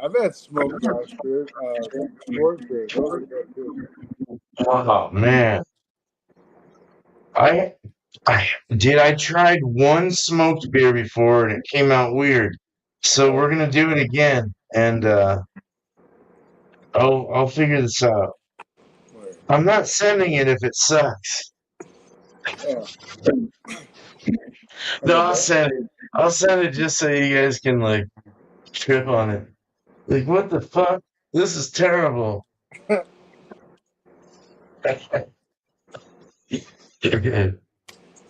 I've had smoked Schwartz beer. Those are good too. Oh man, I tried one smoked beer before and it came out weird. So we're gonna do it again, and I'll figure this out. I'm not sending it if it sucks. Yeah. No, I'll send it. I'll send it just so you guys can like trip on it. Like, what the fuck? This is terrible. Okay.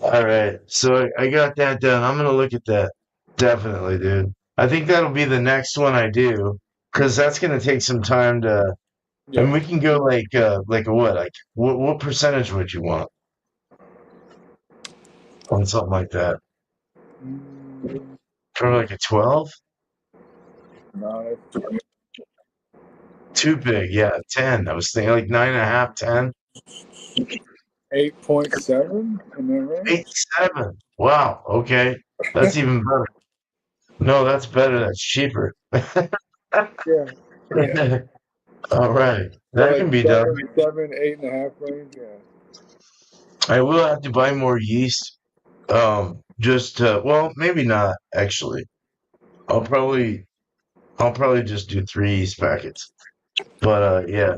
All right. So I got that done. I'm gonna look at that. Definitely, dude. I think that'll be the next one I do, because that's gonna take some time to. Yeah. And we can go like a what? Like what percentage would you want on something like that? For like a 12? No, that's Too big. Yeah, 10. I was thinking like 9.5, 10. 8.7 in that range. 8.7. Wow. Okay, that's even better. No, that's better. That's cheaper. Yeah. All right, that Like can be done. 7, 8.5 range. Yeah. I will have to buy more yeast. Well, maybe not actually. I'll probably just do 3 yeast packets. But yeah.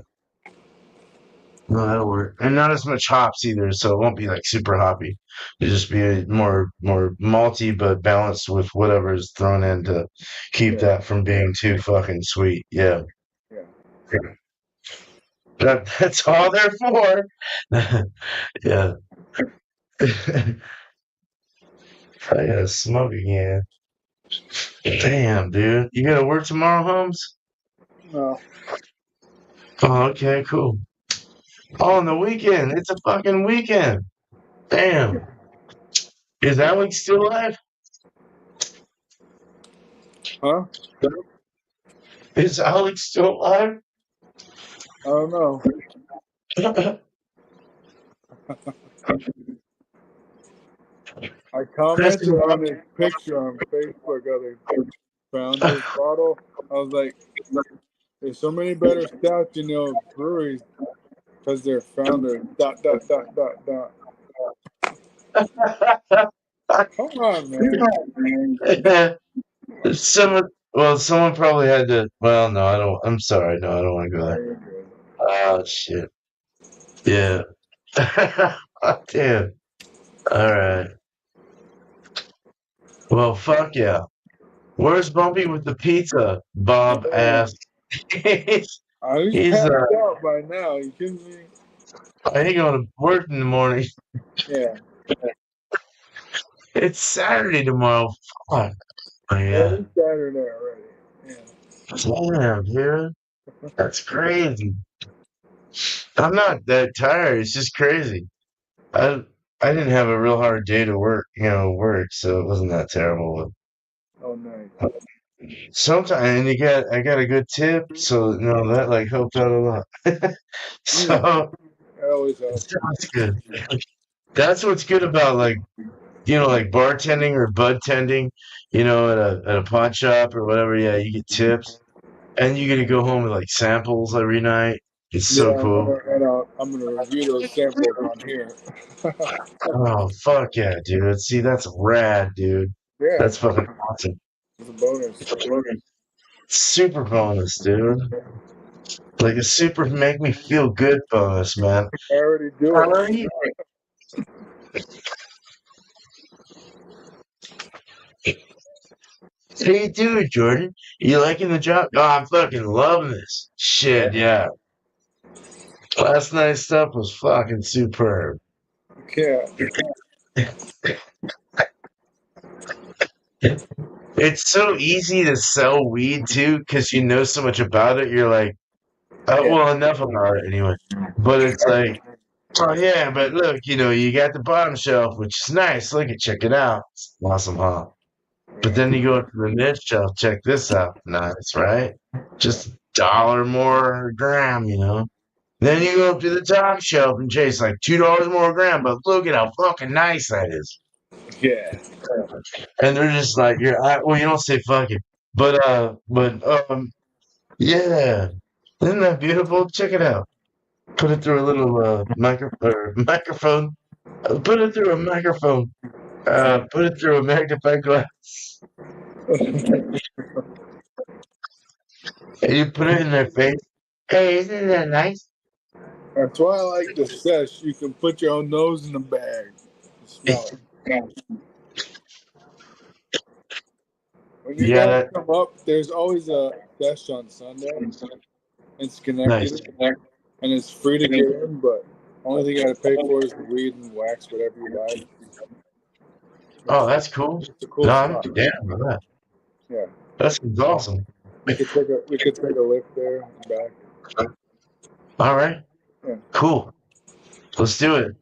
No, that'll work. And not as much hops either, so it won't be like super hoppy. It'll just be more malty, but balanced with whatever is thrown in to keep that from being too fucking sweet. Yeah. That's all they're for. Yeah. I gotta smoke again. Damn, dude. You gotta work tomorrow, Holmes? No. Oh, okay, cool. Oh, on the weekend. It's a fucking weekend. Damn. Is Alex still alive? Huh? Is Alex still alive? I don't know. I commented on his picture on Facebook. Other found his bottle. I was like, "There's so many better stats, breweries because they're founders." ... Come on, man. Someone probably had to. Well, no, I don't. I'm sorry. No, I don't want to go there. You're good. Oh, shit. Yeah. Damn. All right. Well, fuck yeah. Where's Bumpy with the pizza? Bob asked. He's He's passed out by now. You kidding me? I ain't going to work in the morning. Yeah. It's Saturday tomorrow. Fuck. Oh, yeah. It's Saturday already. Yeah. Damn, dude. That's crazy. I'm not that tired. It's just crazy. I didn't have a real hard day to work, so it wasn't that terrible. Oh, nice. Sometimes, and I got a good tip, so that like helped out a lot. So That always helps. that's good. That's what's good about like bartending or bud tending, at a pawn shop or whatever. Yeah, you get tips, and you get to go home with like samples every night. It's so cool. I'm gonna review those samples on here. Oh fuck yeah, dude! See, that's rad, dude. Yeah, That's fucking awesome. it's a bonus. Super bonus, dude. Like a super make me feel good bonus, man. I already do How it. are you? How you doing, Jordan? You liking the job? Oh, I'm fucking loving this. Shit, yeah. Last night's stuff was fucking superb. Yeah. It's so easy to sell weed too, because you know so much about it. You're like, oh, well, enough about it anyway. But it's like, oh yeah, but look, you got the bottom shelf, which is nice. Look at, check it out. It's awesome, huh? But then you go up to the mid shelf, check this out. Nice, right? Just $1 more a gram, Then you go up to the top shelf and chase like $2 more a gram, but look at how fucking nice that is. Yeah. And they're just like, you don't say fucking, but yeah. Isn't that beautiful? Check it out. Put it through a little microphone. Put it through a microphone. Put it through a magnifying glass. And you put it in their face. Hey, isn't that nice? That's why I like the sesh. You can put your own nose in the bag. Smell it. When you guys come up, there's always a sesh on Sunday. It's connected. Nice. And it's free to get in, but only thing you got to pay for is the weed and wax, whatever you buy. Oh, that's cool. It's a cool No, I'm spot. down with that. Yeah. That's awesome. We could take a lift there and back. All right. Yeah. Cool. Let's do it.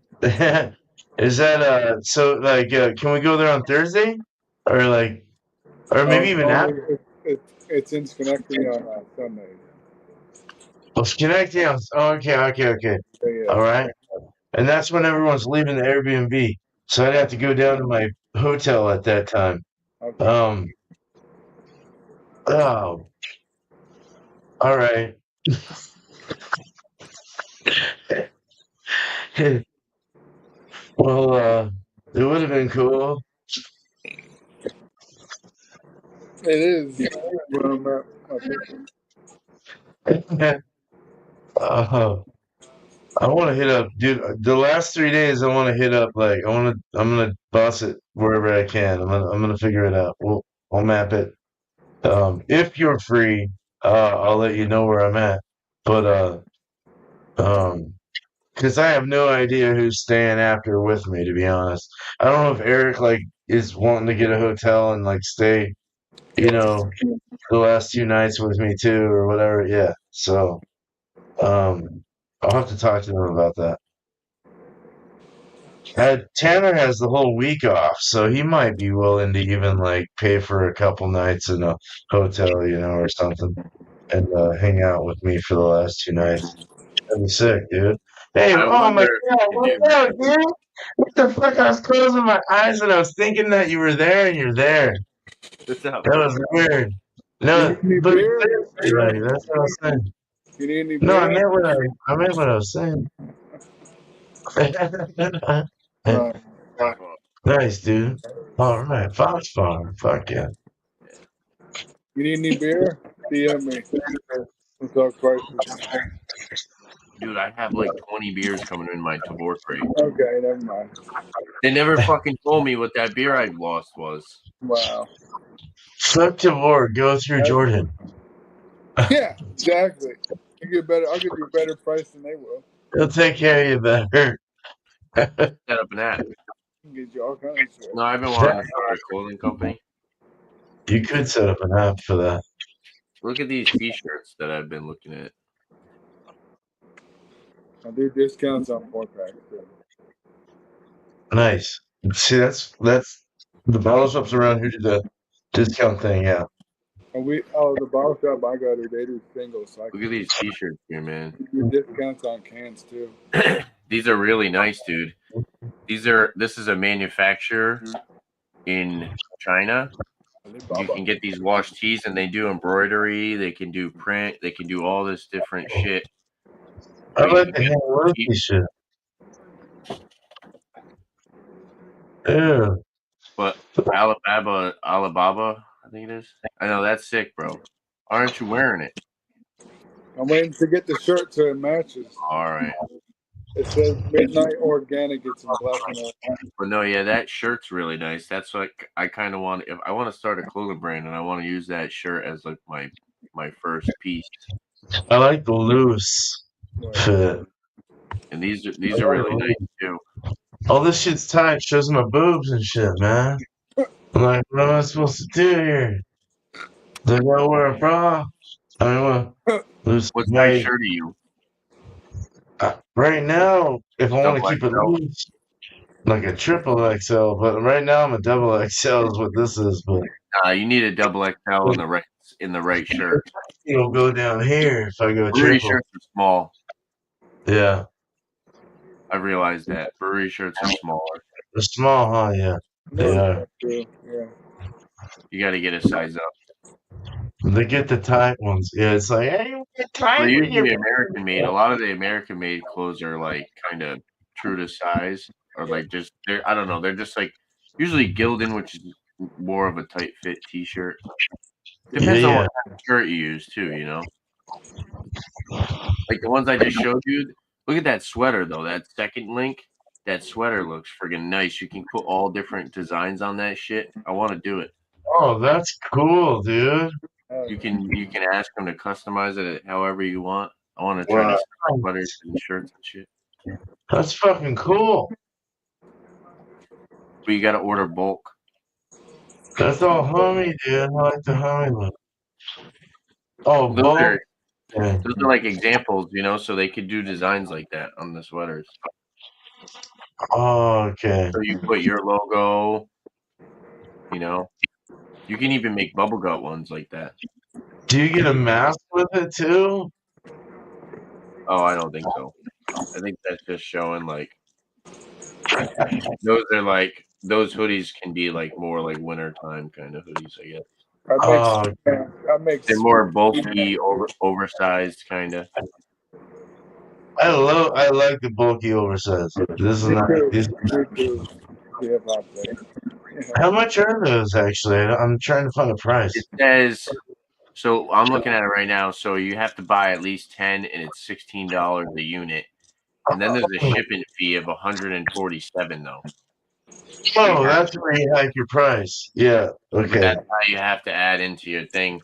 Is that so? Like, can we go there on Thursday, or maybe even after? It's in Schenectady on Sunday. Well, Schenectady. Okay. Yeah. All right. And that's when everyone's leaving the Airbnb, so I'd have to go down to my hotel at that time. Okay. Oh. All right. Well, it would have been cool. It is. Where I'm at. I want to hit up, dude. The last 3 days, I want to hit up. I'm gonna boss it wherever I can. I'm gonna figure it out. I'll map it. If you're free, I'll let you know where I'm at. But because I have no idea who's staying after with me, to be honest. I don't know if Eric is wanting to get a hotel and stay, the last 2 nights with me too, or whatever. Yeah. So, I'll have to talk to them about that. Tanner has the whole week off, so he might be willing to even pay for a couple nights in a hotel, or something. and hang out with me for the last 2 nights. That'd be sick, dude. Hey, I oh my wonder God, if you what's do, up, man. dude? What the fuck? I was closing my eyes and I was thinking that you were there and you're there. What's up? That was weird. You No, need any but beer? seriously, like, that's what I was saying. You need any No, I beer? meant what I was saying. Right. Nice, dude. All right, Fox Farm. Fuck yeah. You need any beer? DM me. We'll talk prices. Dude, I have like 20 beers coming in my Tavor crate. Okay, never mind. They never fucking told me what that beer I lost was. Wow. Fuck Tavor, go through Jordan. Yeah, exactly. I'll give you a better price than they will. He'll take care of you better. Set up an app. I'll get you all kinds of shit. No, I've been wanting to start a clothing company. You could set up an app for that. Look at these t-shirts that I've been looking at. I do discounts on 4-packs too. Nice. See, that's the bottle shops around here do the discount thing. Yeah. And the bottle shop I go to, they do singles. So I Look at these t-shirts here, man. do discounts on cans too. These are really nice, dude. This is a manufacturer in China. You can get these wash tees and they do embroidery, they can do print, they can do all this different shit. I like the Hello Kitty shit. Yeah. But Alibaba, I think it is. I know, that's sick, bro. Aren't you wearing it? I'm waiting to get the shirt so it matches. All right. It says Midnight Organic. It's in black and white. But no, yeah, that shirt's really nice. That's what I kind of want. If I want to start a clothing brand, and I want to use that shirt as like my first piece. I like the loose fit. And these are really nice too. All this shit's tight. Shows my boobs and shit, man. I'm like, what am I supposed to do here? Do I gotta wear a bra? I mean, loose. What size shirt are you? Right now, if I want to Double keep it XL. loose, like a triple XL. But right now, I'm a double XL is what this is. But You need a double XL in the right shirt. it'll go down here if I go Brewery triple. shirts are small. Yeah, I realized that brewery shirts are smaller. they're small, huh? Yeah, they are. Yeah. You got to get a size up. They get the tight ones. Yeah, it's like, hey, you get tight. They're when usually you're- American made. A lot of the American made clothes are like kind of true to size, or like just I don't know. They're just like usually Gildan, which is more of a tight fit T-shirt. Depends on what kind of shirt you use too. You know, like the ones I just showed you. Look at that sweater though. That second link. That sweater looks friggin' nice. You can put all different designs on that shit. I want to do it. Oh, that's cool, dude. You can ask them to customize it however you want. I want to try to sell sweaters and shirts and shit. That's fucking cool. But you got to order bulk. That's all homie, dude. I like the homie look. Oh, Those bulk. are, Yeah. those are like examples, you know, so they could do designs like that on the sweaters. Oh, okay. So you put your logo, you know. You can even make bubblegut ones like that. Do you get a mask with it too? Oh, I don't think so. I think that's just showing like those hoodies can be like more like wintertime kind of hoodies, I guess. They're more bulky, oversized kind of. I like the bulky oversized. This is not. How much are those actually? I'm trying to find a price. It says, so I'm looking at it right now. So you have to buy at least 10, and it's $16 a unit, and then there's a shipping fee of $147 though. Oh, that's where you hike your price. Yeah. Okay. That's how you have to add into your thing,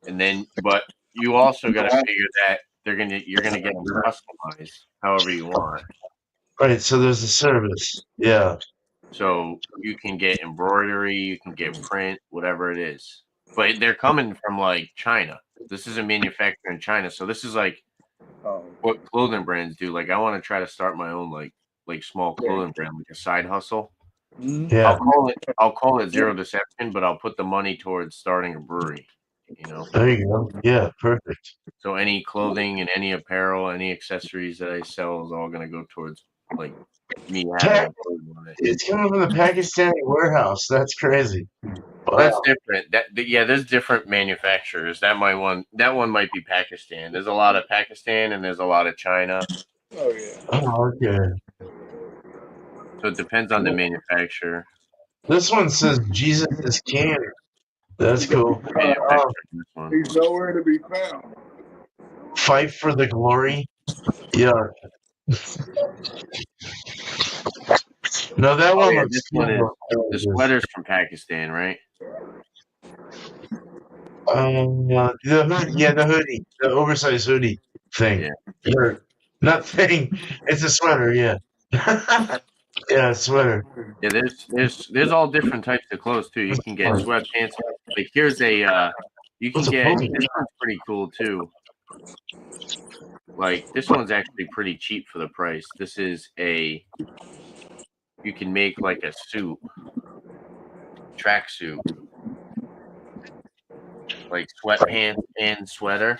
and then but you also got to figure that you're gonna get them customized however you want. Right. So there's a service. Yeah. So you can get embroidery, you can get print, whatever it is. But they're coming from like China. This is a manufacturer in China, so this is like what clothing brands do. Like I want to try to start my own like small clothing brand, like a side hustle. Yeah. I'll call it Zero Deception, but I'll put the money towards starting a brewery. You know. There you go. Yeah, perfect. So any clothing and any apparel, any accessories that I sell is all going to go towards like me having clothes on it. It's coming from the Pakistani warehouse. That's crazy. Well, that's different. Yeah, there's different manufacturers. That one might be Pakistan. There's a lot of Pakistan and there's a lot of China. Oh yeah. Oh, okay. So it depends on the manufacturer. This one says Jesus is King. That's cool. This one. He's nowhere to be found. Fight for the glory. Yeah. No, that one Yeah, looks this one is cool. the sweater's from Pakistan, right? The hoodie, the oversized hoodie thing. Yeah. Not thing. It's a sweater. Yeah. Yeah, sweater. Yeah, there's all different types of clothes too. You can get sweatpants. Like here's a you can get this one's pretty cool too. Like this one's actually pretty cheap for the price. This is you can make like a suit, tracksuit, like sweatpants and sweater.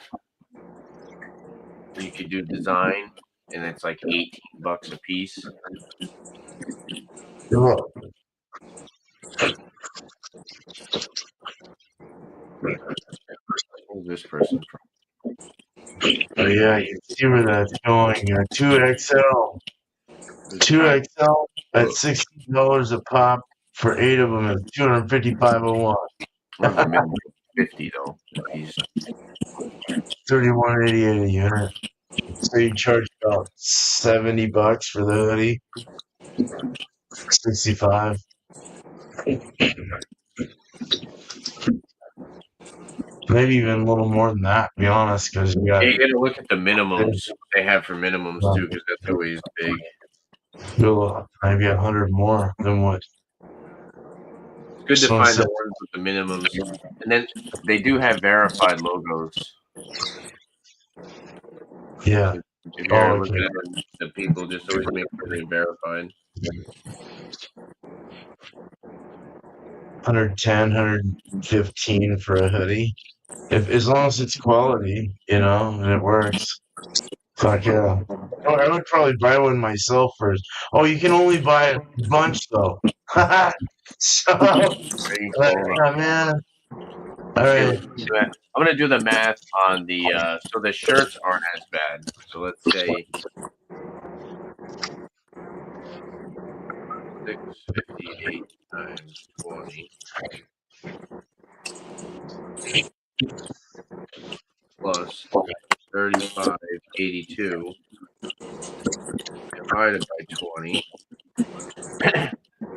You could do design, and it's like $18 a piece. Who's this person from? Oh yeah, you can see where that's going. 2XL. 2XL at $16 a pop for 8 of them is $255.01. 50 though. He's $31.88 a unit. So you charge about $70 for the hoodie. 65. Maybe even a little more than that, to be honest, because you got. You got to look at the minimums they have for minimums too, because that's always big. Maybe 100 more than what. It's good to find the ones with the minimums, and then they do have verified logos. Yeah. If you're looking at them, the people just always make sure they're verified. 110, 115 for a hoodie. As long as it's quality, and it works. Fuck yeah. I would probably buy one myself first. Oh, you can only buy a bunch though. So, man. All right. I'm gonna do the math on the so the shirts aren't as bad. So let's say 658 times 20 plus 3582 divided by 20.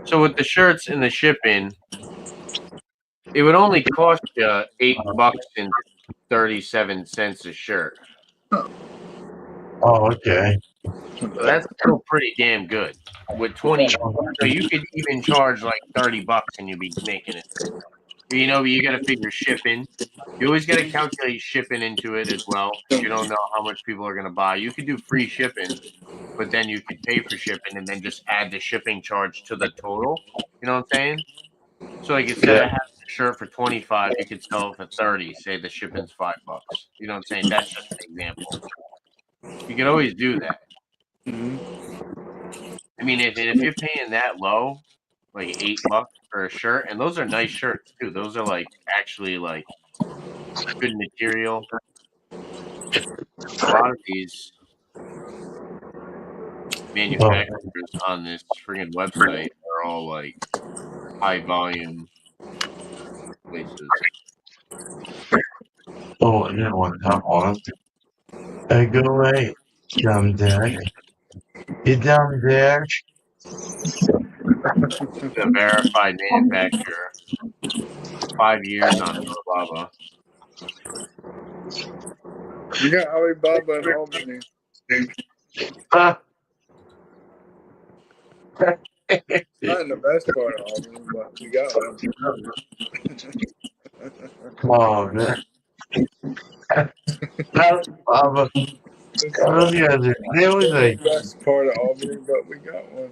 So with the shirts and the shipping, it would only cost you $8.37 a shirt. Oh, okay. So that's still pretty damn good. With 20, so you could even charge like $30 and you'd be making it. You got to figure shipping. You always got to calculate shipping into it as well. You don't know how much people are going to buy. You could do free shipping, but then you could pay for shipping and then just add the shipping charge to the total. You know what I'm saying? So like instead of having a shirt for $25, you could sell it for $30. Say the shipping's $5. You know what I'm saying? That's just an example. You can always do that. I mean, if you're paying that low, like $8 for a shirt, and those are nice shirts too. Those are like actually like good material. A lot of these manufacturers on this friggin' website are all like high volume places. Oh, I didn't want that one. I go away. Dumb dick. You dumb dick. The verified manufacturer. 5 years on Alibaba. You got Alibaba in Albany. Not in the best part of Albany, but we got one. Oh, man. Alibaba. They always like. Best part of Albany, but we got one.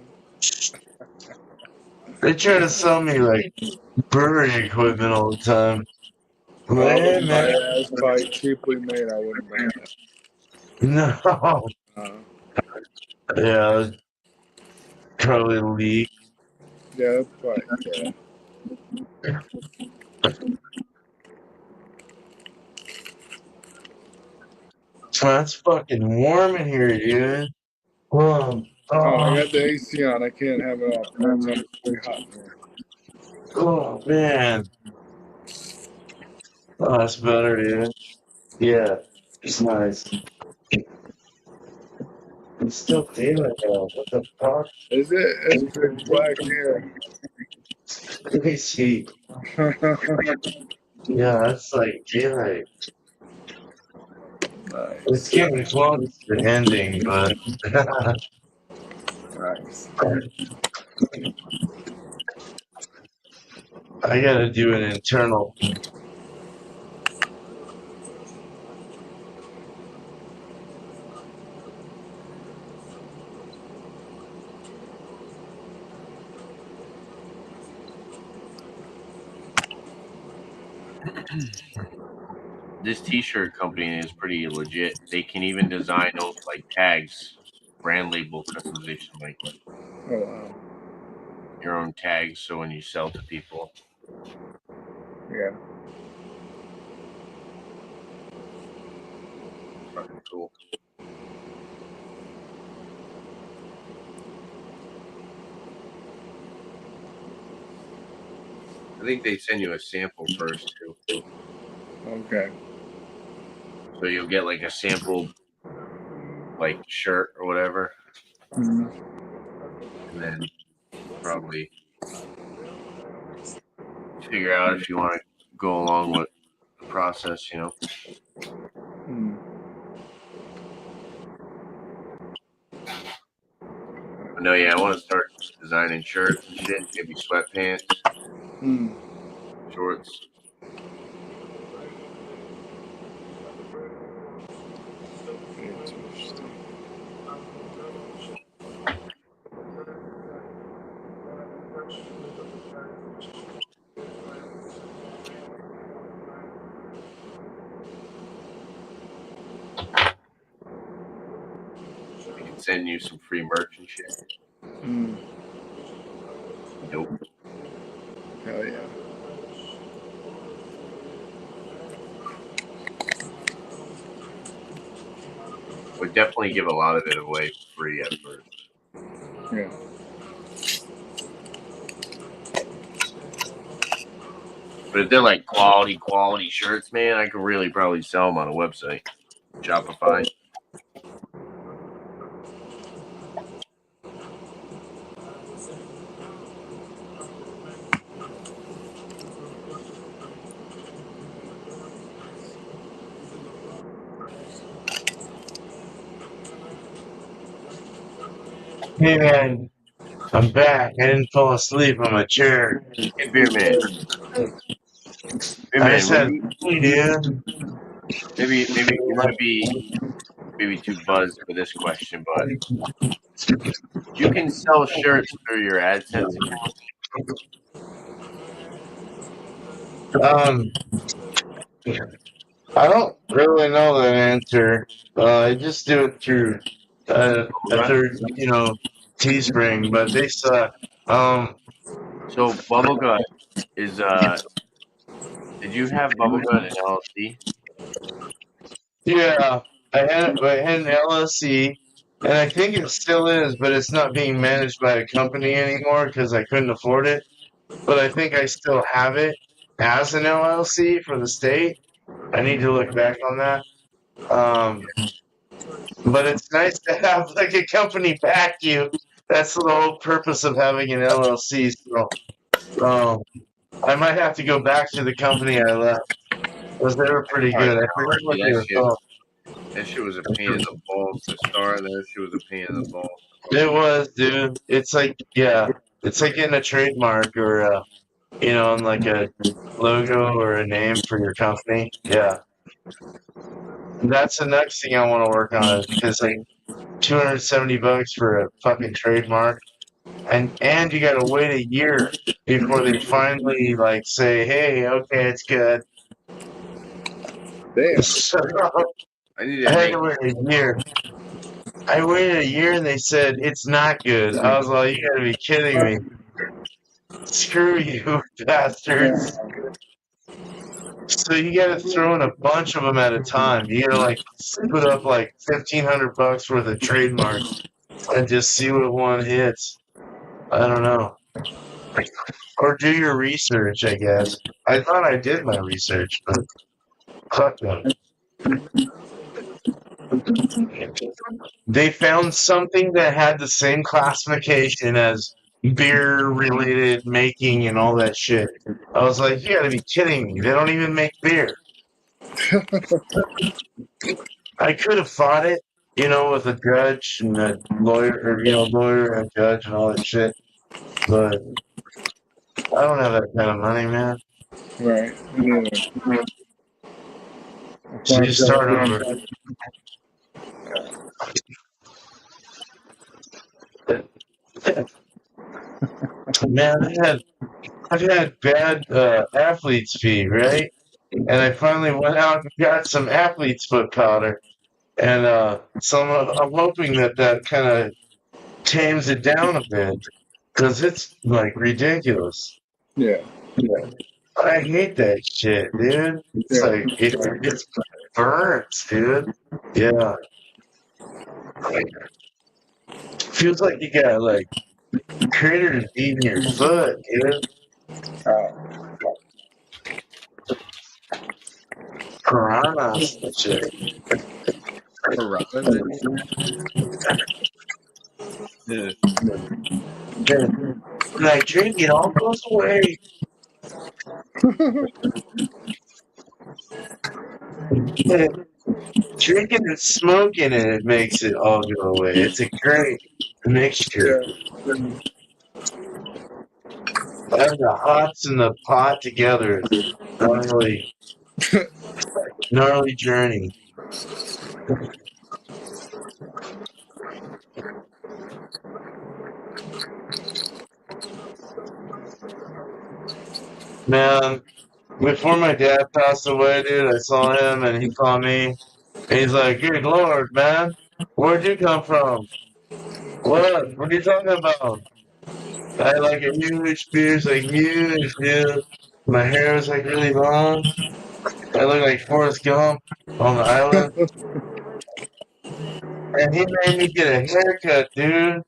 They try to sell me like brewery equipment all the time. Man, buy it as quite cheaply made. I wouldn't buy it. no. Yeah, probably leak. Yeah, that's right. Yeah. It's fucking warm in here, dude. Oh, I got the AC on. I can't have it off. It's really hot in here. Oh man. Oh, that's better, dude. Yeah, it's nice. It's still daylight though. What the fuck? Is it? It's pitch black here. Let me see. Yeah, that's like daylight. It's getting close to ending, but Nice. I gotta do an internal. This T-shirt company is pretty legit. They can even design those like tags, brand label customization, like Oh, wow. your own tags. So when you sell to people, Yeah. fucking cool. I think they send you a sample first too. Okay. So you'll get like a sample, like shirt or whatever, Mhm. and then probably figure out if you want to go along with the process, you know. Mm. But no, yeah, I want to start designing shirts and shit, maybe sweatpants, Mm. shorts. Interesting. I can send you some free merch and shit. Mm. Nope. Hell yeah. Would definitely give a lot of it away for free at first. Yeah. But if they're like quality shirts, man, I could really probably sell them on a website, Shopify. Hey man, I'm back. I didn't fall asleep on my chair. Hey, Beer Man. Beer I Man, just had dude. maybe you might be maybe too buzzed for this question, but you can sell shirts through your AdSense account. I don't really know that answer. I just do it through Teespring, but they suck. So Bubblegut is did you have Bubblegut in LLC? Yeah, I had an LLC, and I think it still is, but it's not being managed by a company anymore because I couldn't afford it. But I think I still have it as an LLC for the state. I need to look back on that. But it's nice to have like a company back you. That's the whole purpose of having an LLC. So I might have to go back to the company I left because they were pretty good. I forget what they were called. That shit was a pain in the balls to start, and that shit was a pain in the balls. It was, dude. It's like, yeah, it's like getting a trademark or and like a logo or a name for your company. Yeah, that's the next thing I want to work on because like $270 for a fucking trademark, and you got to wait a year before they finally like say, hey, okay, it's good. Damn. So I need I to had make to wait a year. I waited a year and they said it's not good. I was like, you gotta be kidding me. Screw you, bastards. So you gotta throw in a bunch of them at a time. You gotta like put up like $1,500 worth of trademarks and just see what one hits. I don't know. Or do your research, I guess. I thought I did my research, but fuck them. They found something that had the same classification as beer related making and all that shit. I was like, you gotta be kidding me. They don't even make beer. I could have fought it, with a judge and a lawyer, or, lawyer and judge and all that shit. But I don't have that kind of money, man. Right. Me neither. So you start over. Man, I've had bad athlete's feet, right? And I finally went out and got some athlete's foot powder. And so I'm hoping that kind of tames it down a bit. Because it's like ridiculous. Yeah. I hate that shit, dude. It's Yeah. like, it burns, dude. Yeah. Feels like you got like critters eating your foot, dude. Piranhas and shit. Piranhas. Yeah. When I drink, it all goes away. Drinking and smoking it makes it all go away. It's a great mixture. Yeah. Have the hots and the pot together. Gnarly journey. Man, before my dad passed away, dude, I saw him and he saw me. And he's like, good Lord, man, where'd you come from? What? What are you talking about? I had like a huge beard, like huge, dude. My hair was like really long. I looked like Forrest Gump on the island. And he made me get a haircut, dude.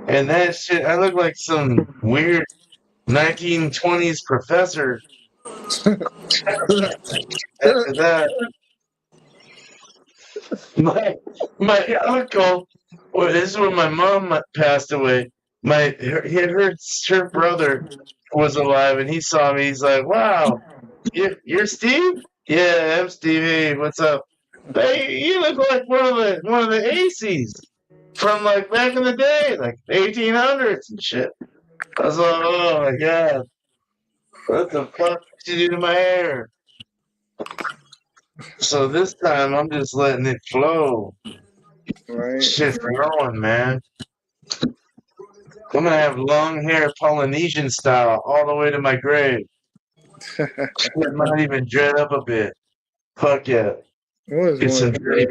And that shit, I look like some weird 1920s professor. After that, my uncle, well, this is when my mom passed away. He had heard her brother was alive, and he saw me. He's like, "Wow, you're Steve? Yeah, I'm Steve. Hey, what's up? Hey, you look like one of the ACs from like back in the day, like 1800s and shit." I was like, "Oh my god, what the fuck did you do to my hair?" So this time I'm just letting it flow. Right. Shit's growing, man. I'm gonna have long hair Polynesian style all the way to my grave. Shit might even dread up a bit. Fuck yeah. Get some dread.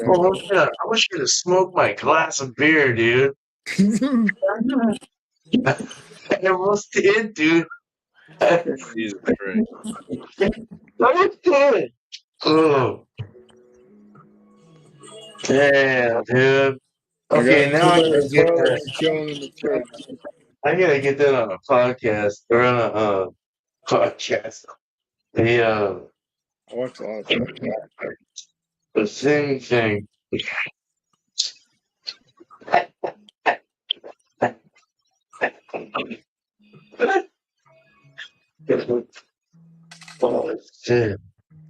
Oh, yeah. I wish you could have smoked my glass of beer, dude. I almost did, dude. Jesus Christ. I almost did. Oh. Yeah, dude. Okay, now I gotta get that. I gotta get that on a podcast or on a podcast. The Watch a lot of that. the same thing. Oh shit!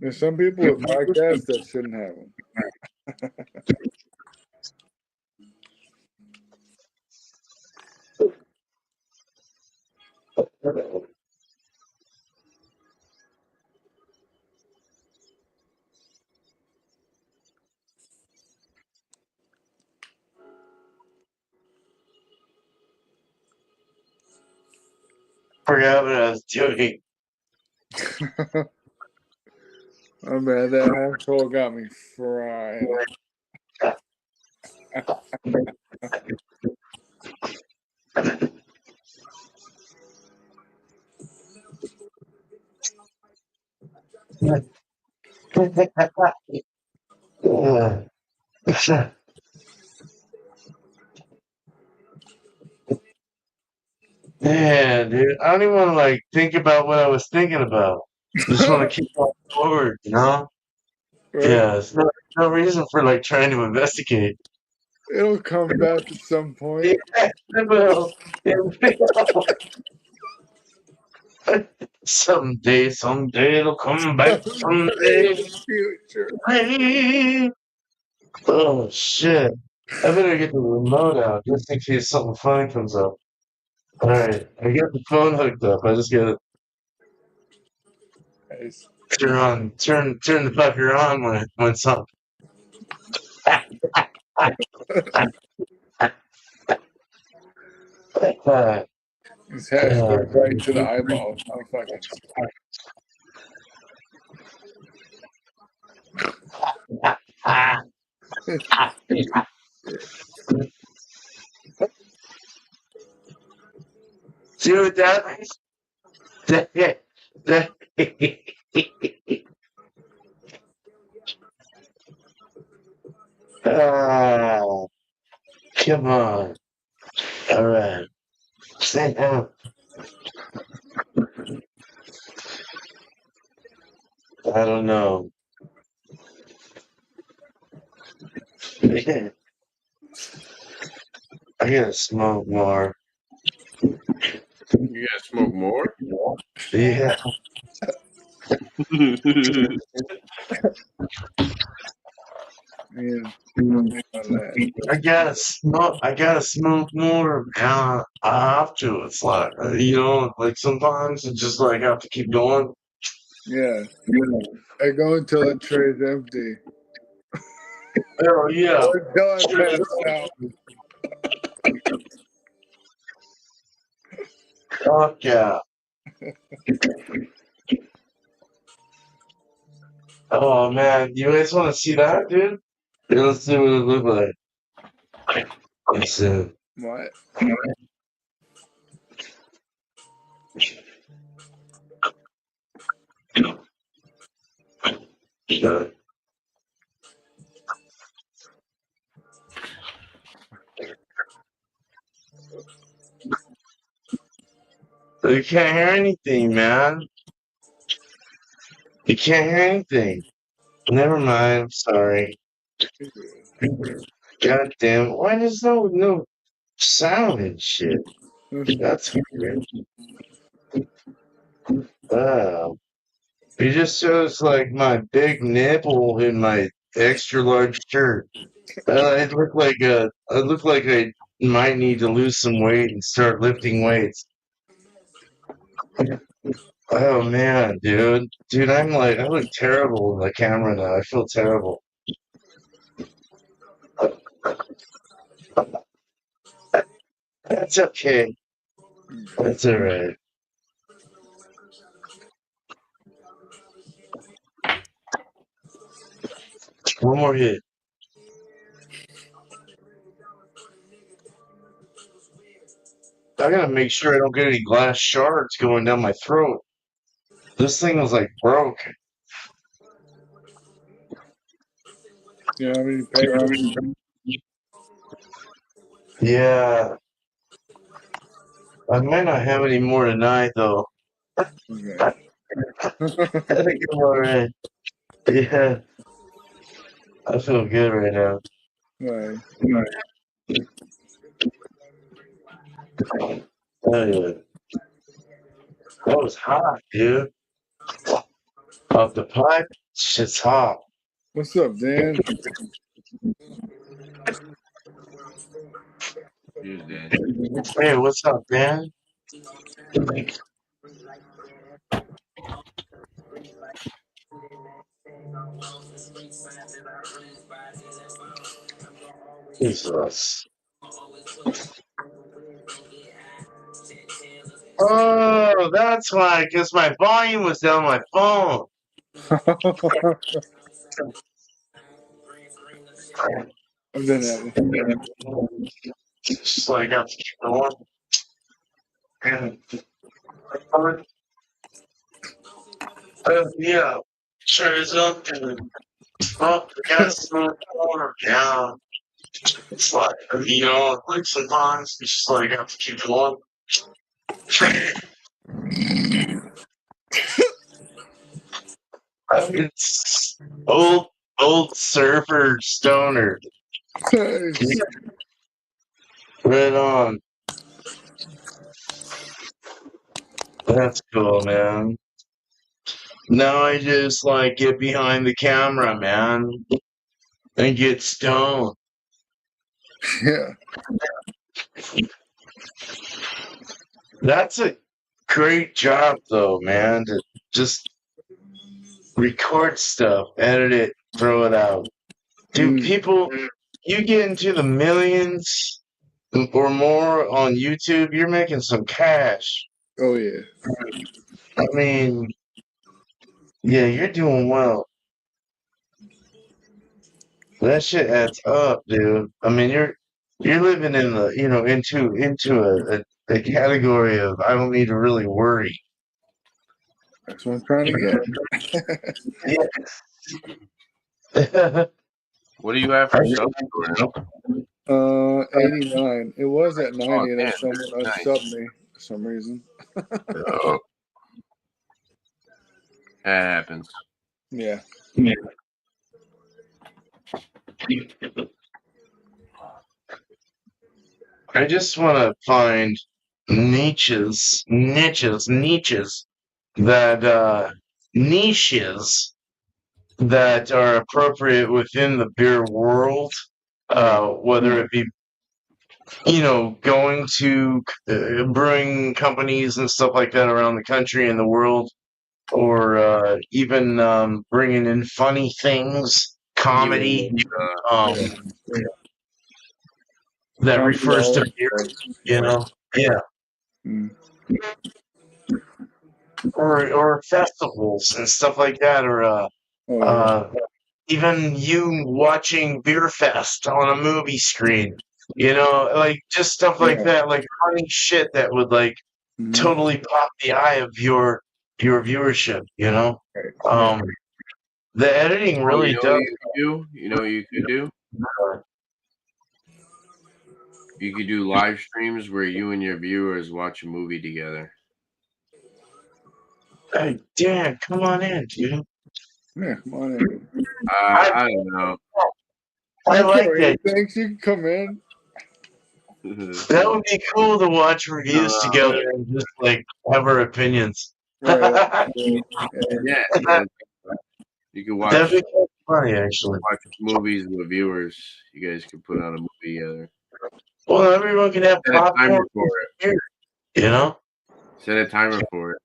There's some people with podcasts that shouldn't have them. Forgot what I was doing. Oh man, that asshole got me fried. Yeah, dude. I don't even want to like think about what I was thinking about. Just want to keep going forward, you know? Right? Yeah, it's no reason for like trying to investigate. It'll come back at some point. Yeah, it will. It will. Someday it'll come back. Someday. Future. Hey. Oh shit! I better get the remote out just in case something funny comes up. All right, I got the phone hooked up. I just gotta Nice. turn the fucker on when something. His hash goes right to the eyeball. I'm fucking. See what that means? Ah, come on. All right. Sit down. I don't know. I gotta smoke more. You gotta smoke more. Yeah. Man, I gotta smoke more. Man. I have to. It's like like sometimes it's just like I have to keep going. yeah. I go until the tray's empty. Oh yeah. Until I pass out. Fuck yeah. Oh man, you guys want to see that, dude? Yeah, let's see what it look like. Let's see. What? Sure. You can't hear anything, man. You can't hear anything. Never mind. Sorry. God damn. Why there's no sound and shit? That's weird. Wow. It just shows like my big nipple in my extra large shirt. I look like I might need to lose some weight and start lifting weights. Oh man, dude, I look terrible in the camera now. I feel terrible. That's okay. That's all right. One more hit. I gotta make sure I don't get any glass shards going down my throat. This thing was like broke. You know how many papers? Yeah. I might not have any more tonight though. Okay. I think I'm alright. Yeah. I feel good right now. Right. Anyway. That was hot, dude. Off the pipe, shit's hot. What's up, Dan? Here's Dan. Hey, what's up, man? Jesus. Oh, that's why, because my volume was down on my phone. I've done that. Just like got to keep going. And yeah, shows up and up against the corner. Yeah, it's like like sometimes you just like have to keep going. It's old surfer stoner. Nice. Right on. That's cool, man. Now I just like get behind the camera, man, and get stoned. Yeah. That's a great job, though, man. To just record stuff, edit it, throw it out. Dude, people, you get into the millions or more on YouTube, you're making some cash. Oh yeah. I mean, yeah, you're doing well. That shit adds up, dude. I mean, you're living in the into a category of I don't need to really worry. That's what I'm trying to Yeah. What do you have for subs, Jordan? 89. It was at 90, and then damn, someone nice. unsubbed me for some reason. Oh. That happens. Yeah. I just want to find niches that niches that are appropriate within the beer world, whether it be going to brewing companies and stuff like that around the country and the world, or even bringing in funny things, comedy, that refers to beer, yeah. Mm. Or festivals and stuff like that, or even you watching Beer Fest on a movie screen, like just stuff like that, like funny shit that would like totally pop the eye of your viewership, the editing really does. You could do? You could do live streams where you and your viewers watch a movie together. Hey, Dan, come on in, dude. Yeah, come on in. I don't know. I like that. Thanks, you can come in. That would be cool to watch reviews together and just like have our opinions. Right. Yeah. You can watch. That'd be funny, actually. Watch movies with viewers. You guys could put on a movie together. Well, everyone can have Set a timer popcorn for it. Set a timer for it.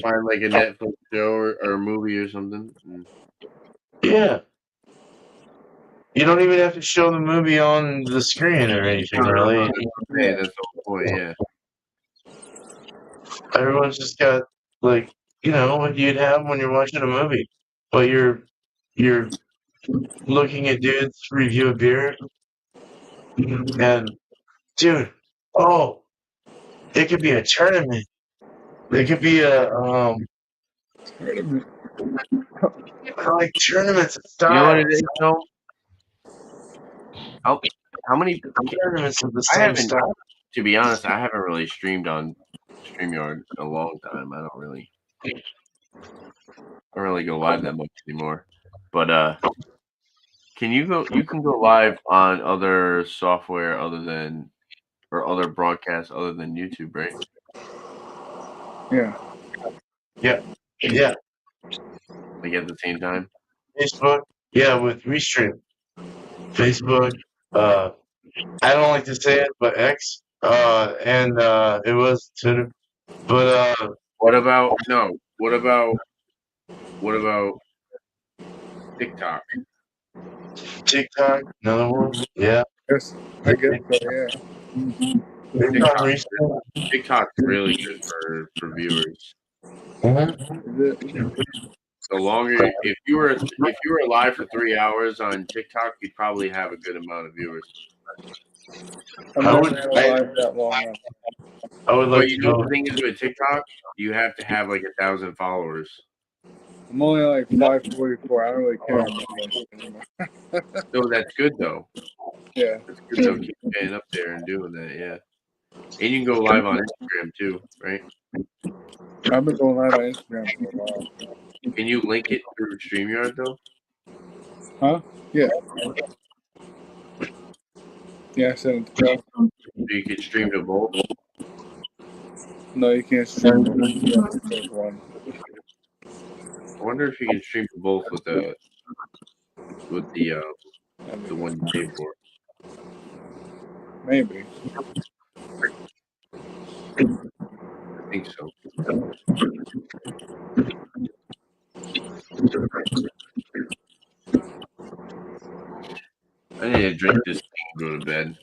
Find like a Netflix show or a movie or something. Yeah. You don't even have to show the movie on the screen or anything, really. Yeah, that's the whole point, yeah. Everyone's just got, like, what you'd have when you're watching a movie. But you're looking at dudes review a beer. And, dude, it could be a tournament. It could be a, like tournaments of style. You know what it is, though? How many tournaments of the same style? To be honest, I haven't really streamed on StreamYard in a long time. I don't really go live that much anymore. But you can go live on other software or other broadcasts other than YouTube, right? Yeah. Like at the same time? Facebook? Yeah, with Restream. Facebook, I don't like to say it, but X, and it was Twitter. But what about TikTok? TikTok, another one? Yeah. Yes, I guess so, yeah. TikTok's really good for viewers. Is it? The longer, if you were live for 3 hours on TikTok, you'd probably have a good amount of viewers. I'm I not would- alive that long. I would like But to you know know. the thing is with TikTok, you have to have like 1,000 followers. I'm only like 544. I don't really care about that anymore. So that's good though. Yeah. That's good though. Keep getting up there and doing that, yeah. And you can go live on Instagram too, right? I've been going live on Instagram for a while. Can you link it through StreamYard though? Huh? Yeah. Yeah, I sent it to you. So you can stream to both. No, you can't stream it. You have to pick one. I wonder if you can stream to both with the one you pay for. Maybe. I think so. I need to drink this thing and go to bed.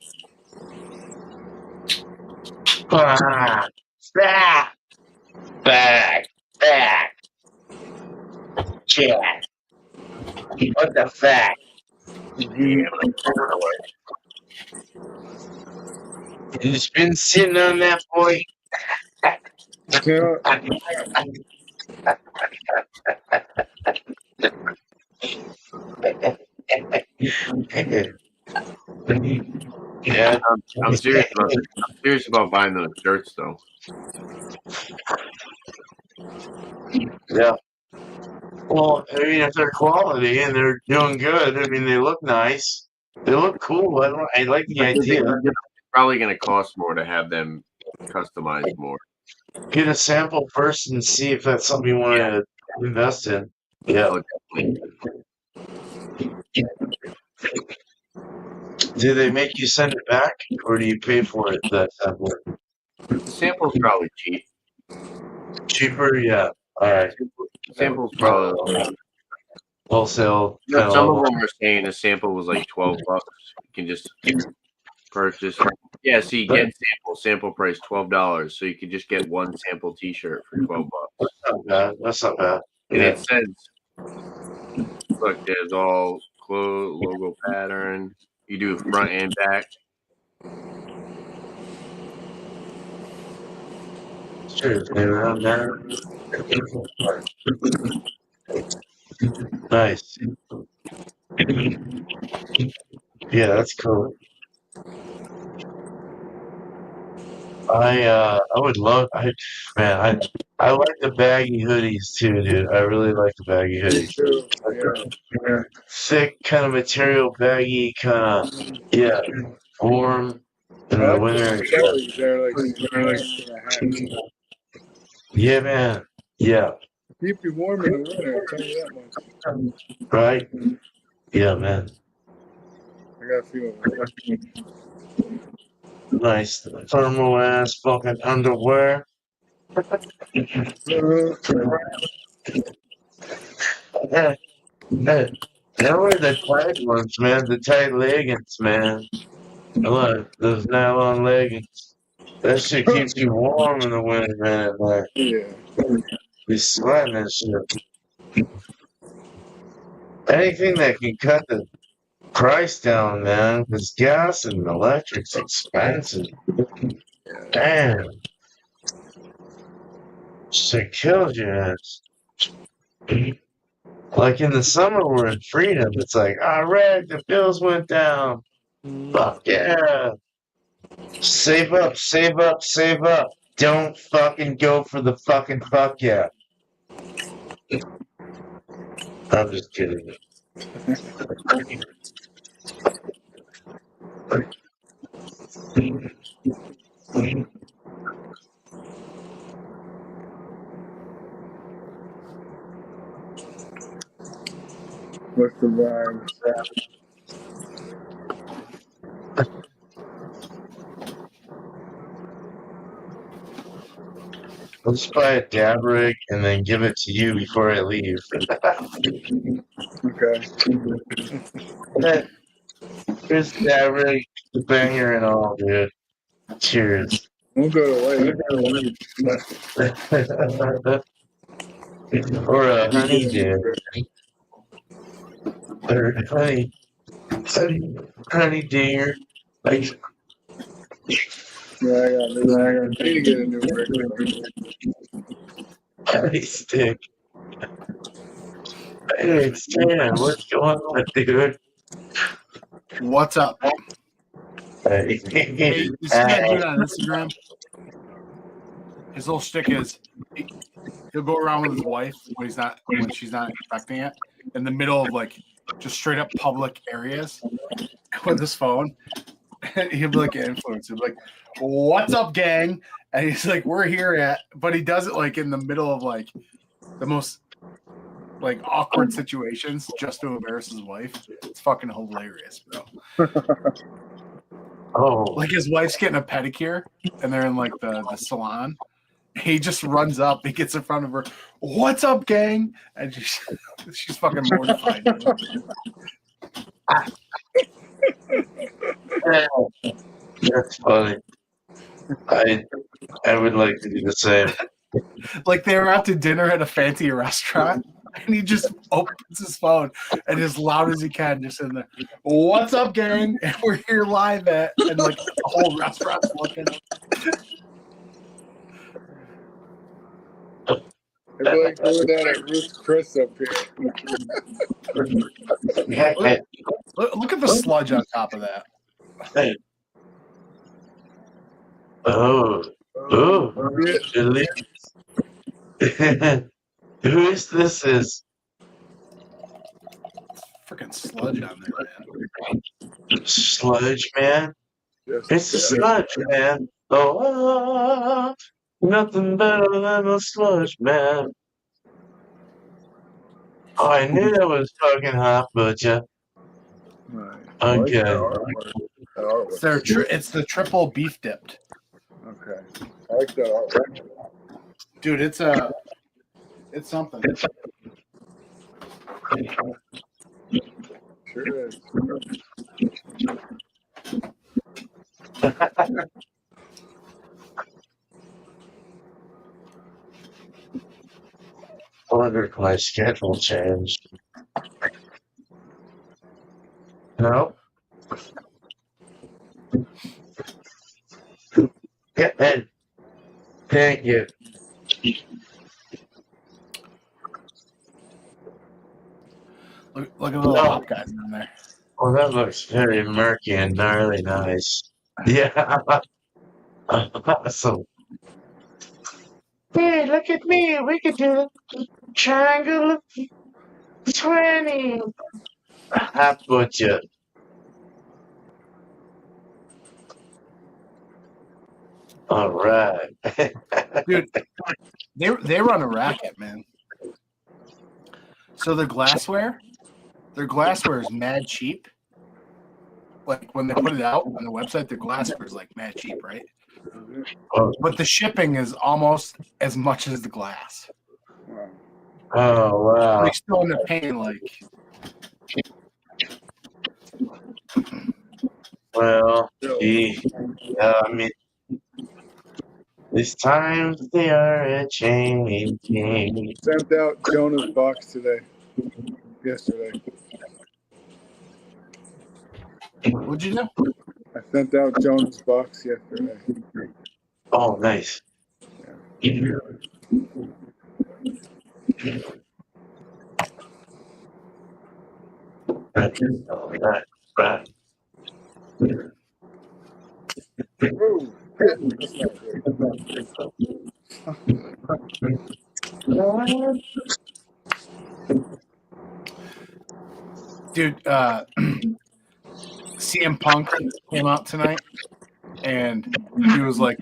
Back. Yeah. What the fuck? You just been sitting on that boy. Yeah, I'm serious about buying those shirts though. yeah. Well, I mean, if they're quality and they're doing good, I mean, they look nice. They look cool. I like the idea. It's probably going to cost more to have them customized more. Get a sample first and see if that's something you want to invest in. Yeah. Oh, definitely. Do they make you send it back, or do you pay for it? That sample? The sample's probably cheap. Cheaper, yeah. All right. Sample's probably Wholesale. some of them are saying a sample was like $12. You can just purchase. Yeah, so you get sample price $12, so you can just get one sample T-shirt for $12. That's not bad. That's not bad. And it says, look, there's all logo pattern. You do front and back. Sure, around there. Nice. Yeah, that's cool. I would love. I like the baggy hoodies too, dude. I really like the baggy hoodies. Yeah. Thick kind of material, baggy kind of warm in the winter. They're like Yeah, man. Yeah. keep you warm in the winter. I'll tell you that much. Right. Yeah, man. I got a few of them. Nice thermal ass fucking underwear. Yeah. I wear the tight ones, man. The tight leggings, man. I like those nylon leggings. That shit keeps you warm in the winter, man. Like, Yeah. be sweating and shit. Anything that can cut the price down, man, because gas and electric's expensive. Damn. Shit kills your ass. Like in the summer, we're in freedom. It's like, all right, the bills went down. Fuck yeah. Save up, save up, save up. Don't fucking go for the fucking fuck yeah. I'm just kidding. What's the vibe? I'll just buy a dab rig and then give it to you before I leave. Okay. Here's the dab rig, the banger and all, dude. Cheers. Won't go away. Or a honey deer. Or honey deer. Like, Yeah, I need to get a new record. honey stick. Hey, Stan, what's going on, dude? What's up? Hey, you see that dude on Instagram? His little shtick is he'll go around with his wife when she's not expecting it, in the middle of like just straight up public areas with his phone. And he'll be like an influencer, he'll be like, "What's up, gang?" And he's like, "We're here at," but he does it like in the middle of like the most like awkward situations just to embarrass his wife. It's fucking hilarious, bro. Oh, Like his wife's getting a pedicure and they're in like the salon. He just runs up, he gets in front of her, "What's up, gang?" And she's fucking mortified. that's funny. I would like to do the same. Like they were out to dinner at a fancy restaurant and he just opens his phone and as loud as he can, just in there, "What's up, gang?" And we're here live at, and like the whole restaurant's looking. I feel like doing that at Ruth's Chris up here. Look at the sludge on top of that. Oh, really? Who is this? Is Freaking sludge on there, man. Sludge Man? It's a sludge man. Oh, nothing better than a sludge man. Oh, I knew that was fucking hot, but yeah. Okay. It's the triple beef dipped. Okay. I like that artwork. Dude, it's something. Sure is. I wonder if my schedule changed. No? Yeah, thank you. Look at the little hop guys in there. Well, that looks very murky and gnarly nice. Yeah. Awesome. Hey, look at me. We could do the triangle of 20. I put you. All right. Dude, they run a racket, man. So their glassware is mad cheap. Like when they put it out on the website, their glassware is like mad cheap, right? But the shipping is almost as much as the glass. Oh, wow. They still end up paying like. Well, yeah, I mean, these times they are a changing. Sent out Jonah's box yesterday. What'd you do? I sent out Jonah's box yesterday. Oh, nice. Yeah. Right. Ooh, Dude, CM Punk came out tonight, and he was like,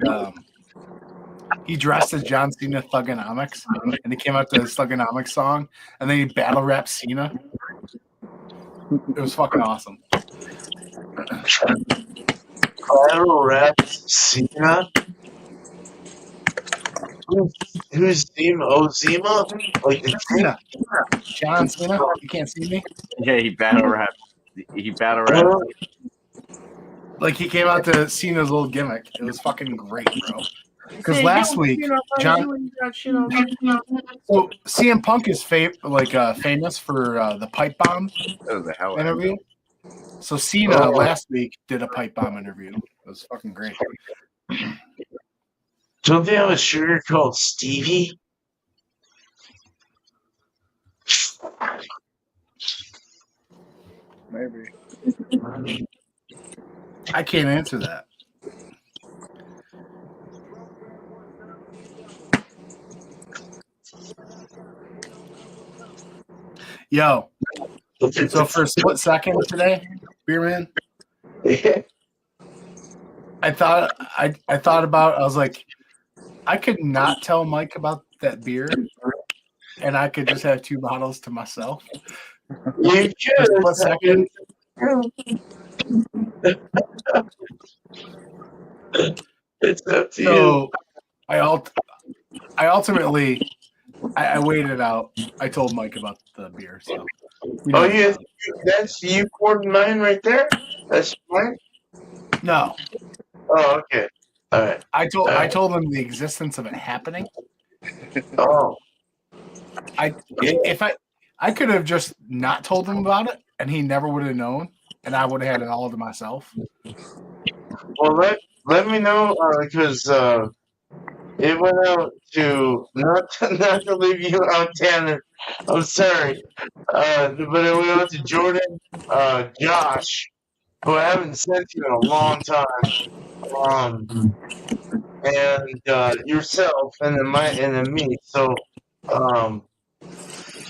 he dressed as John Cena Thugonomics, and he came out to his Thugonomics song, and then he battle rapped Cena. It was fucking awesome. Battle rap Cena? Who's Zima? Oh, Zima? Like Cena. John Cena? You can't see me? Yeah, he battle rap. Like he came out to Cena's little gimmick. It was fucking great, bro. Because last week, John. So CM Punk is famous for the pipe bomb interview. So Cena last week did a pipe bomb interview. It was fucking great. Don't they have a sugar called Stevie? Maybe. I can't answer that. Yo. So for a split second today, Beerman, I thought about. I was like, I could not tell Mike about that beer, and I could just have 2 bottles to myself. You For a split second. It's up to you. So I ultimately waited out. I told Mike about the beer. So yeah, that's you poured mine right there. That's mine. No. Oh, okay. All right. I told him the existence of it happening. Oh. I could have just not told him about it, and he never would have known, and I would have had it all to myself. Well, let me know because it went out to not to leave you out, Tanner. I'm sorry, but it went out to Jordan, Josh, who I haven't sent you in a long time, and yourself, and then me. So,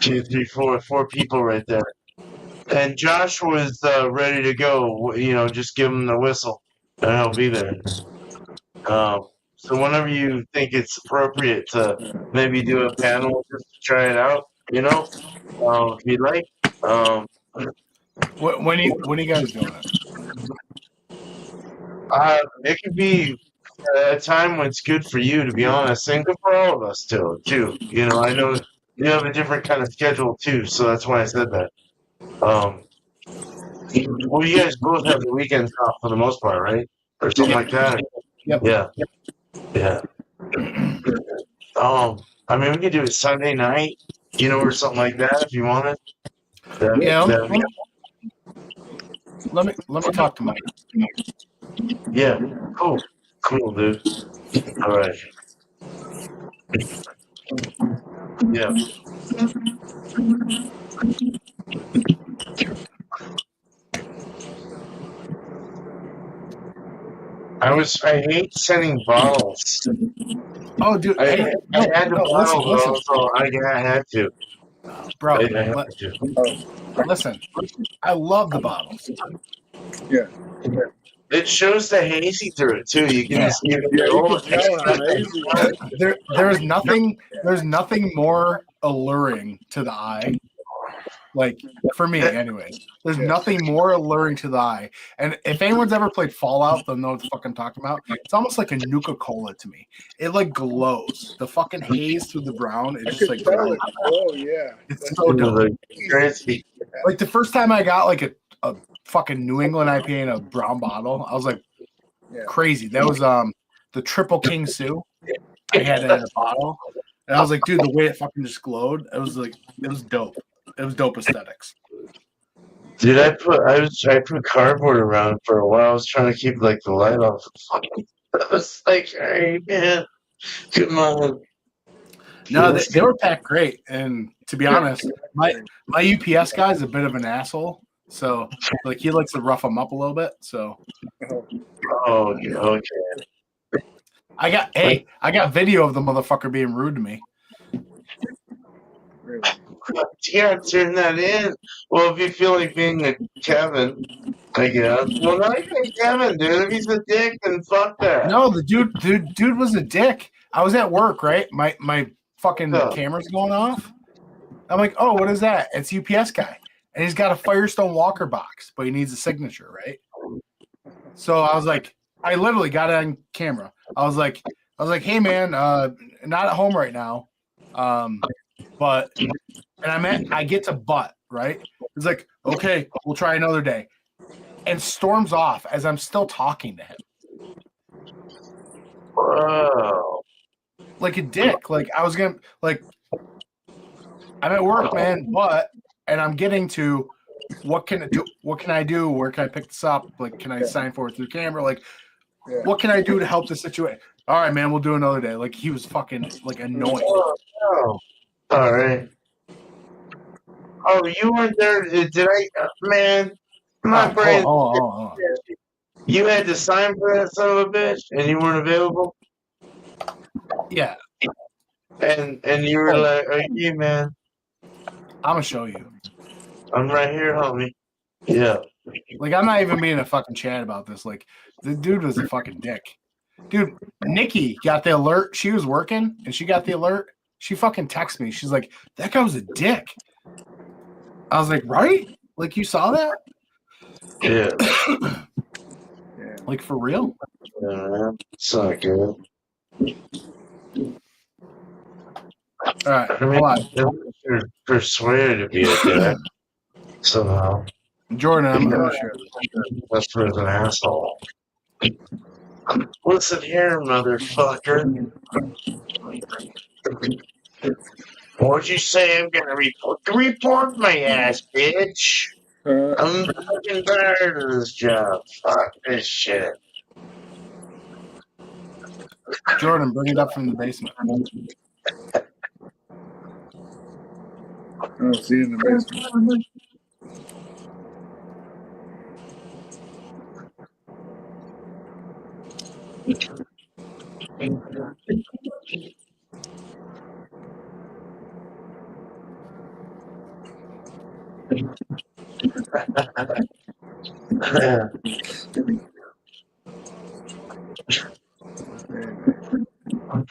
2, 3, 4 people right there. And Josh was ready to go. Just give him the whistle, and I'll be there. So whenever you think it's appropriate to maybe do a panel just to try it out, if you'd like. When are you guys doing it? It could be a time when it's good for you, to be honest, and good for all of us too. I know you have a different kind of schedule too, so that's why I said that. Well, you guys both have the weekends off for the most part, right? Or something like that. Yep. Yeah. I mean, we could do it Sunday night, or something like that if you wanted. Let me talk to Mike. Yeah. Cool, dude. All right. Yeah. I hate sending bottles. Oh, dude. I had to bottle those, so I had to. Bro, I had to. listen. I love the bottles. Yeah. It shows the hazy through it too. You can just give it There's nothing more alluring to the eye. Like for me, anyway. There's nothing more alluring to the eye. And if anyone's ever played Fallout, they'll know what the fuck I'm talking about. It's almost like a Nuka-Cola to me. It like glows. The fucking haze through the brown. It's just like oh yeah. It's so dope. Like the first time I got like a fucking New England IPA in a brown bottle, I was like crazy. That was the Triple King Sue. I had it in a bottle. And I was like, dude, the way it fucking just glowed, it was dope. It was dope aesthetics. Dude, I put cardboard around for a while. I was trying to keep like the light off. I was like, hey man, come on. No, they were packed great. And to be honest, my UPS guy is a bit of an asshole. So like he likes to rough them up a little bit. So okay. I got video of the motherfucker being rude to me. Really? Yeah, turn that in. Well, if you feel like being a Kevin, I guess. Well, not even Kevin, dude. If he's a dick, then fuck that. No, the dude was a dick. I was at work, right? My fucking camera's going off. I'm like, oh, what is that? It's UPS guy, and he's got a Firestone Walker box, but he needs a signature, right? So I was like, I literally got it on camera. I was like, hey man, not at home right now. But I get to butt, right? It's like, okay, we'll try another day. and storms off as I'm still talking to him. Whoa. Like a dick. Like I was gonna like I'm at work, man, and I'm getting to what can I do? What can I do? Where can I pick this up? Like, can I sign for it through camera? Like, what can I do to help the situation? All right, man, we'll do another day. Like he was fucking like annoying. Oh, all right. Oh, you weren't there? Did I? Man, my brain. Oh. You had to sign for that son of a bitch, and you weren't available. Yeah. And you were like, "Hey, man, I'm gonna show you. I'm right here, homie." Yeah. Like I'm not even being a fucking chat about this. Like the dude was a fucking dick. Dude, Nikki got the alert. She was working and she got the alert. She fucking texted me. She's like, that guy was a dick. I was like, right? Like you saw that? Yeah. Like for real? Yeah, it's not good. All right, I mean, you're persuaded to be a dick somehow. Jordan, I'm gonna share That's for an asshole. Listen here, motherfucker. What'd you say? I'm gonna report my ass, bitch. I'm fucking tired of this job. Fuck this shit. Jordan, bring it up from the basement. Oh, see you in the basement.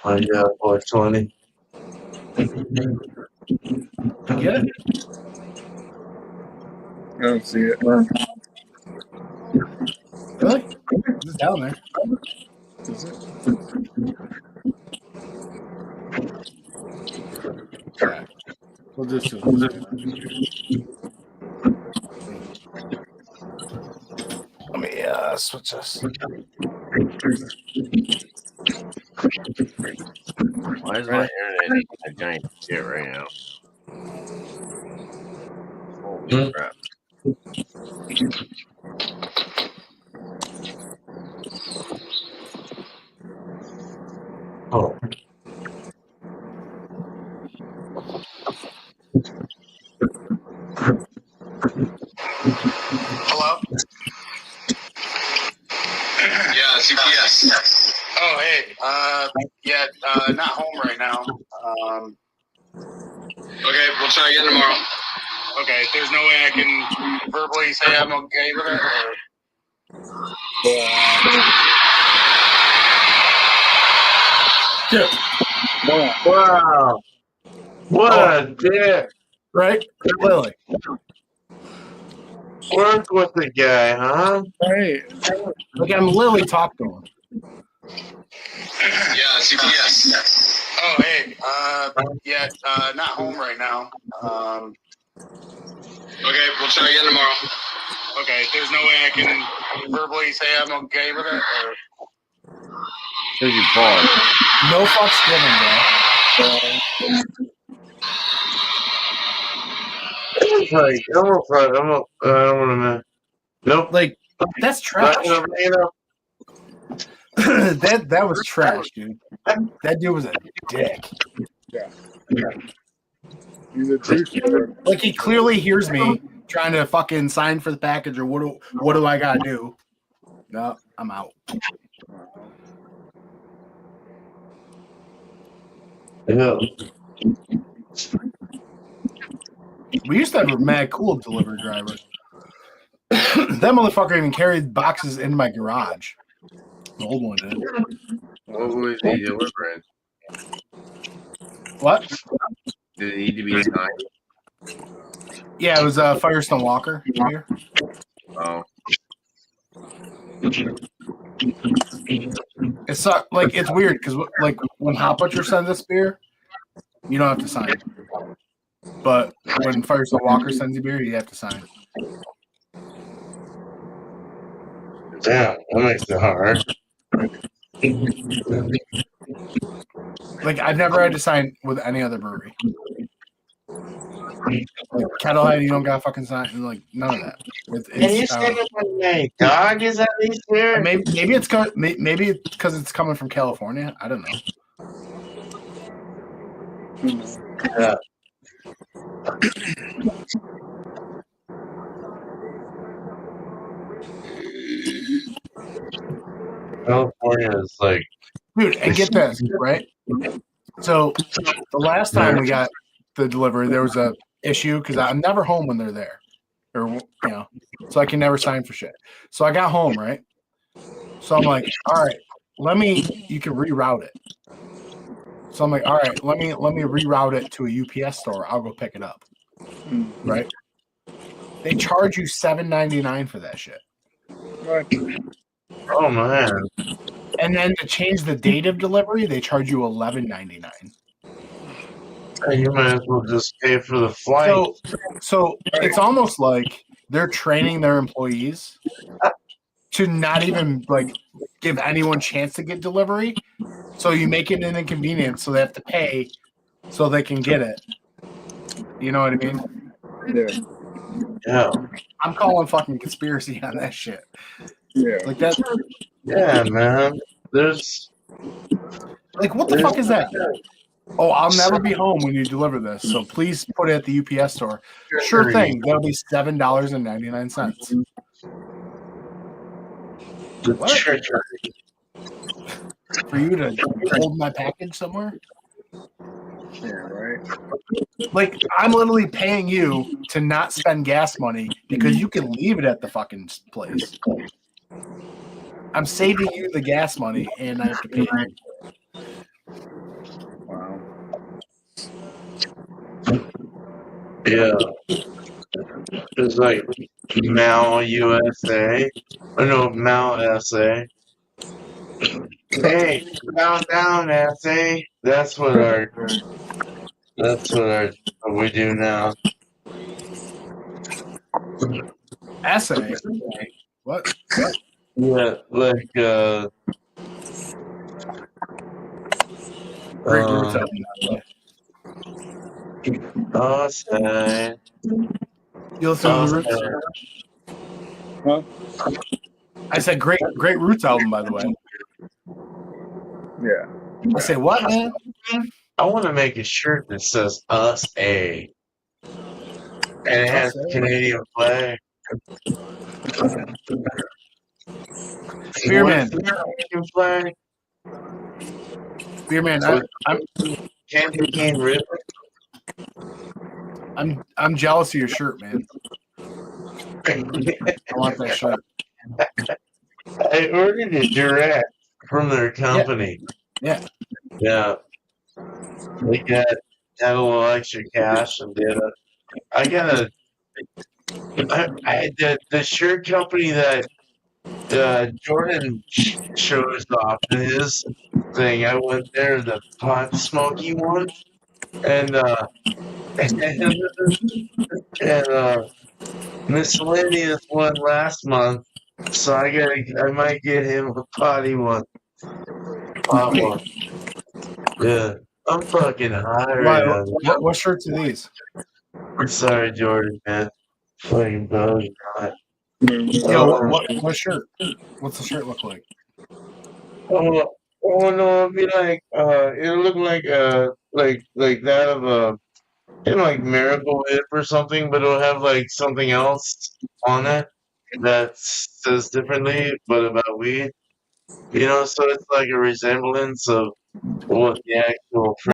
Oh yeah, 420. Get it? I don't see it. Really? It's down there. Is it? Okay. We'll just do Let me switch this. Why is my internet a giant shit right now? Holy crap. Oh. Hello? Yeah, CPS. Oh, hey. Not home right now. Okay, we'll try again tomorrow. Okay, there's no way I can verbally say I'm okay with it? Wow. What a dick. Right? Lily. Work with the guy, huh? Hey. Like I'm Lily talk to him. Yeah, CPS. Oh, hey. Not home right now. Okay, we'll try again tomorrow. Okay, there's no way I can verbally say I'm okay with it? Here's your ball. No fucks given, bro. Like, I don't want to. Nope. Like that's trash. that was trash, dude. That dude was a dick. Yeah. He's a douche. Like he clearly hears me trying to fucking sign for the package or what do I gotta do? No, I'm out. Yeah. We used to have a mad cool delivery driver. That motherfucker even carried boxes into my garage. The old one did. What was he delivering? What? Did it need to be signed? Yeah, it was Firestone Walker here. Oh. It's not like it's weird because like when Hot Butcher sends us beer, you don't have to sign. But when Firestone Walker sends you beer, you have to sign. Damn, that makes it hard. Like I've never had to sign with any other brewery. Like Kettlehead, you don't got fucking sign like none of that. Can you say that my dog is at least here? Maybe it's because it's coming from California. I don't know. Yeah. California is like, dude, and get this, right? So the last time we got the delivery, there was a issue because I'm never home when they're there, or so I can never sign for shit. So I got home, right? So I'm like, all right, you can reroute it. So I'm like, all right, let me reroute it to a UPS store. I'll go pick it up. Right? They charge you $7.99 for that shit. Right. oh man. And then to change the date of delivery, they charge you $11.99. You might as well just pay for the flight. So it's almost like they're training their employees to not even like give anyone chance to get delivery. So you make it an inconvenience, so they have to pay so they can get it. You know what I mean? Yeah. I'm calling fucking conspiracy on that shit. Yeah. Like that. Yeah, man. There's like what the fuck is that? Oh, I'll never be home when you deliver this, so please put it at the UPS store. Sure thing. That'll be $7.99. What? For you to hold my package somewhere? Yeah, right. Like, I'm literally paying you to not spend gas money because you can leave it at the fucking place. I'm saving you the gas money and I have to pay you. Wow. Yeah. There's like Mal USA. Or no, Mal SA. Hey, bow down, SA. That's what we do now. Essay? What? Yeah, like Great roots up. SA. You listen to the Roots? Huh? I said great Roots album, by the way. Yeah. I say what, man? I want to make a shirt that says Us A. And it has a Canadian flag. Spearman. Canadian flag. Spearman, Candy cane ribbon. I'm jealous of your shirt, man. I want that shirt. I ordered it direct from their company. Yeah. Yeah. They had a little extra cash and did it. The shirt company that Jordan shows off in his thing. I went there, the pot smoky one, and miscellaneous one last month. So I might get him a potty one. Pot one. Yeah, I'm fucking high right now. What shirts are these? Sorry, Jordan, man. Fucking bugging hot. Yo, what shirt? What's the shirt look like? Oh no, it'll be like it'll look like that of like Miracle Whip or something, but it'll have like something else on it that says differently, but about weed. So it's like a resemblance of what the actual